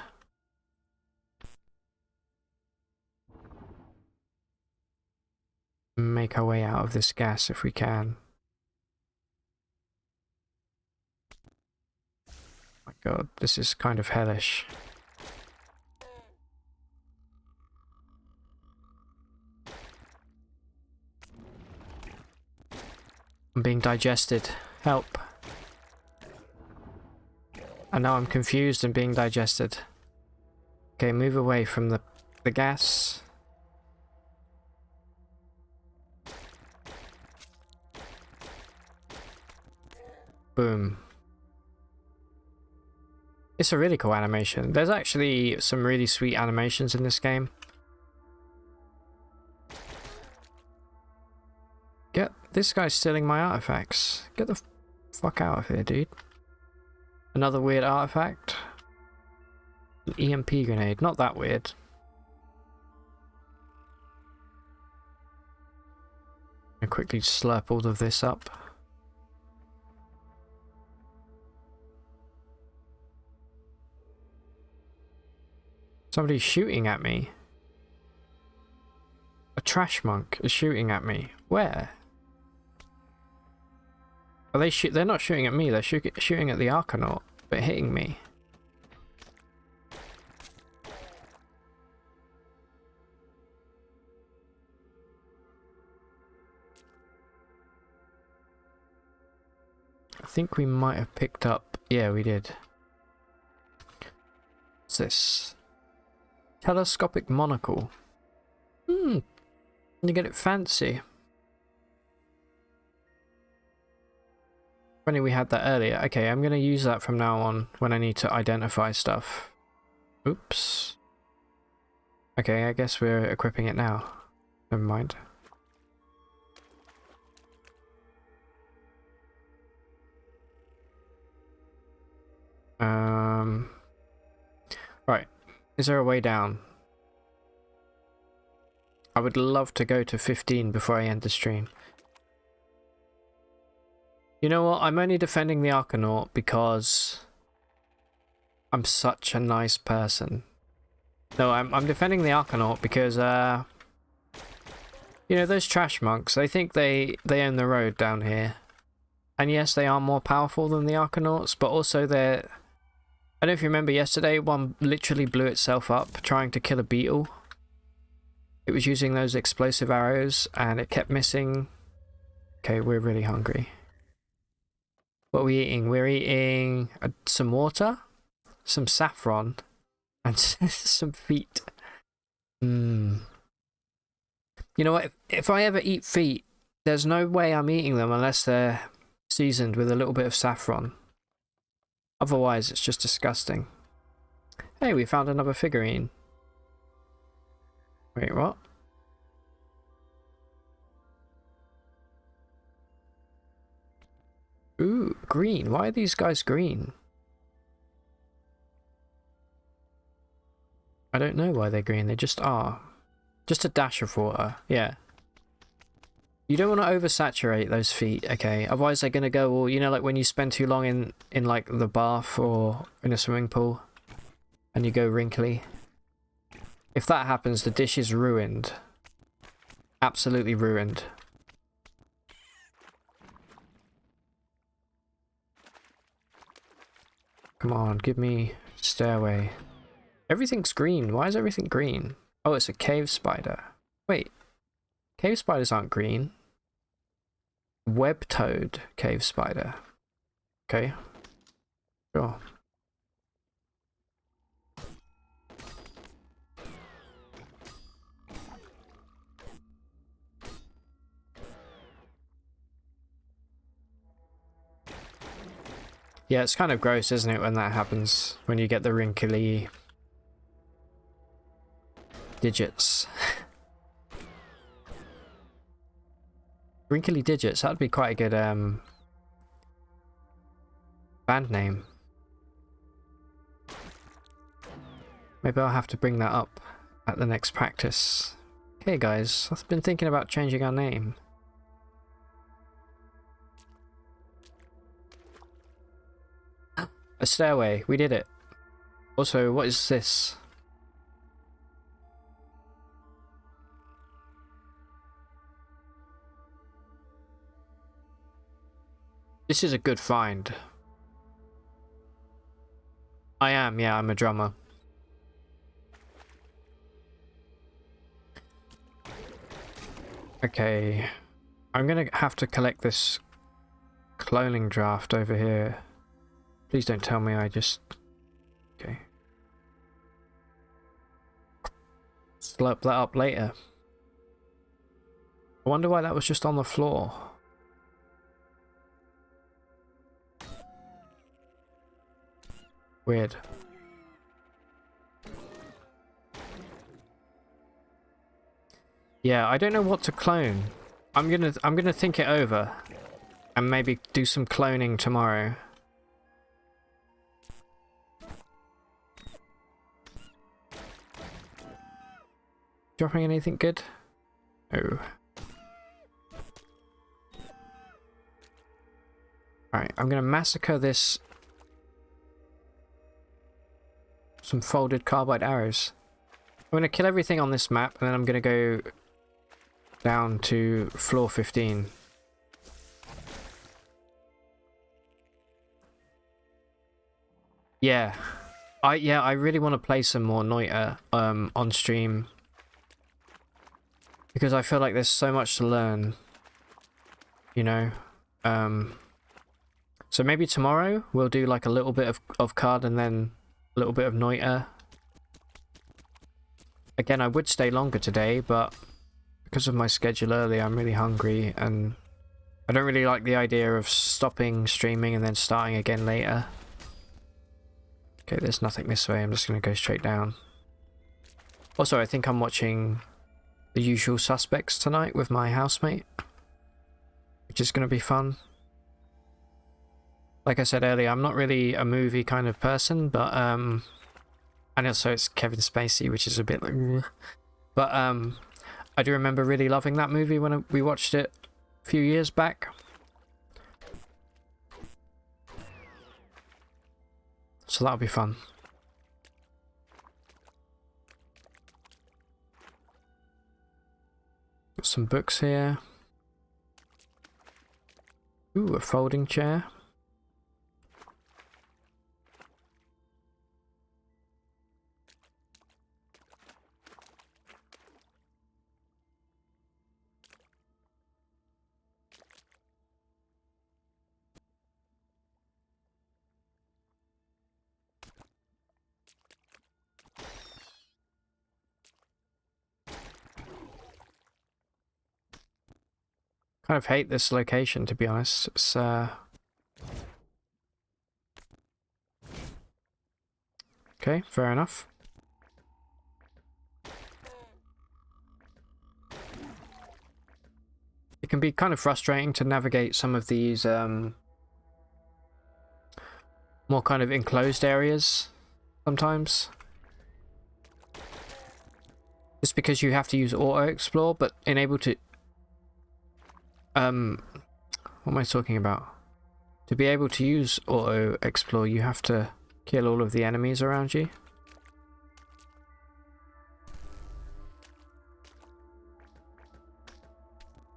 Make our way out of this gas if we can. Oh my god, this is kind of hellish. I'm being digested. Help. And now I'm confused and being digested. Okay, move away from the gas. Boom. It's a really cool animation. There's actually some really sweet animations in this game. This guy's stealing my artifacts. Get the fuck out of here, dude. Another weird artifact. An EMP grenade. Not that weird. I'll quickly slurp all of this up. Somebody's shooting at me. A trash monk is shooting at me. Where? Are they they're not shooting at me, they're shooting at the Arcanaut, but hitting me. I think we might have picked up... Yeah, we did. What's this? Telescopic monocle. You get it fancy. Funny we had that earlier. Okay, I'm going to use that from now on when I need to identify stuff. Oops. Okay, I guess we're equipping it now. Never mind. Right. Is there a way down? I would love to go to 15 before I end the stream. You know what? I'm only defending the Arcanaut because I'm such a nice person. No, I'm defending the Arcanaut because, you know, those trash monks, they think they own the road down here. And yes, they are more powerful than the Arcanauts, but also they're... I don't know if you remember yesterday, one literally blew itself up trying to kill a beetle. It was using those explosive arrows and it kept missing. Okay, we're really hungry. What are we eating? We're eating some water, some saffron, and some feet. You know what? If I ever eat feet, there's no way I'm eating them unless they're seasoned with a little bit of saffron. Otherwise, it's just disgusting. Hey, we found another figurine. Wait, what? Ooh, green. Why are these guys green? I don't know why they're green. They just are. Just a dash of water. Yeah. You don't want to oversaturate those feet, okay? Otherwise they're going to go all, you know, like when you spend too long in like the bath or in a swimming pool and you go wrinkly. If that happens, the dish is ruined. Absolutely ruined. Come on, give me stairway. Everything's green. Why is everything green? Oh, it's a cave spider. Wait. Cave spiders aren't green. Web-toed cave spider. Okay. Sure. Yeah, it's kind of gross, isn't it, when that happens? When you get the wrinkly digits. Wrinkly digits, that'd be quite a good band name. Maybe I'll have to bring that up at the next practice. Hey guys, I've been thinking about changing our name. A stairway, we did it. Also, what is this? This is a good find. I am, yeah, I'm a drummer. Okay, I'm gonna have to collect this cloning draft over here. Please don't tell me I just... Okay. Slurp that up later. I wonder why that was just on the floor. Weird. Yeah, I don't know what to clone. I'm gonna think it over and maybe do some cloning tomorrow. Dropping anything good? Oh. Alright, I'm gonna massacre this. Some folded carbide arrows. I'm gonna kill everything on this map and then I'm gonna go down to floor 15. Yeah. I really want to play some more Noita on stream. Because I feel like there's so much to learn. You know? So maybe tomorrow we'll do like a little bit of card and then a little bit of Noita. Again, I would stay longer today, but because of my schedule early, I'm really hungry and I don't really like the idea of stopping streaming and then starting again later. Okay, there's nothing this way. I'm just going to go straight down. Also, I think I'm watching The Usual Suspects tonight with my housemate, which is going to be fun. Like I said earlier, I'm not really a movie kind of person, but and also it's Kevin Spacey, which is a bit like, but I do remember really loving that movie when we watched it a few years back. So that'll be fun. Got some books here. Ooh, a folding chair. Kind of hate this location, to be honest. It's okay, fair enough. It can be kind of frustrating to navigate some of these more kind of enclosed areas sometimes. Just because you have to use auto explore, but enable to what am I talking about? To be able to use auto explore, you have to kill all of the enemies around you.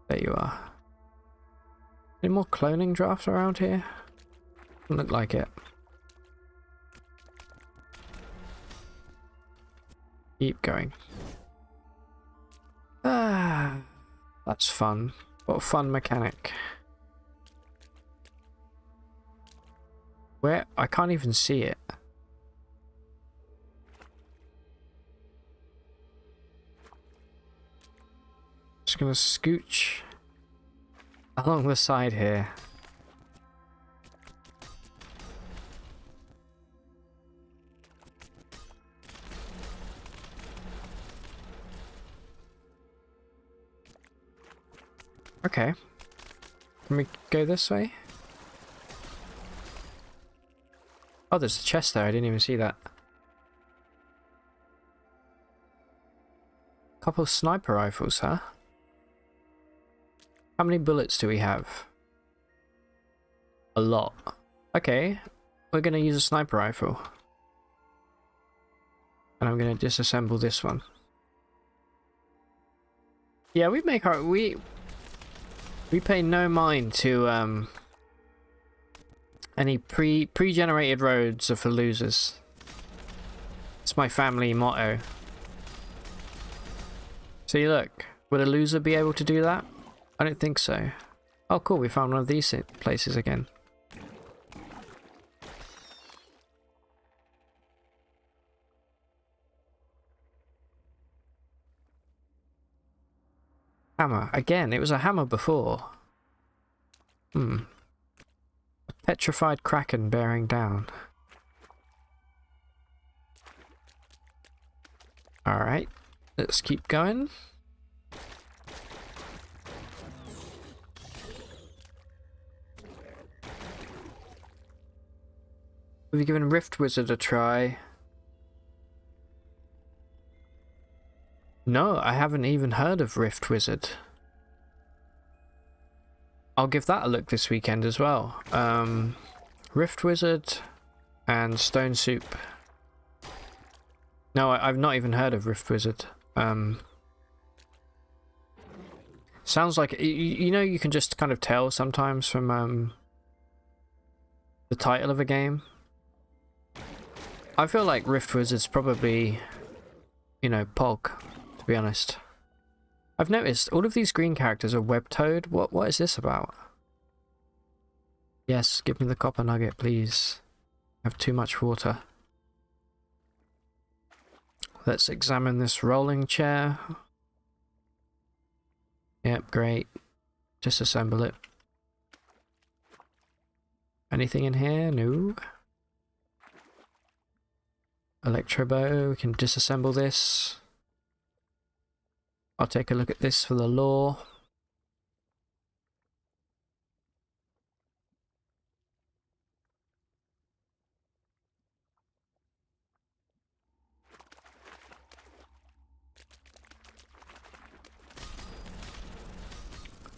There you are. Any more cloning drafts around here? Doesn't look like it. Keep going. Ah, that's fun. What a fun mechanic. Where? I can't even see it. Just gonna scooch along the side here. Okay. Can we go this way? Oh, there's a chest there. I didn't even see that. Couple of sniper rifles, huh? How many bullets do we have? A lot. Okay, we're gonna use a sniper rifle. And I'm gonna disassemble this one. Yeah, we make our... We pay no mind to, any pre-generated roads are for losers. It's my family motto. See, look. Would a loser be able to do that? I don't think so. Oh, cool. We found one of these places again. Hammer. Again, it was a hammer before. A petrified kraken bearing down. Alright. Let's keep going. Have you given Rift Wizard a try? No, I haven't even heard of Rift Wizard. I'll give that a look this weekend as well. Rift Wizard and Stone Soup. No, I've not even heard of Rift Wizard. Sounds like... You know, you can just kind of tell sometimes from the title of a game. I feel like Rift Wizard's probably, you know, Pog, to be honest. I've noticed all of these green characters are web-toed. What is this about? Yes, give me the copper nugget, please. I have too much water. Let's examine this rolling chair. Yep, great. Disassemble it. Anything in here? No. Electro bow, we can disassemble this. I'll take a look at this for the lore.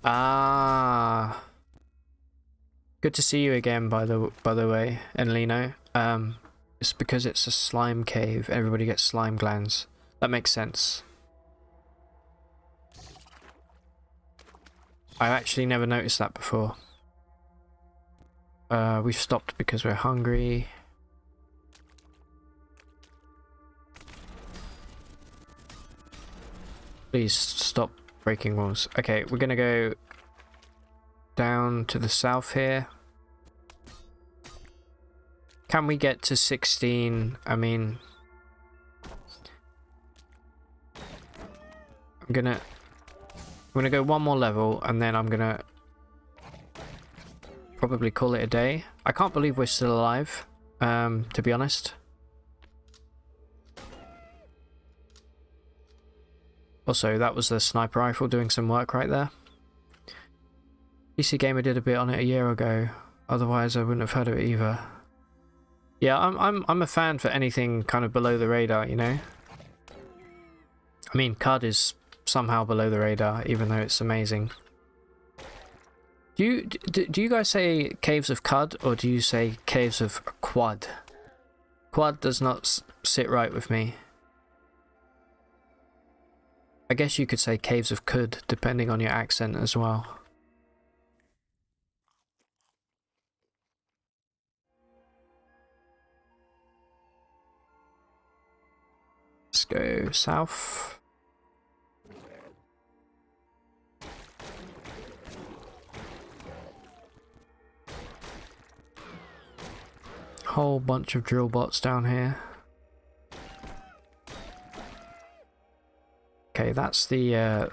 Ah. Good to see you again, by the way, Enlino. It's because it's a slime cave. Everybody gets slime glands. That makes sense. I've actually never noticed that before. We've stopped because we're hungry. Please stop breaking walls. Okay, we're gonna go down to the south here. Can we get to 16? I mean... I'm gonna go one more level and then I'm gonna probably call it a day. I can't believe we're still alive, to be honest. Also, that was the sniper rifle doing some work right there. PC Gamer did a bit on it a year ago, otherwise I wouldn't have heard of it either. Yeah, I'm a fan for anything kind of below the radar, you know? I mean, CUD is somehow below the radar, even though it's amazing. Do you guys say Caves of CUD, or do you say Caves of Quad? Quad does not sit right with me. I guess you could say Caves of Cud, depending on your accent as well. Let's go south. Whole bunch of drill bots down here. Okay, that's the well,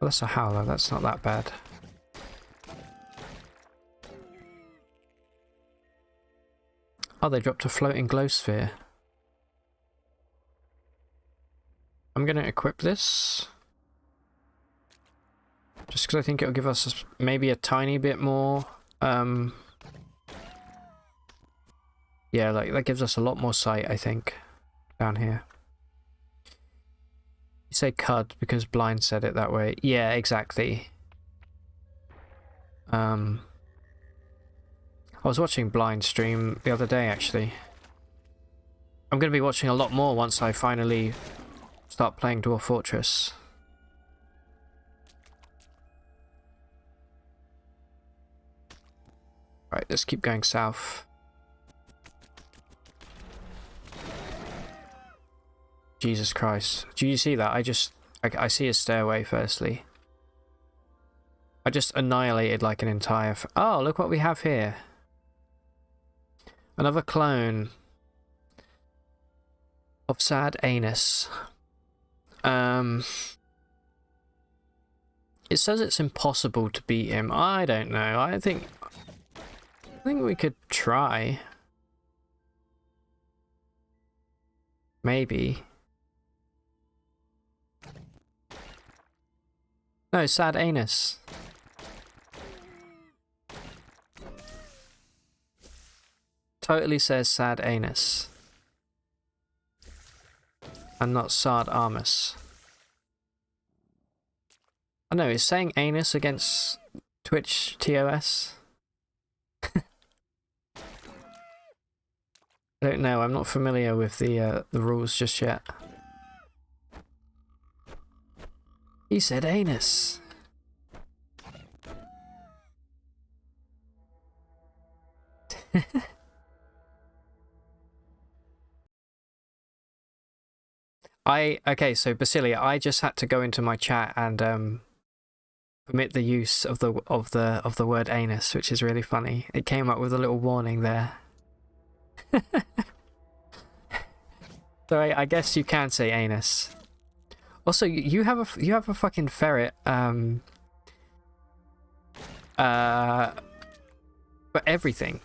that's a howler, that's not that bad. Oh, they dropped a floating glow sphere. I'm gonna equip this. Just because I think it'll give us maybe a tiny bit more, yeah, like that gives us a lot more sight, I think, down here. You say cud because Blind said it that way. Yeah, exactly. I was watching Blind stream the other day, actually. I'm going to be watching a lot more once I finally start playing Dwarf Fortress. Right, let's keep going south. Jesus Christ. Do you see that? I see a stairway, firstly. I just annihilated like an entire... Oh, look what we have here. Another clone of Sad Anus. It says it's impossible to beat him. I don't know. I think we could try. Maybe. No, Sad Anus. Totally says Sad Anus. And not Sard Armus. I know, is saying anus against Twitch TOS? I don't know, I'm not familiar with the rules just yet. He said anus. Okay, so Basilia, I just had to go into my chat and permit the use of the word anus, which is really funny. It came up with a little warning there. So I guess you can say anus. Also, you have a fucking ferret for everything.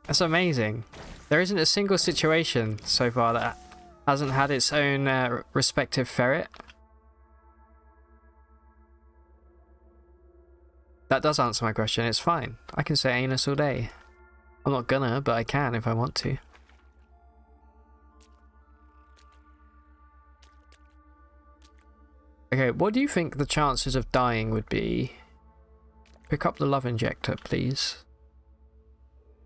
That's amazing. There isn't a single situation so far that hasn't had its own respective ferret. That does answer my question. It's fine. I can say anus all day. I'm not gonna, but I can if I want to. Okay, what do you think the chances of dying would be? Pick up the love injector, please.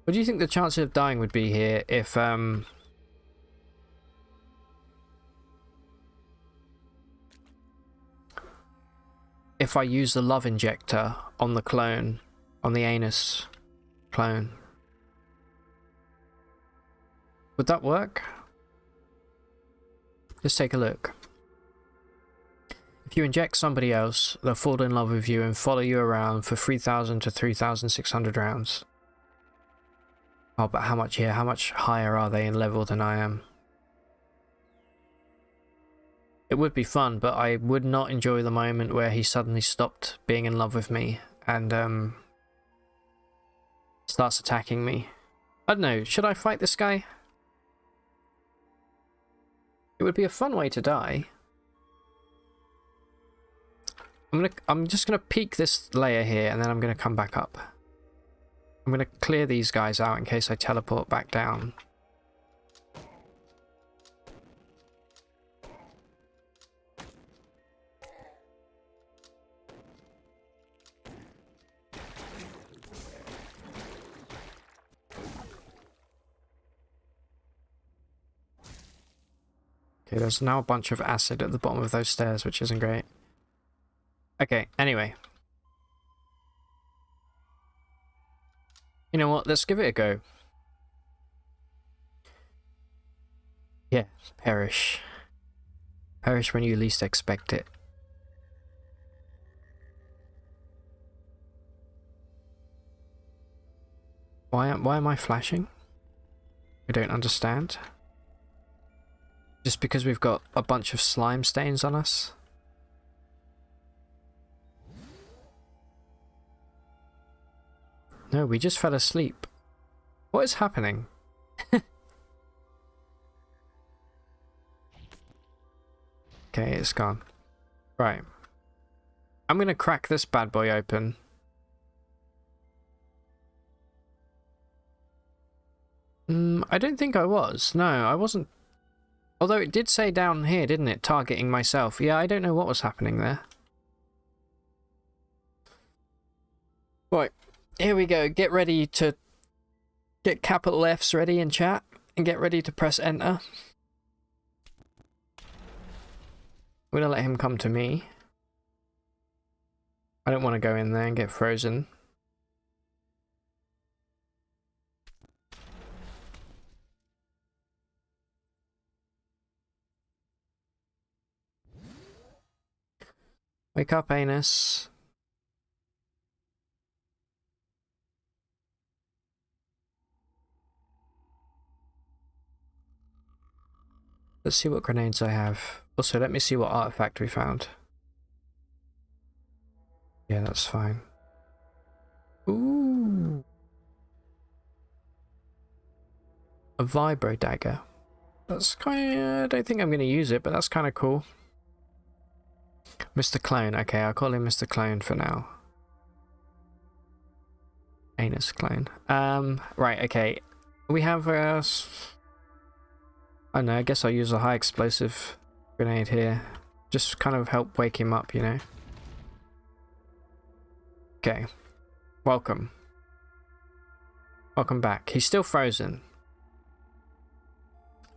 What do you think the chances of dying would be here if I use the love injector on the clone, on the anus clone? Would that work? Let's take a look. If you inject somebody else, they'll fall in love with you and follow you around for 3,000 to 3,600 rounds. Oh, but how much here? How much higher are they in level than I am? It would be fun, but I would not enjoy the moment where he suddenly stopped being in love with me and starts attacking me. I don't know, should I fight this guy? It would be a fun way to die. I'm just gonna peek this layer here and then I'm gonna come back up. I'm gonna clear these guys out in case I teleport back down. Okay, there's now a bunch of acid at the bottom of those stairs, which isn't great. Okay, anyway. You know what, let's give it a go. Yeah, perish. Perish when you least expect it. Why am I flashing? I don't understand. Just because we've got a bunch of slime stains on us? No, we just fell asleep. What is happening? Okay, it's gone. Right. I'm gonna crack this bad boy open. I don't think I was. No, I wasn't. Although it did say down here, didn't it? Targeting myself. Yeah, I don't know what was happening there. Right, here we go. Get ready to... Get capital Fs ready in chat. And get ready to press enter. I'm gonna let him come to me. I don't want to go in there and get frozen. Wake up, Anus. Let's see what grenades I have. Also, let me see what artifact we found. Yeah, that's fine. Ooh. A vibro dagger. That's kind of... I don't think I'm going to use it, but that's kind of cool. Mr. Clone. Okay, I'll call him Mr. Clone for now. Anus Clone. Right, okay. We have I don't know, I guess I'll use a high explosive grenade here. Just kind of help wake him up, you know? Okay. Welcome. Welcome back. He's still frozen.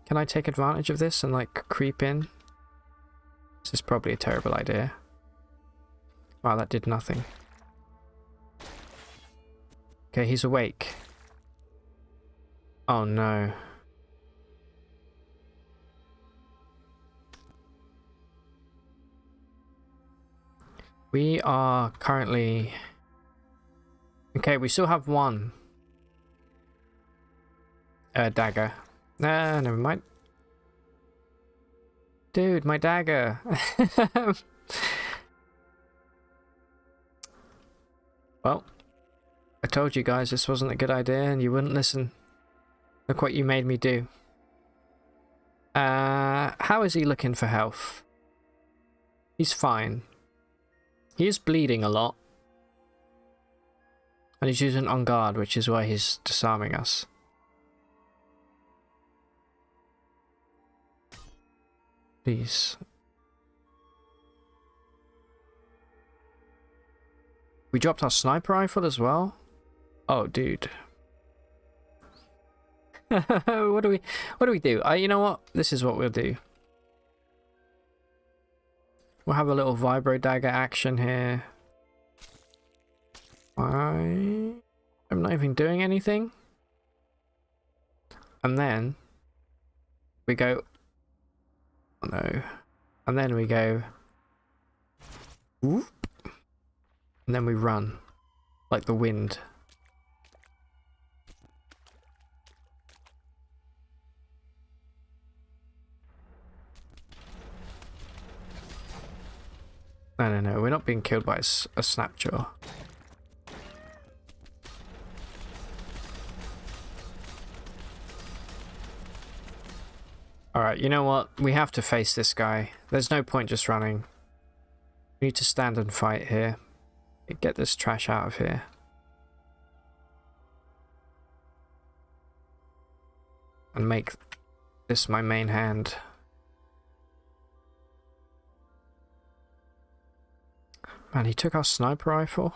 Can I take advantage of this and, like, creep in? This is probably a terrible idea. Wow, that did nothing. Okay, he's awake. Oh no. We are currently... Okay, we still have one. Dagger. Nah, never mind. Dude, my dagger. Well, I told you guys this wasn't a good idea and you wouldn't listen. Look what you made me do. How is he looking for health? He's fine. He is bleeding a lot. And he's using on guard, which is why he's disarming us. Please. We dropped our sniper rifle as well? Oh, dude. What do we do? You know what? This is what we'll do. We'll have a little vibro dagger action here. I'm not even doing anything. And then we go... Oh no. And then we go... Whoop. And then we run. Like the wind. No, we're not being killed by a snapjaw. Alright, you know what? We have to face this guy. There's no point just running. We need to stand and fight here. Get this trash out of here. And make this my main hand. Man, he took our sniper rifle.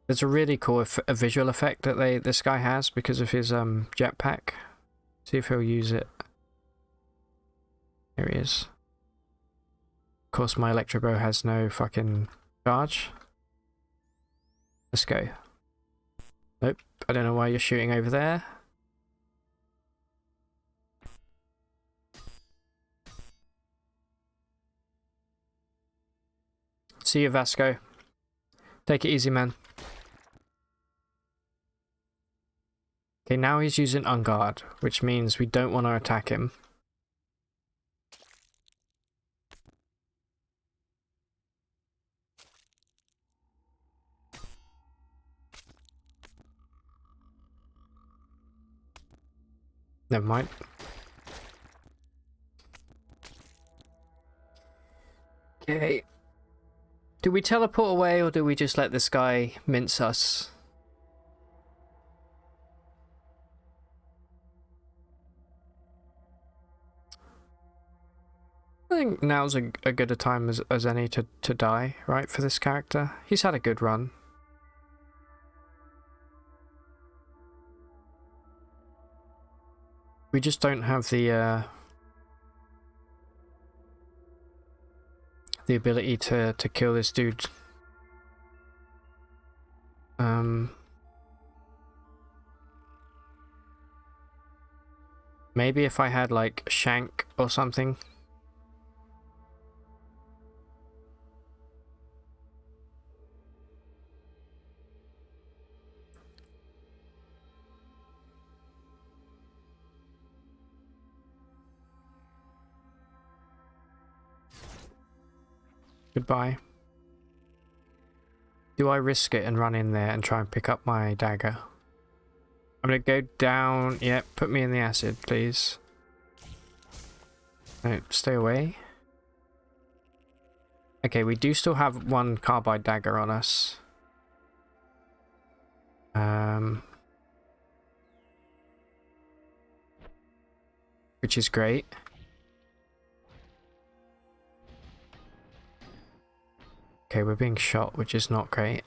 There's a really cool a visual effect that this guy has because of his jetpack. See if he'll use it. Here he is. Of course, my electro bow has no fucking charge. Let's go. Nope, I don't know why you're shooting over there. See you, Vasco. Take it easy, man. Okay, now he's using on guard, which means we don't want to attack him. Never mind. Okay. Do we teleport away or do we just let this guy mince us? I think now's a good a time as any to die, right, for this character. He's had a good run. We just don't have the ability to kill this dude. Maybe if I had like Shank or something. Goodbye. Do I risk it and run in there and try and pick up my dagger? I'm gonna go down. Yep, put me in the acid, please. No, stay away. Okay, we do still have one carbide dagger on us. Which is great. Okay, we're being shot, which is not great.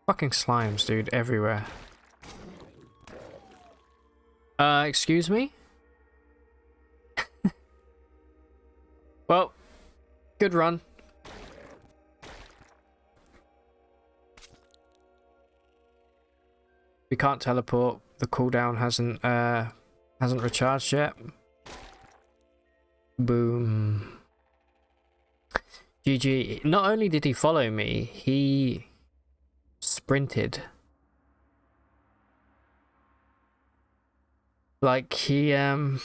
Fucking slimes, dude, everywhere. Excuse me? Well, good run. We can't teleport. The cooldown hasn't recharged yet. Boom. GG. Not only did he follow me, he sprinted. Like he Yep.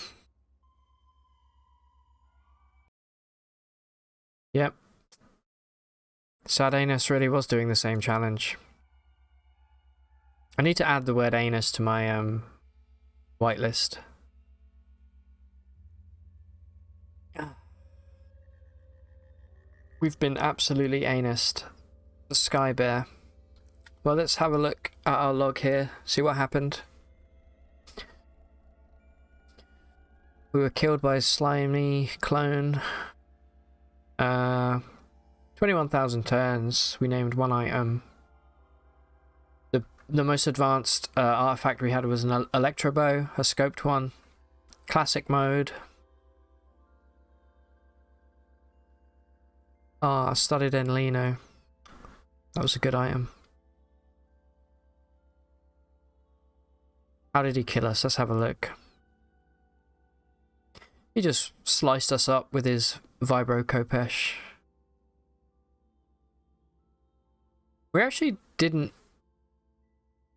Sad Anus really was doing the same challenge. I need to add the word anus to my whitelist. We've been absolutely anused. The Sky Bear. Well, let's have a look at our log here, see what happened. We were killed by a slimy clone. 21,000 turns. We named one item. The most advanced artifact we had was an electro bow, a scoped one. Classic mode. Ah, studded Enlino. That was a good item. How did he kill us? Let's have a look. He just sliced us up with his Vibro Kopesh. We actually didn't...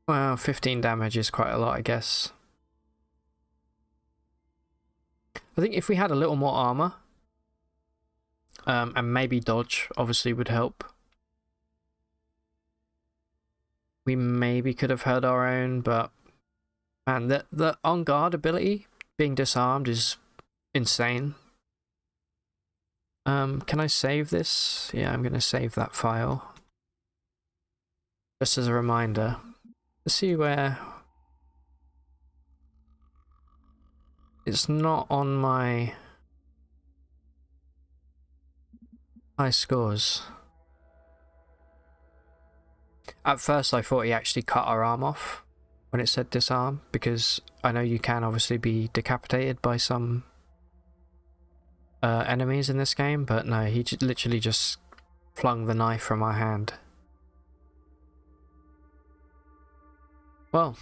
Well, 15 damage is quite a lot, I guess. I think if we had a little more armor, and maybe dodge, obviously would help. We maybe could have held our own, but... Man, the on-guard ability, being disarmed, is insane. Can I save this? Yeah, I'm going to save that file. Just as a reminder. Let's see where... It's not on my high scores. At first I thought he actually cut our arm off when it said disarm, because I know you can obviously be decapitated by some enemies in this game, but no, he literally just flung the knife from our hand. Well,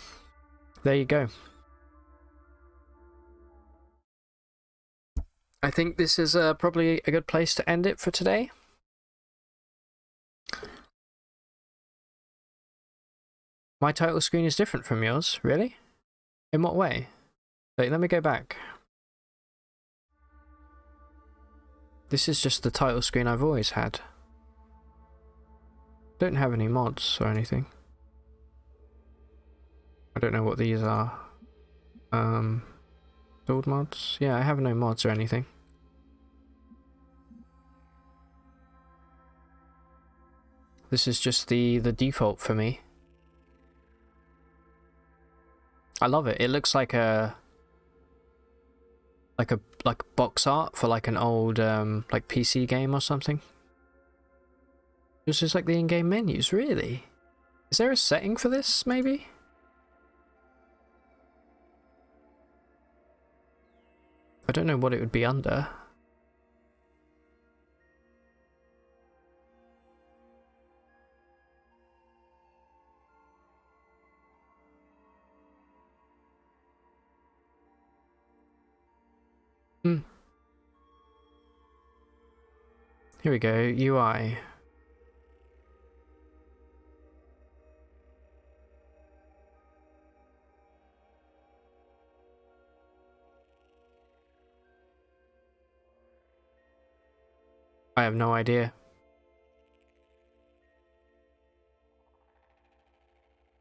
there you go. I think this is probably a good place to end it for today. My title screen is different from yours, really? In what way? Wait, let me go back. This is just the title screen I've always had. Don't have any mods or anything. I don't know what these are. Build mods? Yeah, I have no mods or anything. This is just the default for me. I love it. It looks like a like a box art for like an old like PC game or something. This is like the in-game menus, really? Is there a setting for this, maybe? I don't know what it would be under. Here we go, UI. I have no idea.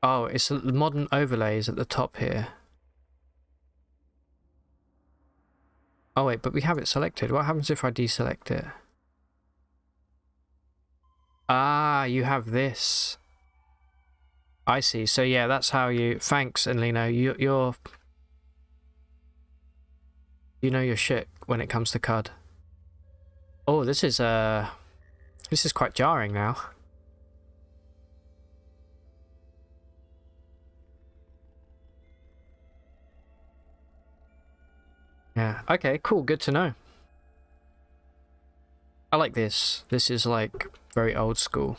Oh, it's the modern overlays at the top here. Oh wait, but we have it selected. What happens if I deselect it? Ah, you have this. I see. So yeah, that's how you... Thanks, Enlino. You know your shit when it comes to CUD. Oh, this is quite jarring now. Yeah. Okay, cool. Good to know. I like this. This is like very old school.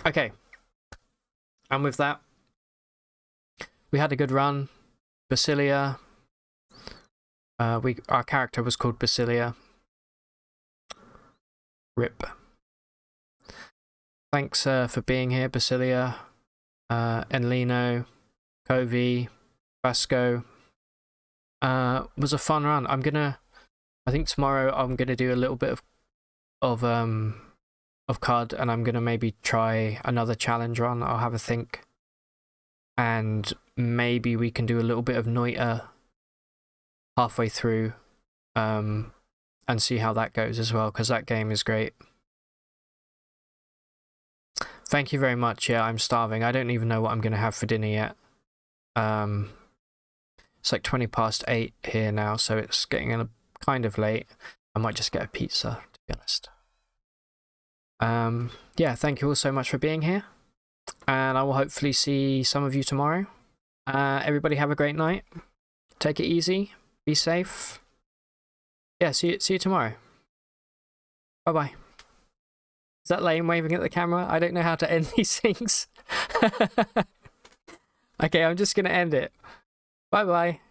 Okay. And with that, we had a good run. Basilia. Our character was called Basilia. RIP. Thanks for being here, Basilia, Enlino, Covey, Vasco. Was a fun run. I think tomorrow I'm gonna do a little bit of CUD, and I'm gonna maybe try another challenge run. I'll have a think, and maybe we can do a little bit of Noita halfway through, and see how that goes as well, because that game is great. Thank you very much. Yeah, I'm starving. I don't even know what I'm gonna have for dinner yet. It's like 8:20 here now, so it's getting kind of late. I might just get a pizza, to be honest. Yeah, thank you all so much for being here, and I will hopefully see some of you tomorrow. Everybody have a great night. Take it easy. Be safe. Yeah, see you tomorrow. Bye-bye. Is that lame waving at the camera? I don't know how to end these things. Okay, I'm just gonna end it. Bye-bye.